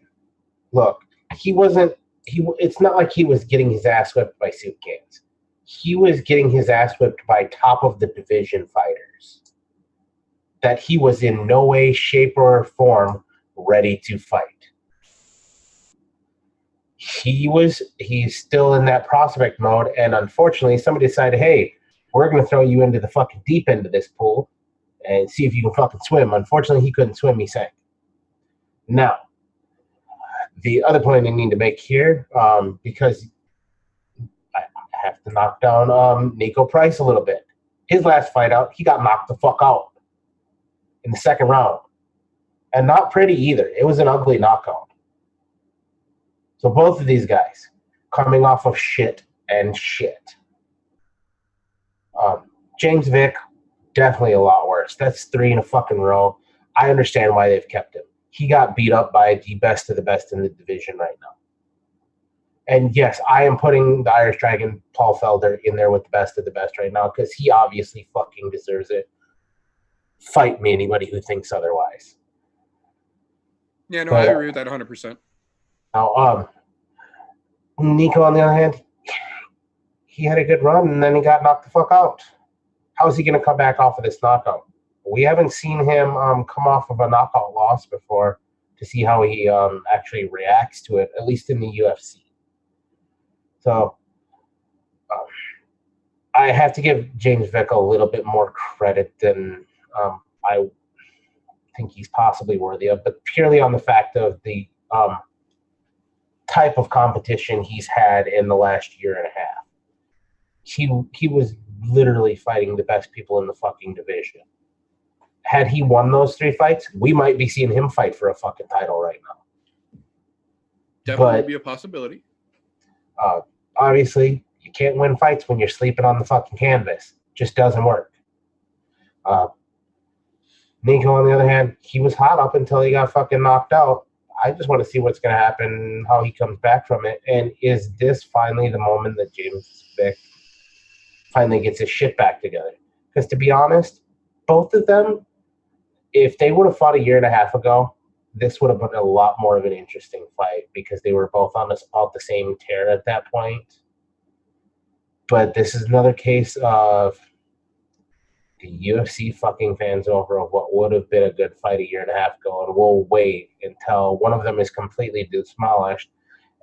[SPEAKER 2] Look, it's not like he was getting his ass whipped by soup cans. He was getting his ass whipped by top of the division fighters that he was in no way, shape, or form ready to fight. He's still in that prospect mode, and unfortunately somebody decided, hey, we're going to throw you into the fucking deep end of this pool and see if you can fucking swim. Unfortunately, he couldn't swim, he sank. Now, the other point I need to make here, because I have to knock down Nico Price a little bit. His last fight out, he got knocked the fuck out in the second round. And not pretty either. It was an ugly knockout. So both of these guys coming off of shit and shit. James Vick, definitely a lot worse. That's 3 in a fucking row. I understand why they've kept him. He got beat up by the best of the best in the division right now. And yes, I am putting the Irish Dragon, Paul Felder, in there with the best of the best right now because he obviously fucking deserves it. Fight me, anybody who thinks otherwise.
[SPEAKER 1] Yeah, no, I agree with that 100%.
[SPEAKER 2] Now, Nico, on the other hand, he had a good run, and then he got knocked the fuck out. How is he going to come back off of this knockout? We haven't seen him come off of a knockout loss before to see how he actually reacts to it, at least in the UFC. So I have to give James Vick a little bit more credit than I think he's possibly worthy of, but purely on the fact of the type of competition he's had in the last year and a half. He was literally fighting the best people in the fucking division. Had he won those 3 fights, we might be seeing him fight for a fucking title right now.
[SPEAKER 1] Definitely would be a possibility.
[SPEAKER 2] Obviously, you can't win fights when you're sleeping on the fucking canvas. Just doesn't work. Nico, on the other hand, he was hot up until he got fucking knocked out. I just want to see what's going to happen, how he comes back from it. And is this finally the moment that James Vick finally gets his shit back together? Because to be honest, both of them, if they would have fought a year and a half ago, this would have been a lot more of an interesting fight because they were both on about the same tear at that point. But this is another case of the UFC fucking fans over of what would have been a good fight a year and a half ago, and we'll wait until one of them is completely demolished.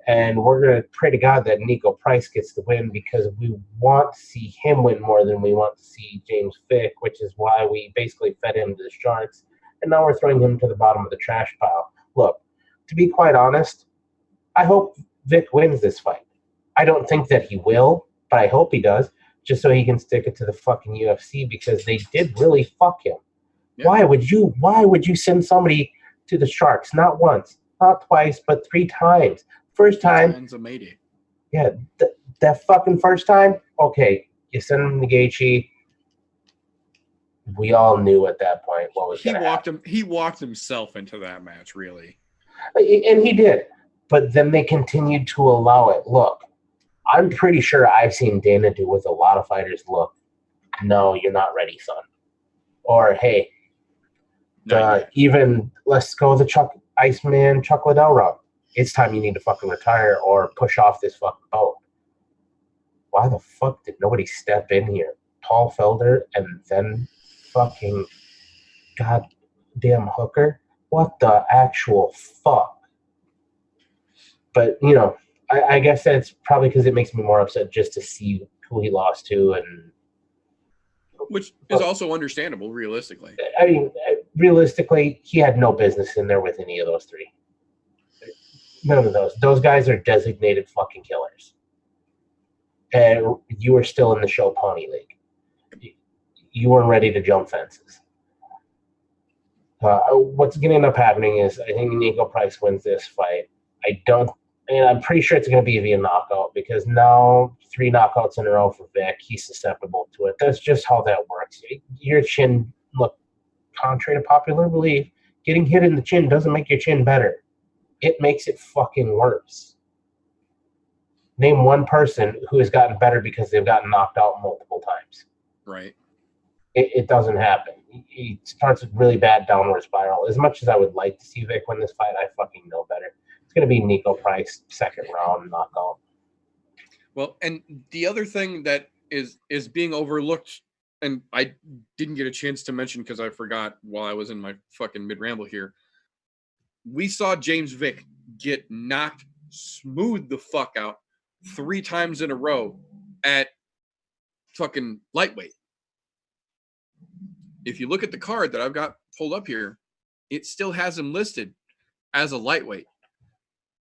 [SPEAKER 2] And we're going to pray to God that Nico Price gets the win because we want to see him win more than we want to see James Vick, which is why we basically fed him to the sharks. And now we're throwing him to the bottom of the trash pile. Look, to be quite honest, I hope Vick wins this fight. I don't think that he will, but I hope he does, just so he can stick it to the fucking UFC because they did really fuck him. Yeah. Why would you send somebody to the sharks? Not once, not twice, but 3 times. First time, yeah, that fucking first time, okay, you send him to Gaethje. We all knew at that point what was going to happen.
[SPEAKER 1] He walked himself into that match, really.
[SPEAKER 2] And he did. But then they continued to allow it. Look, I'm pretty sure I've seen Dana do with a lot of fighters, look, no, you're not ready, son. Or, hey, even let's go the Iceman Chuck Liddell route. It's time you need to fucking retire or push off this fucking boat. Why the fuck did nobody step in here? Paul Felder and then fucking goddamn Hooker? What the actual fuck? But, you know, I guess that's probably because it makes me more upset just to see who he lost to. And
[SPEAKER 1] which is also understandable, realistically.
[SPEAKER 2] I mean, realistically, he had no business in there with any of those 3. None of those. Those guys are designated fucking killers. And you were still in the show pony league. You weren't ready to jump fences. What's going to end up happening is I think Nico Price wins this fight. And I'm pretty sure it's going to be via knockout because now 3 knockouts in a row for Vic. He's susceptible to it. That's just how that works. Your chin, look, contrary to popular belief, getting hit in the chin doesn't make your chin better. It makes it fucking worse. Name one person who has gotten better because they've gotten knocked out multiple times.
[SPEAKER 1] Right.
[SPEAKER 2] It doesn't happen. He starts a really bad downward spiral. As much as I would like to see Vic win this fight, I fucking know better. It's going to be Nico Price, second round knockout.
[SPEAKER 1] Well, and the other thing that is being overlooked, and I didn't get a chance to mention because I forgot while I was in my fucking mid-ramble here, we saw James Vick get knocked smooth the fuck out 3 times in a row at fucking lightweight. If you look at the card that I've got pulled up here, it still has him listed as a lightweight.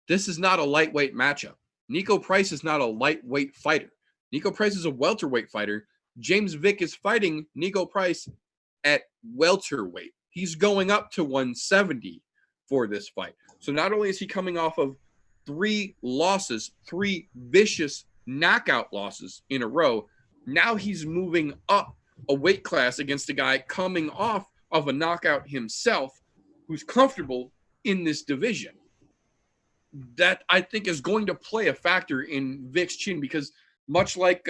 [SPEAKER 1] This is not a lightweight matchup. Nico Price is not a lightweight fighter. Nico Price is a welterweight fighter. James Vick is fighting Nico Price at welterweight. He's going up to 170 for this fight. So not only is he coming off of 3 losses, 3 vicious knockout losses in a row, now he's moving up a weight class against a guy coming off of a knockout himself who's comfortable in this division. That I think is going to play a factor in Vic's chin, because much like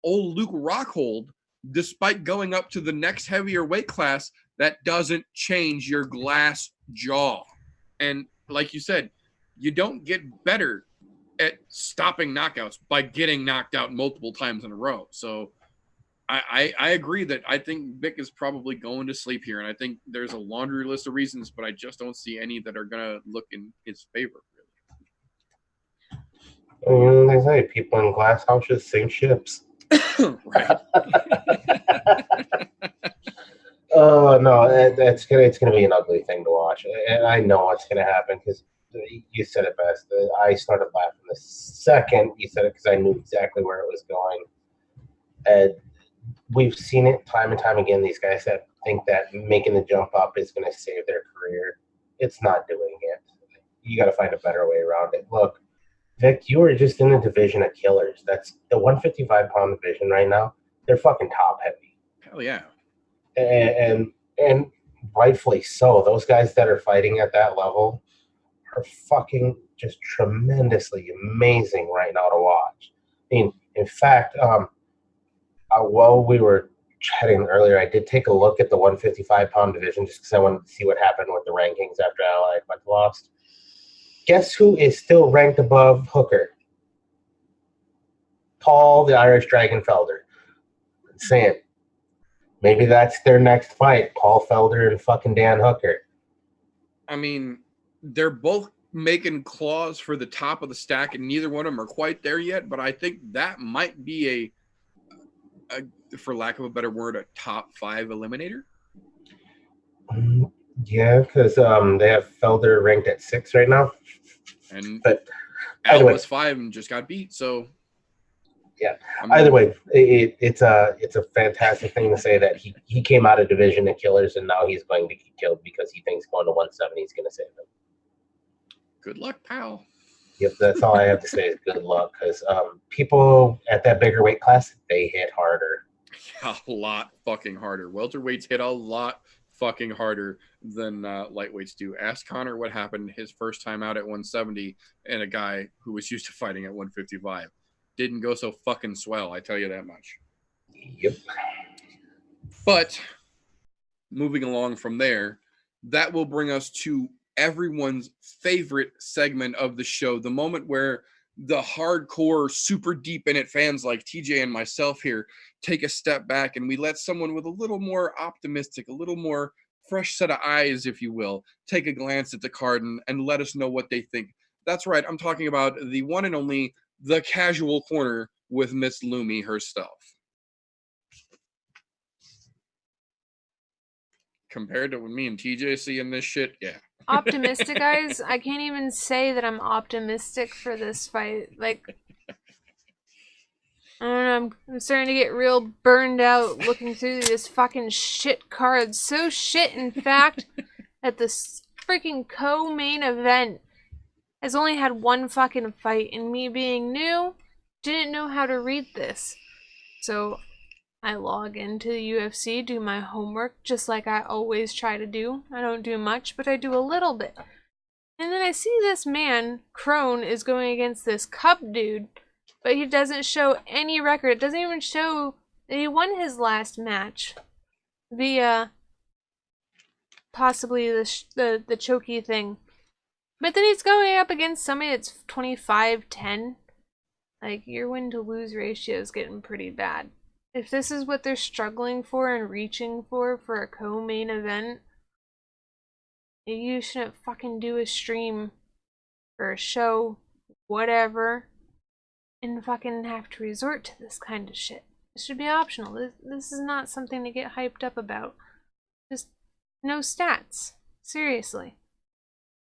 [SPEAKER 1] old Luke Rockhold, despite going up to the next heavier weight class, that doesn't change your glass jaw. And like you said, you don't get better at stopping knockouts by getting knocked out multiple times in a row. So I agree that I think Vic is probably going to sleep here. And I think there's a laundry list of reasons, but I just don't see any that are going to look in his favor.
[SPEAKER 2] You know what they say, people in glass houses sink ships.
[SPEAKER 1] Right.
[SPEAKER 2] Oh no, it's gonna be an ugly thing to watch, and I know what's gonna happen because you said it best. I started laughing the second you said it because I knew exactly where it was going. And we've seen it time and time again. These guys that think that making the jump up is going to save their career. It's not doing it. You got to find a better way around it. Look, Vic, you are just in a division of killers. That's the 155-pound division right now. They're fucking top heavy.
[SPEAKER 1] Hell yeah.
[SPEAKER 2] And rightfully so. Those guys that are fighting at that level are fucking just tremendously amazing right now to watch. I mean, in fact, while we were chatting earlier, I did take a look at the 155-pound division just because I wanted to see what happened with the rankings after Allied went lost. Guess who is still ranked above Hooker? Paul the Irish Dragon Felder. Saying maybe that's their next fight, Paul Felder and fucking Dan Hooker.
[SPEAKER 1] I mean, they're both making claws for the top of the stack, and neither one of them are quite there yet, but I think that might be a for lack of a better word, a top 5 eliminator.
[SPEAKER 2] Yeah, because they have Felder ranked at 6 right now.
[SPEAKER 1] And
[SPEAKER 2] but
[SPEAKER 1] Al was 5 and just got beat, so
[SPEAKER 2] yeah. Either way, it's a fantastic thing to say that he came out of division of killers and now he's going to get killed because he thinks going to 170 is going to save him.
[SPEAKER 1] Good luck, pal.
[SPEAKER 2] Yep, that's all I have to say is good luck, because people at that bigger weight class, they hit harder.
[SPEAKER 1] A lot fucking harder. Welterweights hit a lot fucking harder than lightweights do. Ask Connor what happened his first time out at 170 and a guy who was used to fighting at 155. Didn't go so fucking swell, I tell you that much.
[SPEAKER 2] Yep.
[SPEAKER 1] But moving along from there, that will bring us to everyone's favorite segment of the show, the moment where the hardcore, super deep in it fans like TJ and myself here take a step back and we let someone with a little more optimistic, a little more fresh set of eyes, if you will, take a glance at the card and let us know what they think. That's right, I'm talking about the one and only The Casual Corner with Miss LUMI herself. Compared to me and TJ seeing this shit, yeah.
[SPEAKER 3] Optimistic, guys? I can't even say that I'm optimistic for this fight. Like, I don't know, I'm starting to get real burned out looking through this fucking shit card. So shit, in fact, that this freaking co-main event has only had one fucking fight, and me being new, didn't know how to read this. So I log into the UFC, do my homework, just like I always try to do. I don't do much, but I do a little bit. And then I see this man, Crone, is going against this Cub dude but he doesn't show any record. It doesn't even show that he won his last match via possibly the choky thing. But then he's going up against somebody that's 25-10. Like, your win to lose ratio is getting pretty bad. If this is what they're struggling for and reaching for a co-main event, you shouldn't fucking do a stream or a show, whatever, and fucking have to resort to this kind of shit. It should be optional. This is not something to get hyped up about. Just no stats. Seriously.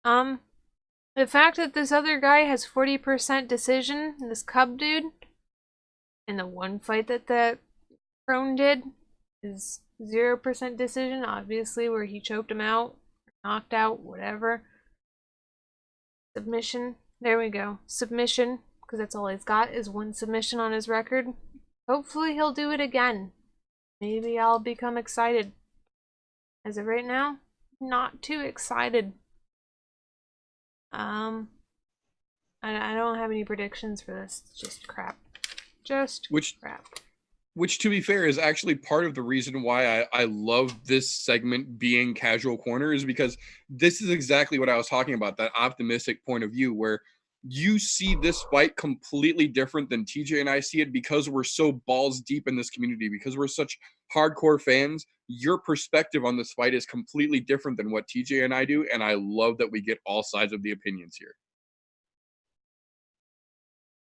[SPEAKER 3] The fact that this other guy has 40% decision, this Cub dude, and the one fight that the Crone did is 0% decision, obviously, where he choked him out, knocked out, whatever. Submission. There we go. Submission, because that's all he's got, is one submission on his record. Hopefully he'll do it again. Maybe I'll become excited. As of right now, not too excited. I don't have any predictions for this. It's just crap. Just crap.
[SPEAKER 1] Which, to be fair, is actually part of the reason why I love this segment being Casual Corner, is because this is exactly what I was talking about, that optimistic point of view where you see this fight completely different than TJ and I see it, because we're so balls deep in this community, because we're such hardcore fans. Your perspective on this fight is completely different than what TJ and I do, and I love that we get all sides of the opinions here.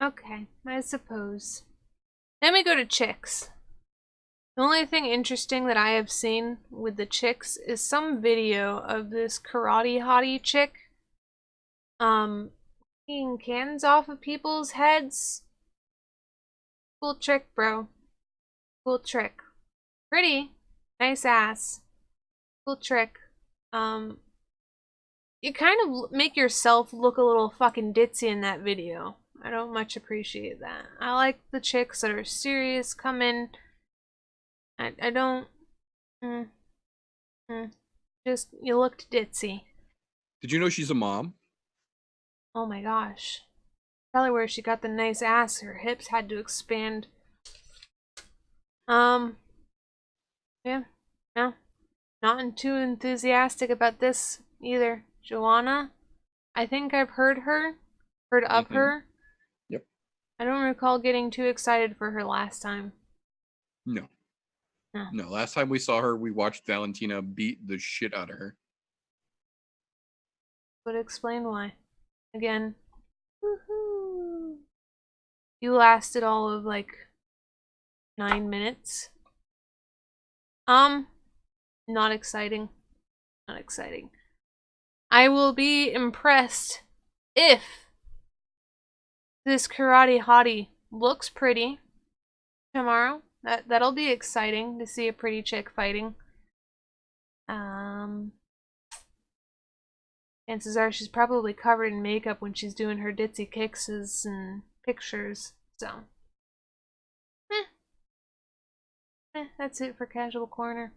[SPEAKER 3] Okay, I suppose. Then we go to chicks. The only thing interesting that I have seen with the chicks is some video of this karate hottie chick taking cans off of people's heads. Cool trick, bro. Cool trick. Pretty. Nice ass. Cool trick. You kind of make yourself look a little fucking ditzy in that video. I don't much appreciate that. I like the chicks that are serious, come in. I don't... Just, you looked ditzy.
[SPEAKER 1] Did you know she's a mom?
[SPEAKER 3] Oh my gosh. Probably where she got the nice ass, her hips had to expand. Yeah. No. Not too enthusiastic about this either. Joanna, I think I've heard of her.
[SPEAKER 1] Yep.
[SPEAKER 3] I don't recall getting too excited for her last time.
[SPEAKER 1] No. No, last time we saw her, we watched Valentina beat the shit out of her.
[SPEAKER 3] Would explain why. Again. Woohoo! You lasted all of like 9 minutes. Not exciting. Not exciting. I will be impressed if this karate hottie looks pretty tomorrow. That'll be exciting to see a pretty chick fighting. Chances are she's probably covered in makeup when she's doing her ditzy kicks and pictures. So, that's it for Casual Corner.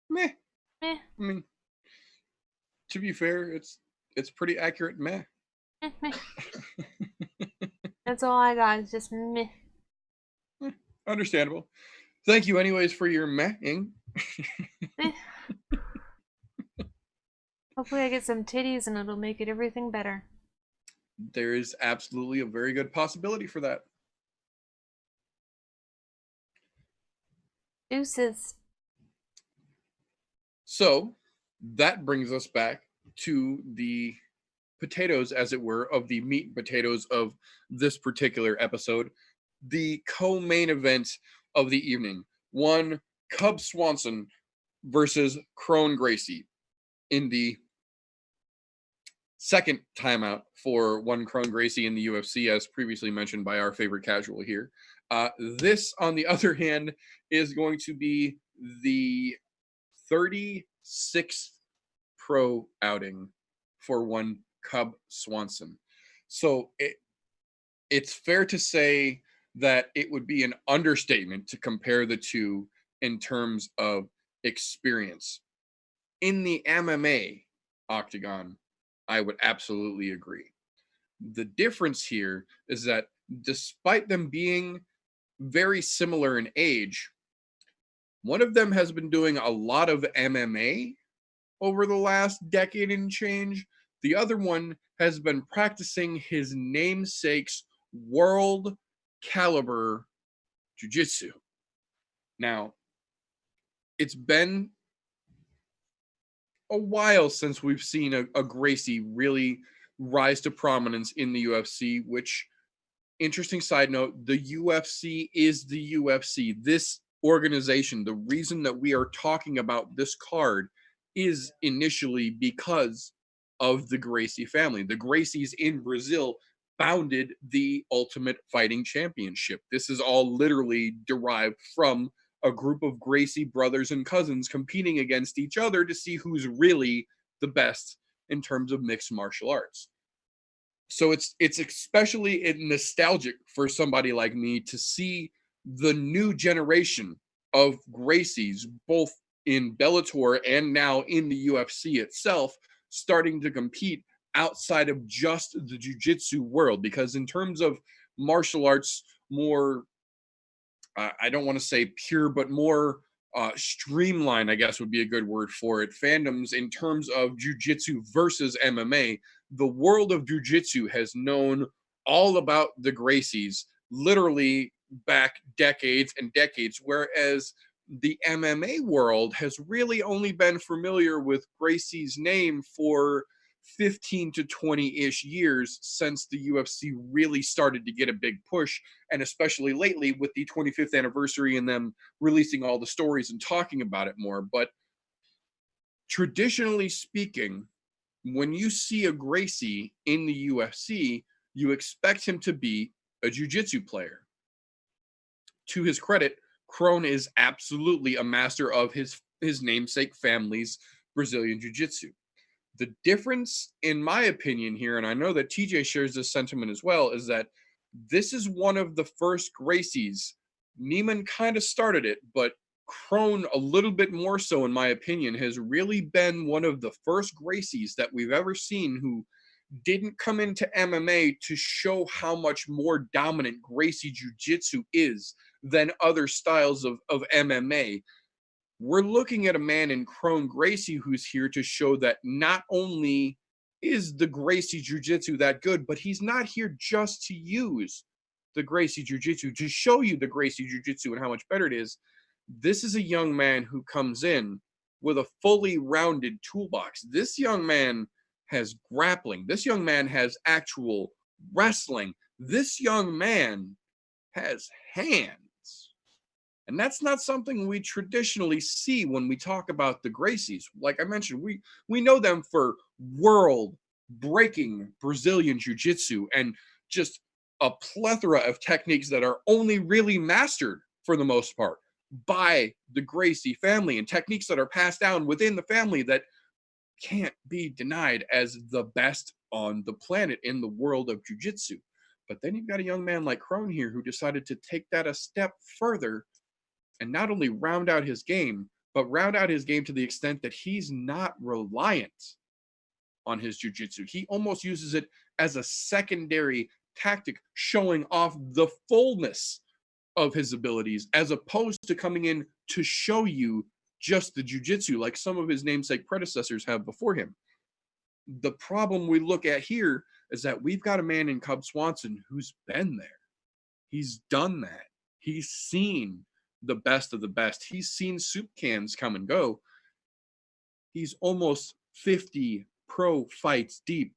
[SPEAKER 3] Meh.
[SPEAKER 1] I mean, to be fair, it's pretty accurate. Meh.
[SPEAKER 3] That's all I got. Is just meh.
[SPEAKER 1] Understandable. Thank you, anyways, for your meh-ing.
[SPEAKER 3] Hopefully I get some titties and it'll make it everything better.
[SPEAKER 1] There is absolutely a very good possibility for that.
[SPEAKER 3] Deuces.
[SPEAKER 1] So, that brings us back to the potatoes, as it were, of the meat and potatoes of this particular episode. The co-main event of the evening. One, Cub Swanson versus Crone Gracie in the second timeout for one Crone Gracie in the UFC, as previously mentioned by our favorite casual here. This, on the other hand, is going to be the 36th pro outing for one Cub Swanson. So it's fair to say that it would be an understatement to compare the two in terms of experience. In the MMA octagon, I would absolutely agree. The difference here is that despite them being very similar in age, one of them has been doing a lot of MMA over the last decade and change. The other one has been practicing his namesake's world caliber jiu-jitsu. Now, it's been a while since we've seen a Gracie really rise to prominence in the UFC, which, interesting side note, the UFC is the UFC. This organization, the reason that we are talking about this card is initially because of the Gracie family. The Gracies in Brazil founded the Ultimate Fighting Championship. This is all literally derived from a group of Gracie brothers and cousins competing against each other to see who's really the best in terms of mixed martial arts. So it's especially nostalgic for somebody like me to see the new generation of Gracies, both in Bellator and now in the UFC itself, starting to compete outside of just the jiu-jitsu world. Because in terms of martial arts, more, I don't want to say pure, but more streamlined, I guess would be a good word for it, fandoms in terms of jiu-jitsu versus MMA, the world of jiu-jitsu has known all about the Gracies literally back decades and decades, whereas the MMA world has really only been familiar with Gracie's name for 15 to 20-ish years since the UFC really started to get a big push, and especially lately with the 25th anniversary and them releasing all the stories and talking about it more. But traditionally speaking, when you see a Gracie in the UFC, you expect him to be a jiu-jitsu player. To his credit, Kron is absolutely a master of his namesake family's Brazilian jiu-jitsu. The difference, in my opinion here, and I know that TJ shares this sentiment as well, is that this is one of the first Gracies. Neiman kind of started it, but Kron, a little bit more so, in my opinion, has really been one of the first Gracies that we've ever seen who didn't come into MMA to show how much more dominant Gracie Jiu-Jitsu is than other styles of MMA. We're looking at a man in Kron Gracie who's here to show that not only is the Gracie Jiu-Jitsu that good, but he's not here just to use the Gracie Jiu-Jitsu, to show you the Gracie Jiu-Jitsu and how much better it is. This is a young man who comes in with a fully rounded toolbox. This young man has grappling. This young man has actual wrestling. This young man has hands. And that's not something we traditionally see when we talk about the Gracies. Like I mentioned, we know them for world-breaking Brazilian jiu-jitsu and just a plethora of techniques that are only really mastered, for the most part, by the Gracie family, and techniques that are passed down within the family that can't be denied as the best on the planet in the world of jiu-jitsu. But then you've got a young man like Kron here who decided to take that a step further and not only round out his game, but round out his game to the extent that he's not reliant on his jiu-jitsu. He almost uses it as a secondary tactic, showing off the fullness of his abilities, as opposed to coming in to show you just the jiu-jitsu like some of his namesake predecessors have before him. The problem we look at here is that we've got a man in Cub Swanson who's been there. He's done that. He's seen the best of the best. He's seen soup cans come and go. He's almost 50 pro fights deep,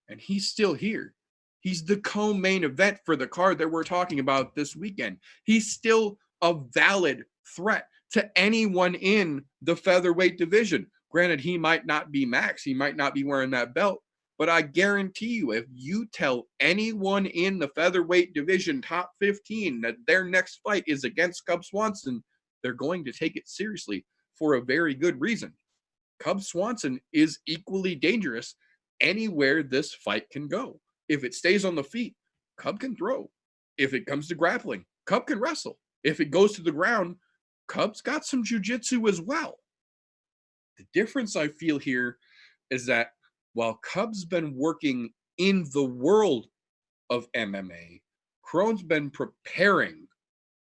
[SPEAKER 1] and he's still here. He's the co-main event for the card that we're talking about this weekend. He's still a valid threat to anyone in the featherweight division. Granted, he might not be Max. He might not be wearing that belt. But I guarantee you, if you tell anyone in the featherweight division, top 15, that their next fight is against Cub Swanson, they're going to take it seriously for a very good reason. Cub Swanson is equally dangerous anywhere this fight can go. If it stays on the feet, Cub can throw. If it comes to grappling, Cub can wrestle. If it goes to the ground, Cub's got some jiu-jitsu as well. The difference I feel here is that while Cub's been working in the world of MMA, Krone's been preparing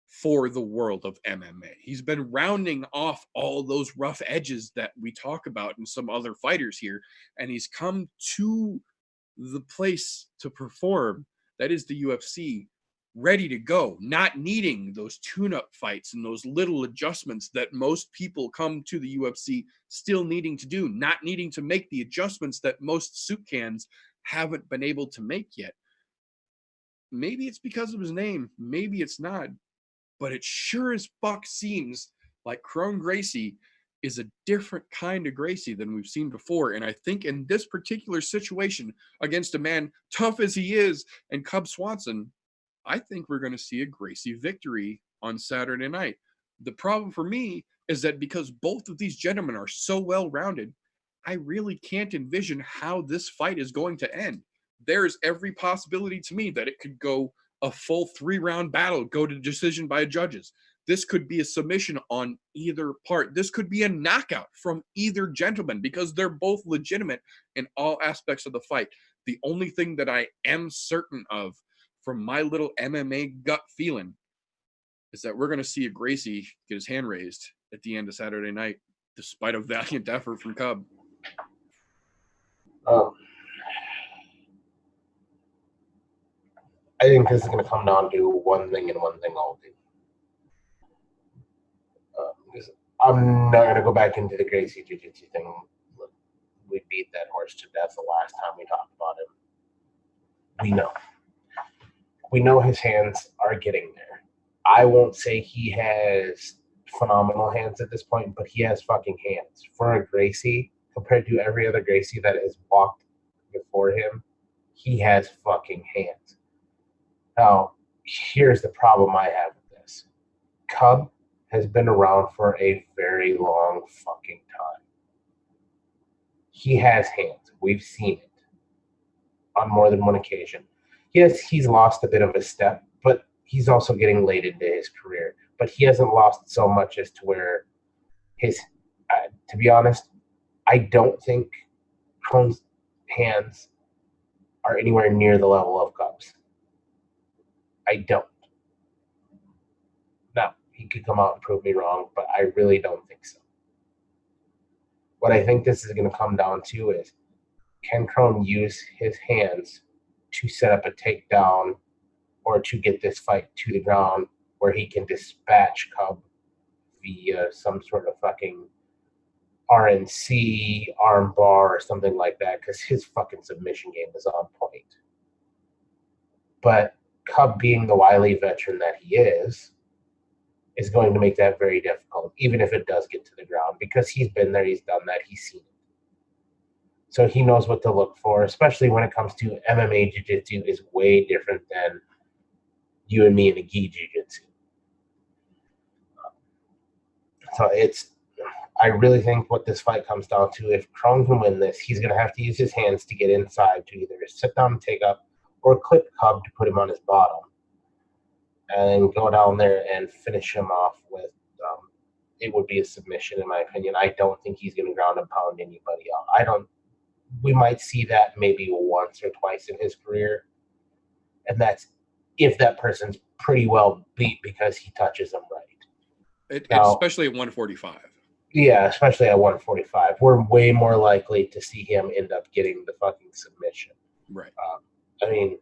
[SPEAKER 1] for the world of MMA. He's been rounding off all those rough edges that we talk about in some other fighters here, and he's come to the place to perform, that is the UFC, ready to go, not needing those tune-up fights and those little adjustments that most people come to the UFC still needing to do, not needing to make the adjustments that most soup cans haven't been able to make yet. Maybe it's because of his name, maybe it's not, but it sure as fuck seems like Kron Gracie is a different kind of Gracie than we've seen before. And I think in this particular situation, against a man tough as he is and Cub Swanson, I think we're going to see a Gracie victory on Saturday night. The problem for me is that because both of these gentlemen are so well-rounded, I really can't envision how this fight is going to end. There's every possibility to me that it could go a full 3-round battle, go to decision by judges. This could be a submission on either part. This could be a knockout from either gentleman because they're both legitimate in all aspects of the fight. The only thing that I am certain of from my little MMA gut feeling is that we're going to see a Gracie get his hand raised at the end of Saturday night, despite a valiant effort from Cub.
[SPEAKER 2] I think this is going to come down to one thing and one thing only. I'm not going to go back into the Gracie Jiu-Jitsu thing. We beat that horse to death the last time we talked about him. We know. We know his hands are getting there. I won't say he has phenomenal hands at this point, but he has fucking hands. For a Gracie, compared to every other Gracie that has walked before him, he has fucking hands. Now, here's the problem I have with this. Cub has been around for a very long fucking time. He has hands. We've seen it on more than one occasion. Yes, he's lost a bit of a step, but he's also getting late into his career. But he hasn't lost so much as to where his, to be honest, I don't think Krone's hands are anywhere near the level of Cub's. I don't. Now, he could come out and prove me wrong, but I really don't think so. What I think this is going to come down to is, can Kron use his hands to set up a takedown or to get this fight to the ground where he can dispatch Cub via some sort of fucking RNC, arm bar, or something like that, because his fucking submission game is on point. But Cub, being the wily veteran that he is going to make that very difficult, even if it does get to the ground, because he's been there, he's done that, he's seen it. So he knows what to look for, especially when it comes to MMA Jiu-Jitsu is way different than you and me in a gi Jiu-Jitsu. So I really think what this fight comes down to, if Kron can win this, he's going to have to use his hands to get inside to either sit down and take up or clip Cub to put him on his bottom and go down there and finish him off with, it would be a submission in my opinion. I don't think he's going to ground and pound anybody out. We might see that maybe once or twice in his career, and that's if that person's pretty well beat because he touches them right.
[SPEAKER 1] Especially at 145.
[SPEAKER 2] Yeah, especially at 145. We're way more likely to see him end up getting the fucking submission.
[SPEAKER 1] Right.
[SPEAKER 2] I mean,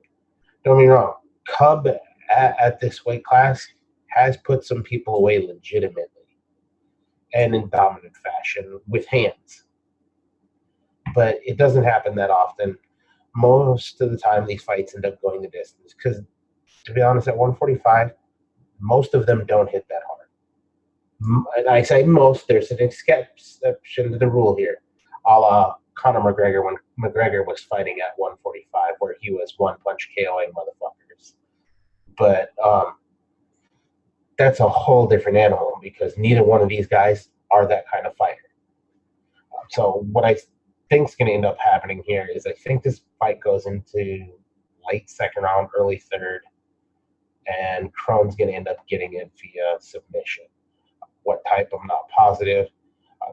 [SPEAKER 2] don't get me wrong. Cub at this weight class has put some people away legitimately and in dominant fashion with hands. But it doesn't happen that often. Most of the time, these fights end up going the distance because, to be honest, at 145, most of them don't hit that hard. And I say most, there's an exception to the rule here, a la Conor McGregor when McGregor was fighting at 145, where he was one-punch KOing motherfuckers. But that's a whole different animal because neither one of these guys are that kind of fighter. So what I think is going to end up happening here is I think this fight goes into late second round, early third, and Kron's going to end up getting it via submission. What type, I'm not positive.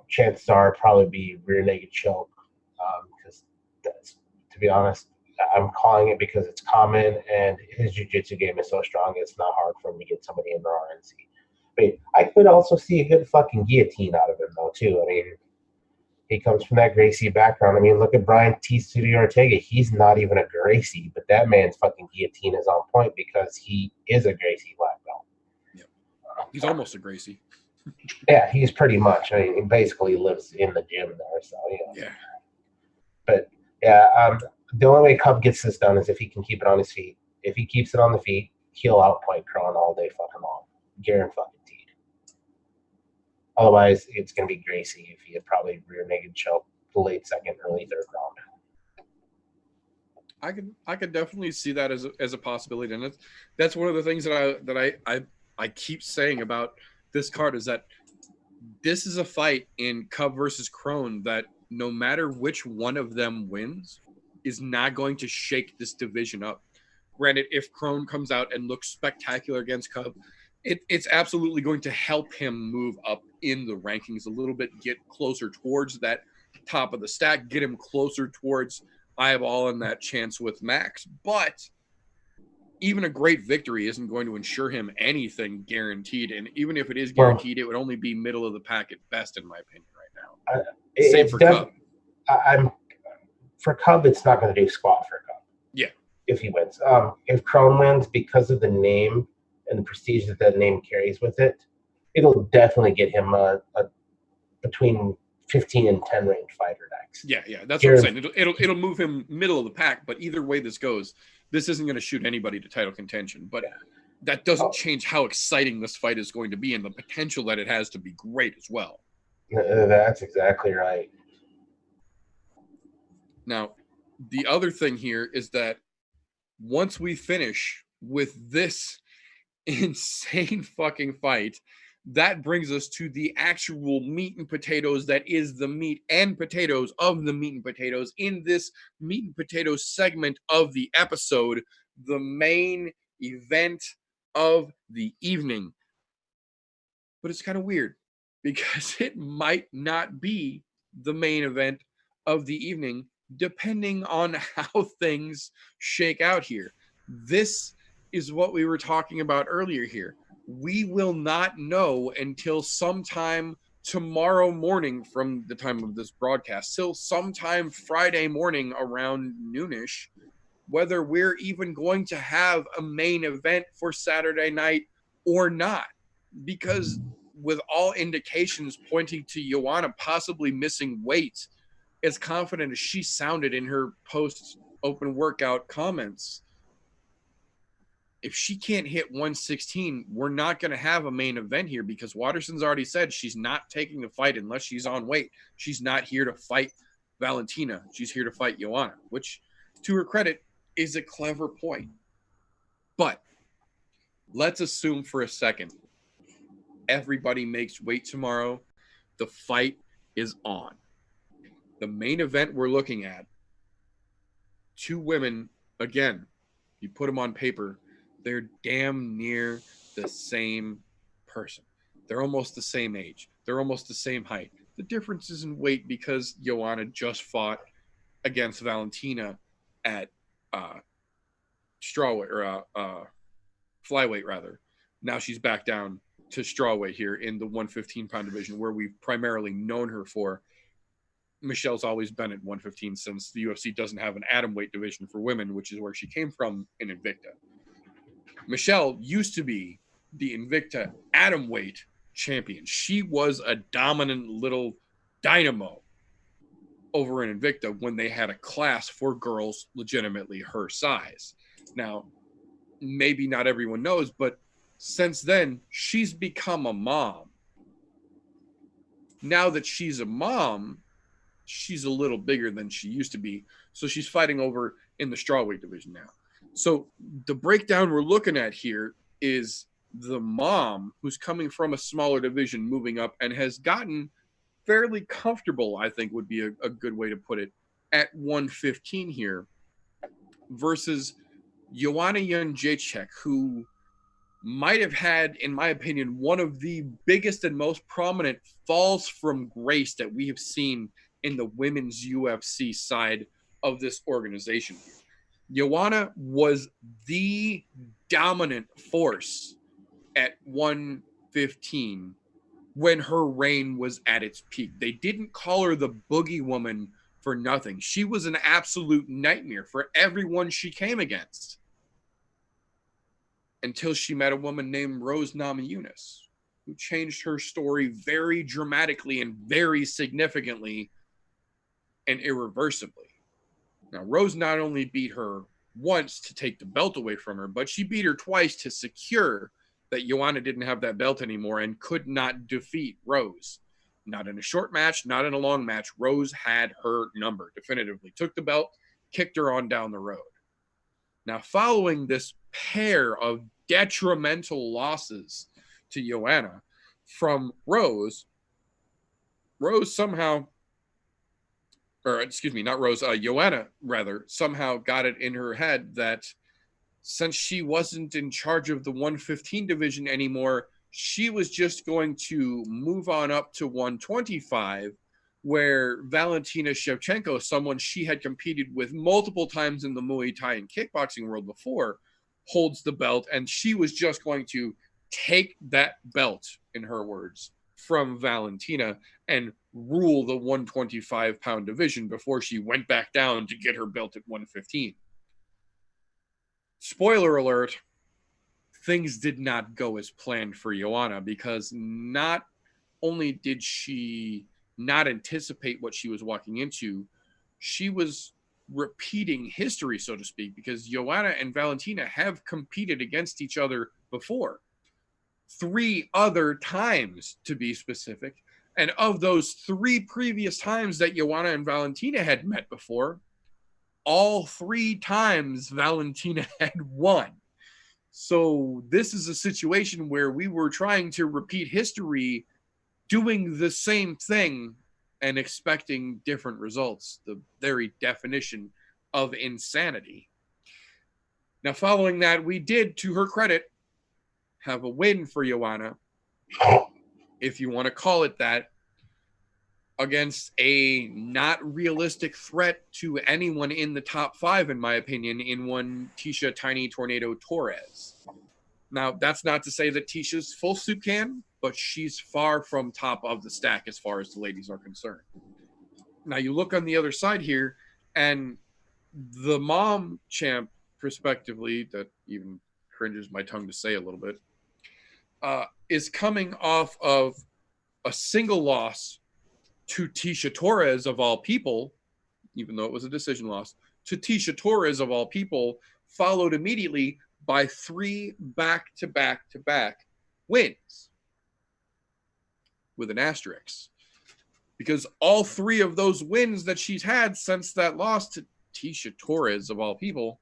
[SPEAKER 2] Chances are probably be rear naked choke because, to be honest, I'm calling it because it's common, and his jiu-jitsu game is so strong, it's not hard for him to get somebody in the RNC. But I could also see a good fucking guillotine out of him, though, too. I mean, he comes from that Gracie background. I mean, look at Brian T. Studio Ortega. He's not even a Gracie, but that man's fucking guillotine is on point because he is a Gracie black belt.
[SPEAKER 1] Yeah. He's almost a Gracie.
[SPEAKER 2] Yeah, he's pretty much. I mean, he basically lives in the gym there, so,
[SPEAKER 1] Yeah.
[SPEAKER 2] But, yeah, the only way Cub gets this done is if he can keep it on his feet. If he keeps it on the feet, he'll outpoint Kron all day fucking long. Guaranteed. Otherwise, it's going to be Gracie if he had probably rear naked choke the late second, early third round.
[SPEAKER 1] I could definitely see that as a possibility, and that's one of the things that I keep saying about this card is that this is a fight in Cub versus Crone that no matter which one of them wins is not going to shake this division up. Granted, if Crone comes out and looks spectacular against Cub, it's absolutely going to help him move up in the rankings a little bit, get closer towards that top of the stack, get him closer towards Eyeball and that chance with Max. But even a great victory isn't going to ensure him anything guaranteed. And even if it is guaranteed, it would only be middle of the pack at best, in my opinion, right now. Same for Cub.
[SPEAKER 2] For Cub, it's not going to do squat for Cub.
[SPEAKER 1] Yeah.
[SPEAKER 2] If he wins. If Crone wins, because of the name and the prestige that that name carries with it, it'll definitely get him a between 15 and 10 range fighter next.
[SPEAKER 1] Yeah, that's what I'm saying. It'll move him middle of the pack, but either way this goes, this isn't going to shoot anybody to title contention. But that doesn't change how exciting this fight is going to be and the potential that it has to be great as well.
[SPEAKER 2] That's exactly right.
[SPEAKER 1] Now, the other thing here is that once we finish with this insane fucking fight, that brings us to the actual meat and potatoes that is the meat and potatoes of the meat and potatoes in this meat and potatoes segment of the episode, the main event of the evening. But it's kind of weird because it might not be the main event of the evening depending on how things shake out here. This is what we were talking about earlier here. We will not know until sometime tomorrow morning from the time of this broadcast, till sometime Friday morning around noonish, whether we're even going to have a main event for Saturday night or not. Because with all indications pointing to Joanna possibly missing weight, as confident as she sounded in her post-open workout comments, if she can't hit 116, we're not going to have a main event here because Waterson's already said she's not taking the fight unless she's on weight. She's not here to fight Valentina. She's here to fight Joanna, which, to her credit, is a clever point. But let's assume for a second everybody makes weight tomorrow. The fight is on. The main event we're looking at, two women, again, you put them on paper, they're damn near the same person. They're almost the same age. They're almost the same height. The difference is in weight because Joanna just fought against Valentina at strawweight or flyweight rather. Now she's back down to strawweight here in the 115-pound division where we've primarily known her for. Michelle's always been at 115 since the UFC doesn't have an atomweight division for women, which is where she came from in Invicta. Michelle used to be the Invicta atomweight champion. She was a dominant little dynamo over in Invicta when they had a class for girls legitimately her size. Now, maybe not everyone knows, but since then, she's become a mom. Now that she's a mom, she's a little bigger than she used to be. So she's fighting over in the strawweight division now. So the breakdown we're looking at here is the mom who's coming from a smaller division moving up and has gotten fairly comfortable, I think would be a good way to put it, at 115 here versus Joanna Jędrzejczyk, who might have had, in my opinion, one of the biggest and most prominent falls from grace that we have seen in the women's UFC side of this organization. Joanna was the dominant force at 115 when her reign was at its peak. They didn't call her the Boogie Woman for nothing. She was an absolute nightmare for everyone she came against. Until she met a woman named Rose Namajunas, who changed her story very dramatically and very significantly and irreversibly. Now, Rose not only beat her once to take the belt away from her, but she beat her twice to secure that Joanna didn't have that belt anymore and could not defeat Rose. Not in a short match, not in a long match. Rose had her number definitively. Took the belt, kicked her on down the road. Now, following this pair of detrimental losses to Joanna from Rose somehow, or excuse me, not Rose, Joanna rather, somehow got it in her head that since she wasn't in charge of the 115 division anymore, she was just going to move on up to 125, where Valentina Shevchenko, someone she had competed with multiple times in the Muay Thai and kickboxing world before, holds the belt, and she was just going to take that belt, in her words, from Valentina and rule the 125-pound division before she went back down to get her belt at 115. Spoiler alert, things did not go as planned for Joanna, because not only did she not anticipate what she was walking into, she was repeating history, so to speak, because Joanna and Valentina have competed against each other before. 3 other times, to be specific. And of those 3 previous times that Joanna and Valentina had met before, all 3 times Valentina had won. So this is a situation where we were trying to repeat history, doing the same thing and expecting different results. The very definition of insanity. Now, following that, we did, to her credit, have a win for Joanna, if you want to call it that, against a not realistic threat to anyone in the top 5, in my opinion, in one Tisha Tiny Tornado Torres. Now, that's not to say that Tisha's full soup can, but she's far from top of the stack as far as the ladies are concerned. Now, you look on the other side here, and the mom champ, respectively, that even cringes my tongue to say a little bit, is coming off of a single loss to Tisha Torres, of all people, even though it was a decision loss, to Tisha Torres, of all people, followed immediately by 3 back-to-back-to-back wins with an asterisk. Because all 3 of those wins that she's had since that loss to Tisha Torres, of all people,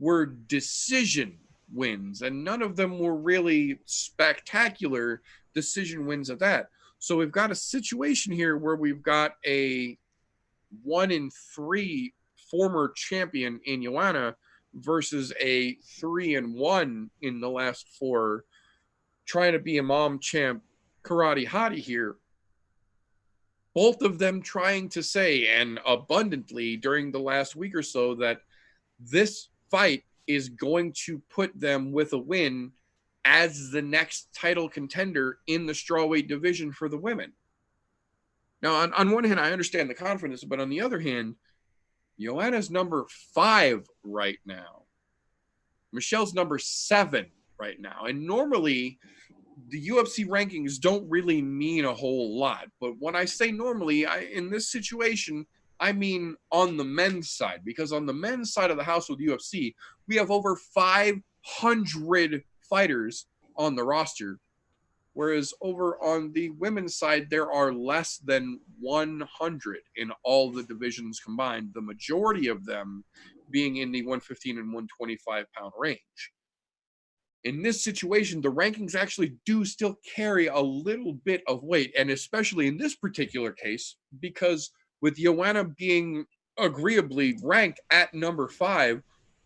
[SPEAKER 1] were decision wins, and none of them were really spectacular decision wins at that. So we've got a situation here where we've got a 1-3 former champion in Joanna versus a 3-1 in the last 4 trying to be a mom champ karate hottie here. Both of them trying to say, and abundantly during the last week or so, that this fight is going to put them with a win as the next title contender in the strawweight division for the women. Now, on one hand, I understand the confidence, but on the other hand, Joanna's number 5 right now. Michelle's number 7 right now. And normally, the UFC rankings don't really mean a whole lot. But when I say normally, in this situation, I mean on the men's side. Because on the men's side of the house with UFC, we have over 500 fighters on the roster. Whereas over on the women's side, there are less than 100 in all the divisions combined, the majority of them being in the 115 and 125 pound range. In this situation, the rankings actually do still carry a little bit of weight, and especially in this particular case, because with Joanna being agreeably ranked at number 5,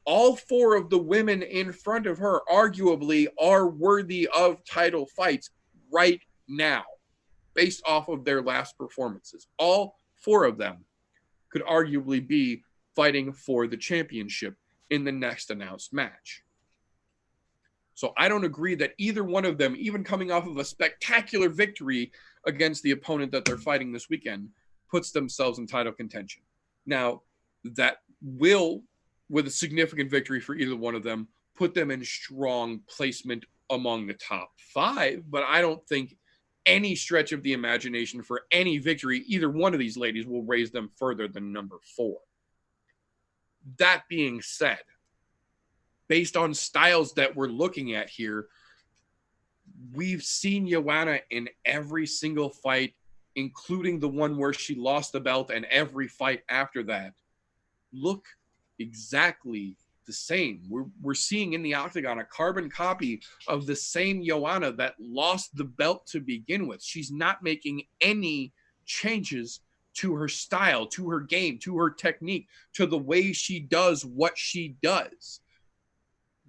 [SPEAKER 1] all 4 of the women in front of her arguably are worthy of title fights right now, based off of their last performances. All 4 of them could arguably be fighting for the championship in the next announced match. So I don't agree that either one of them, even coming off of a spectacular victory against the opponent that they're fighting this weekend, puts themselves in title contention. Now, that will, with a significant victory for either one of them, put them in strong placement among the top 5, but I don't think any stretch of the imagination for any victory, either one of these ladies will raise them further than number 4. That being said, based on styles that we're looking at here, we've seen Joanna in every single fight, including the one where she lost the belt, and every fight after that look exactly the same. We're seeing in the octagon a carbon copy of the same Joanna that lost the belt to begin with. She's not making any changes to her style, to her game, to her technique, to the way she does what she does.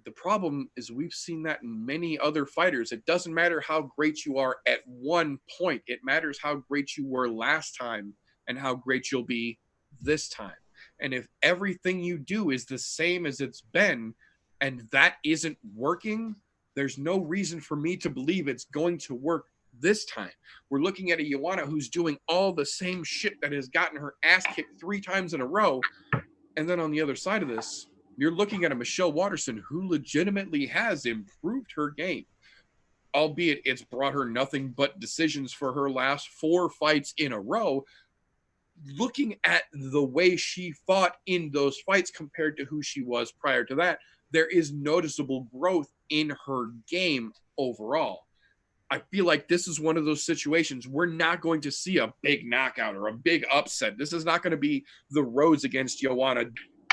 [SPEAKER 1] The problem is we've seen that in many other fighters. It doesn't matter how great you are at one point. It matters how great you were last time and how great you'll be this time. And if everything you do is the same as it's been and that isn't working, there's no reason for me to believe it's going to work this time. We're looking at a Joanna who's doing all the same shit that has gotten her ass kicked 3 times in a row. And then on the other side of this, you're looking at a Michelle Waterson who legitimately has improved her game, albeit it's brought her nothing but decisions for her last 4 fights in a row. Looking at the way she fought in those fights compared to who she was prior to that, there is noticeable growth in her game overall. I feel like this is one of those situations we're not going to see a big knockout or a big upset. This is not going to be the Rhodes against Joanna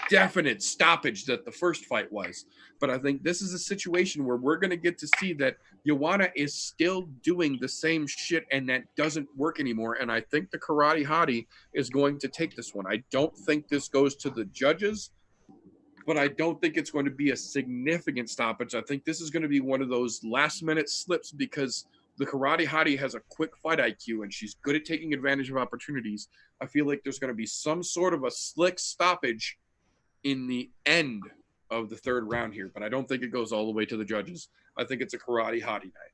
[SPEAKER 1] definite stoppage that the first fight was. But I think this is a situation where we're going to get to see that Joanna is still doing the same shit and that doesn't work anymore. And I think the Karate Hottie is going to take this one. I don't think this goes to the judges, but I don't think it's going to be a significant stoppage. I think this is going to be one of those last minute slips because the Karate Hottie has a quick fight IQ and she's good at taking advantage of opportunities. I feel like there's going to be some sort of a slick stoppage in the end of the 3rd round here, but I don't think it goes all the way to the judges. I think it's a Karate Hottie night.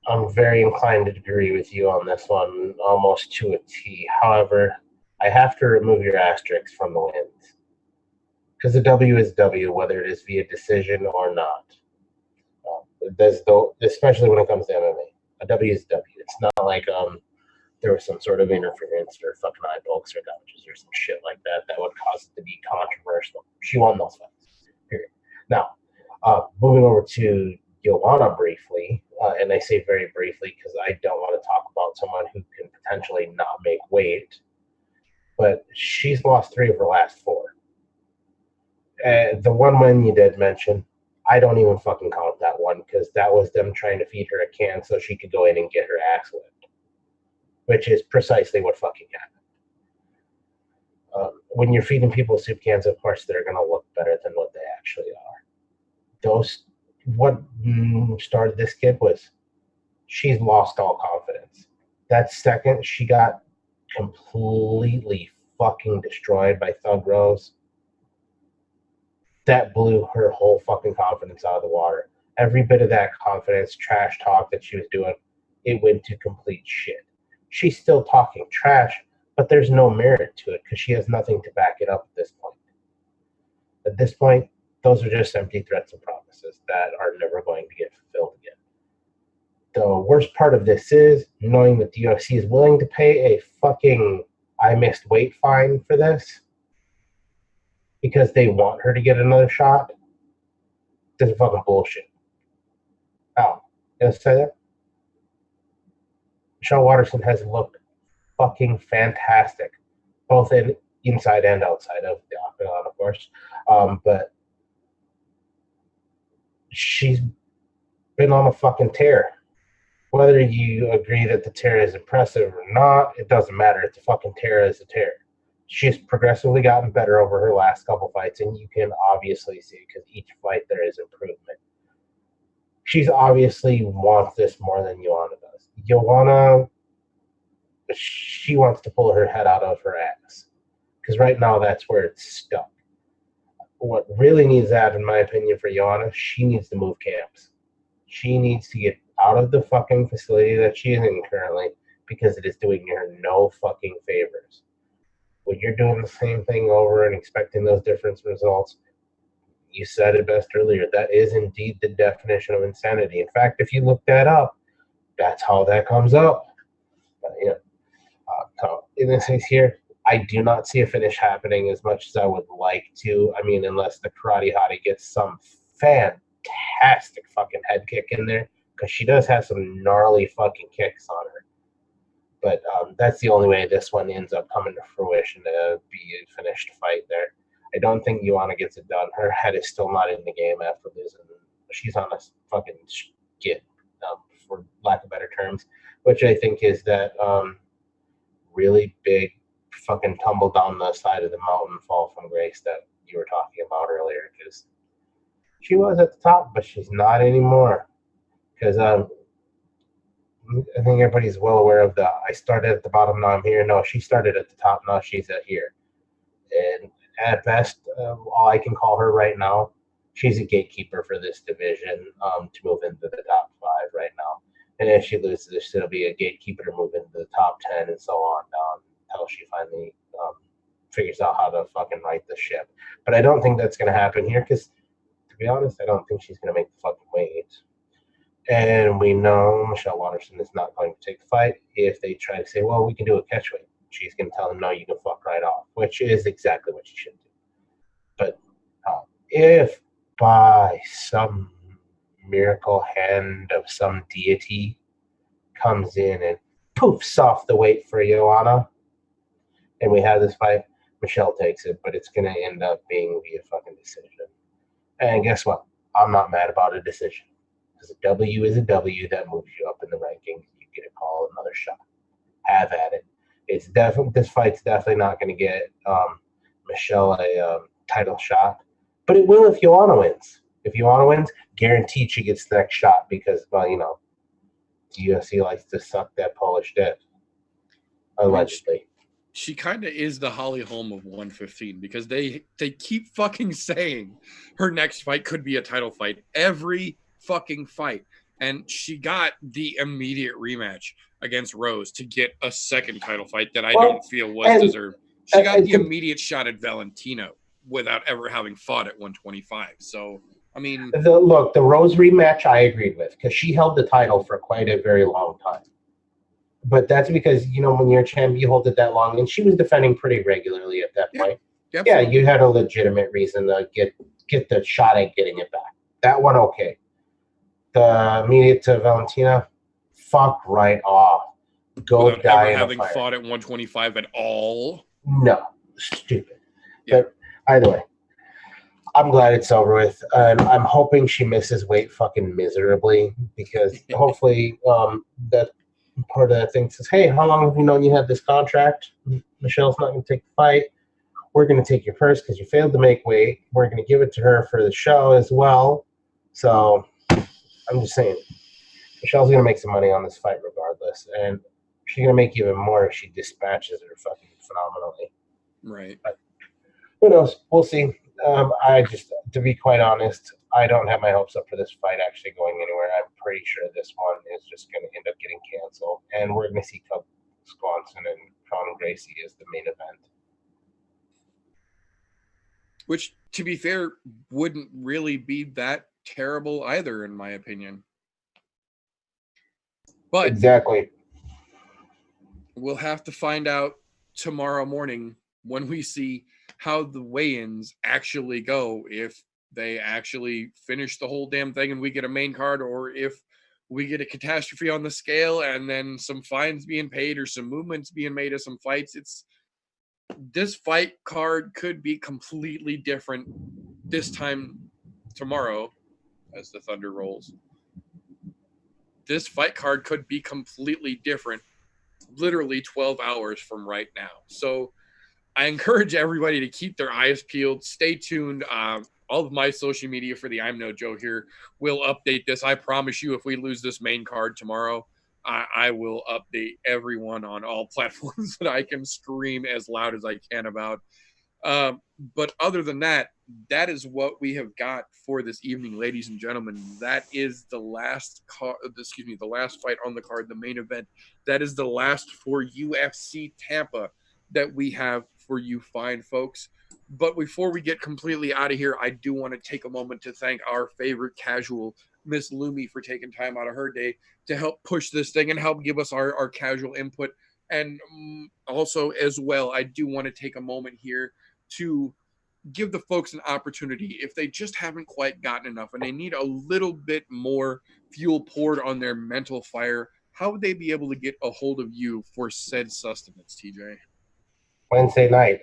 [SPEAKER 2] I'm very inclined to agree with you on this one, almost to a T. However, I have to remove your asterisks from the wins. Because a W is W, whether it is via decision or not. Especially when it comes to MMA. A W is W. It's not like there was some sort of interference or fucking eye pokes or gouges or some shit like that that would cause it to be controversial. She won those fights. Period. Now, moving over to Joanna briefly, and I say very briefly because I don't want to talk about someone who can potentially not make weight, but she's lost 3 of her last 4. The one win you did mention, I don't even fucking count that one because that was them trying to feed her a can so she could go in and get her ass whipped. Which is precisely what fucking happened. When you're feeding people soup cans, of course, they're going to look better than what they actually are. What started this kid was she's lost all confidence. That second, she got completely fucking destroyed by Thug Rose. That blew her whole fucking confidence out of the water. Every bit of that confidence, trash talk that she was doing, it went to complete shit. She's still talking trash, but there's no merit to it because she has nothing to back it up at this point. At this point, those are just empty threats and promises that are never going to get fulfilled again. The worst part of this is knowing that the UFC is willing to pay a fucking I missed weight fine for this because they want her to get another shot. This is fucking bullshit. Now, gonna say that? Michelle Waterson has looked fucking fantastic, both inside and outside of the octagon, of course. But she's been on a fucking tear. Whether you agree that the tear is impressive or not, it doesn't matter. It's a fucking tear as a tear. She's progressively gotten better over her last couple fights, and you can obviously see because each fight there is improvement. She's obviously wants this more than Joanna does. Joanna, she wants to pull her head out of her ass. Because right now, that's where it's stuck. What really needs to happen, in my opinion, for Joanna, she needs to move camps. She needs to get out of the fucking facility that she is in currently, because it is doing her no fucking favors. When you're doing the same thing over and expecting those different results, you said it best earlier, that is indeed the definition of insanity. In fact, if you look that up, that's how that comes up. So in this case here, I do not see a finish happening as much as I would like to. I mean, unless the Karate Hottie gets some fantastic fucking head kick in there, because she does have some gnarly fucking kicks on her. But that's the only way this one ends up coming to fruition, to be a finished fight there. I don't think Joanna gets it done. Her head is still not in the game after losing. She's on a fucking skid, for lack of better terms, which I think is that really big fucking tumble down the side of the mountain fall from grace that you were talking about earlier. Because she was at the top, but she's not anymore. Because I think everybody's well aware of the I started at the bottom, now I'm here. No, she started at the top, now she's at here. And at best, all I can call her right now, she's a gatekeeper for this division to move into the top 5 right now. And if she loses, she'll be a gatekeeper to move into the top 10 and so on down until she finally figures out how to fucking right the ship. But I don't think that's going to happen here because, to be honest, I don't think she's going to make the fucking weight. And we know Michelle Waterson is not going to take the fight. If they try to say, well, we can do a catchweight, she's going to tell them, no, you can fuck right off, which is exactly what she should do. But if by some miracle hand of some deity comes in and poofs off the weight for Joanna, and we have this fight, Michelle takes it, but it's going to end up being via fucking decision. And guess what? I'm not mad about a decision. Because a W is a W that moves you up in the rankings. You get a call, another shot. Have at it. It's definitely, this fight's definitely not going to get Michelle a title shot, but it will if Joanna wins. If Joanna wins, guaranteed she gets the next shot because, well, you know, the UFC likes to suck that Polish dick. Allegedly.
[SPEAKER 1] She kind of is the Holly Holm of 115 because they keep fucking saying her next fight could be a title fight every fucking fight, and she got the immediate rematch against Rose to get a second title fight that I don't feel was deserved. She got the immediate shot at Valentino without ever having fought at 125. So I mean,
[SPEAKER 2] the Rose rematch I agreed with because she held the title for quite a very long time. But that's because, you know, when you're a champ, you hold it that long, and she was defending pretty regularly at that point. Yeah, you had a legitimate reason to get the shot at getting it back. That one, okay. The immediate to Valentina, fuck right off. Go
[SPEAKER 1] without
[SPEAKER 2] die
[SPEAKER 1] ever
[SPEAKER 2] in
[SPEAKER 1] having
[SPEAKER 2] a fire.
[SPEAKER 1] fought at 125 at all.
[SPEAKER 2] No, stupid. Yeah. But either way, I'm glad it's over with, and I'm hoping she misses weight fucking miserably because hopefully that part of that thing says, hey, how long have you known you had this contract? Michelle's not going to take the fight. We're going to take your purse because you failed to make weight. We're going to give it to her for the show as well. So I'm just saying, Michelle's going to make some money on this fight regardless, and she's going to make even more if she dispatches her fucking phenomenally.
[SPEAKER 1] Right.
[SPEAKER 2] But who knows? We'll see. I just, to be quite honest, I don't have my hopes up for this fight actually going anywhere. I'm pretty sure this one is just going to end up getting canceled, and we're going to see Cub Swanson and Conor Gracie as the main event.
[SPEAKER 1] Which, to be fair, wouldn't really be that terrible either, in my opinion. But
[SPEAKER 2] exactly,
[SPEAKER 1] we'll have to find out tomorrow morning when we see how the weigh-ins actually go, if they actually finish the whole damn thing and we get a main card, or if we get a catastrophe on the scale and then some fines being paid or some movements being made of some fights. This fight card could be completely different this time tomorrow as the thunder rolls. This fight card could be completely different literally 12 hours from right now. So I encourage everybody to keep their eyes peeled. Stay tuned. All of my social media for the I'm No Joe here will update this. I promise you, if we lose this main card tomorrow, I will update everyone on all platforms that I can scream as loud as I can about. But other than that, that is what we have got for this evening, ladies and gentlemen. That is the last the last fight on the card, the main event. That is the last for UFC Tampa that we have for you fine folks. But before we get completely out of here, I do want to take a moment to thank our favorite casual, Miss LUMI, for taking time out of her day to help push this thing and help give us our casual input. And also, as well, I do want to take a moment here to give the folks an opportunity if they just haven't quite gotten enough and they need a little bit more fuel poured on their mental fire. How would they be able to get a hold of you for said sustenance, TJ?
[SPEAKER 2] Wednesday night,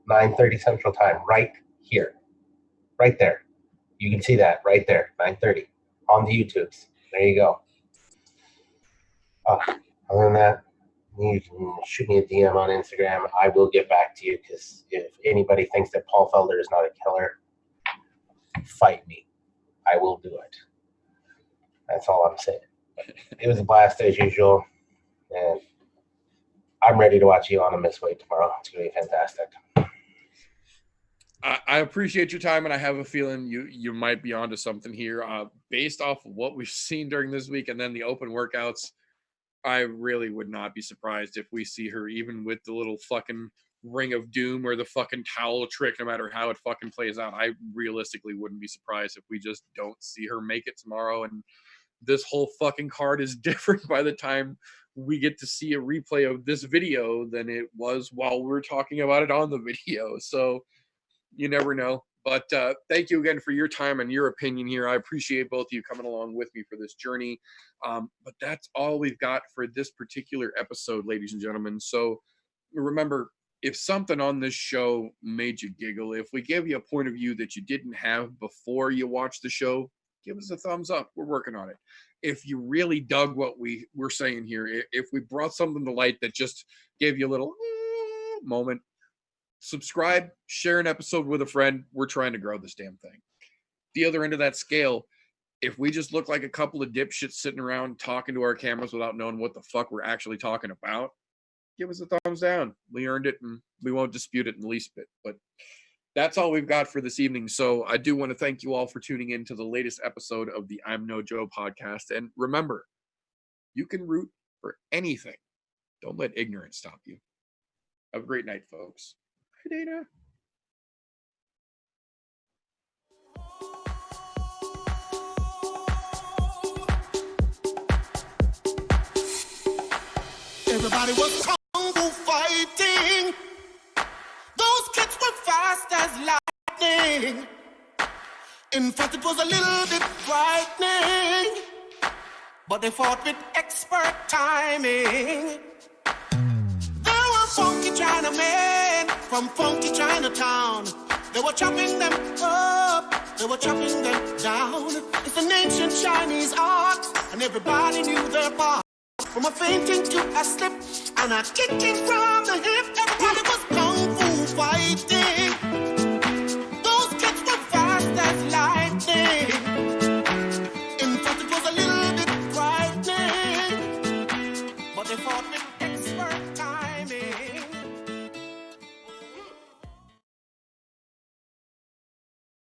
[SPEAKER 2] 9:30 Central Time, right here, right there. You can see that right there, 9:30 on the YouTubes. There you go. Other than that, you can shoot me a DM on Instagram. I will get back to you, because if anybody thinks that Paul Felder is not a killer, fight me. I will do it. That's all I'm saying. But it was a blast as usual, and I'm ready to watch you on a Miss Weight tomorrow. It's going to be fantastic.
[SPEAKER 1] I appreciate your time, and I have a feeling you might be onto something here. Based off of what we've seen during this week and then the open workouts, I really would not be surprised if we see her even with the little fucking ring of doom or the fucking towel trick, no matter how it fucking plays out. I realistically wouldn't be surprised if we just don't see her make it tomorrow, and this whole fucking card is different by the time we get to see a replay of this video than it was while we were talking about it on the video. So you never know. But thank you again for your time and your opinion here. I appreciate both of you coming along with me for this journey. But that's all we've got for this particular episode, ladies and gentlemen. So remember, if something on this show made you giggle, if we gave you a point of view that you didn't have before you watched the show, give us a thumbs up. We're working on it. If you really dug what we're saying here, if we brought something to light that just gave you a little moment, subscribe, share an episode with a friend. We're trying to grow this damn thing. The other end of that scale, if we just look like a couple of dipshits sitting around talking to our cameras without knowing what the fuck we're actually talking about, give us a thumbs down. We earned it, and we won't dispute it in the least bit. But that's all we've got for this evening. So I do want to thank you all for tuning in to the latest episode of the I'm No Joe podcast. And remember, you can root for anything. Don't let ignorance stop you. Have a great night, folks. Dana.
[SPEAKER 4] Everybody was kung fu fighting. Those kids were fast as lightning. In fact, it was a little bit frightening, but they fought with expert timing. There were funky Chinamen from funky Chinatown. They were chopping them up, they were chopping them down. It's an ancient Chinese art, and everybody knew their part. From a fainting to a slip, and a kicking from the hip, everybody was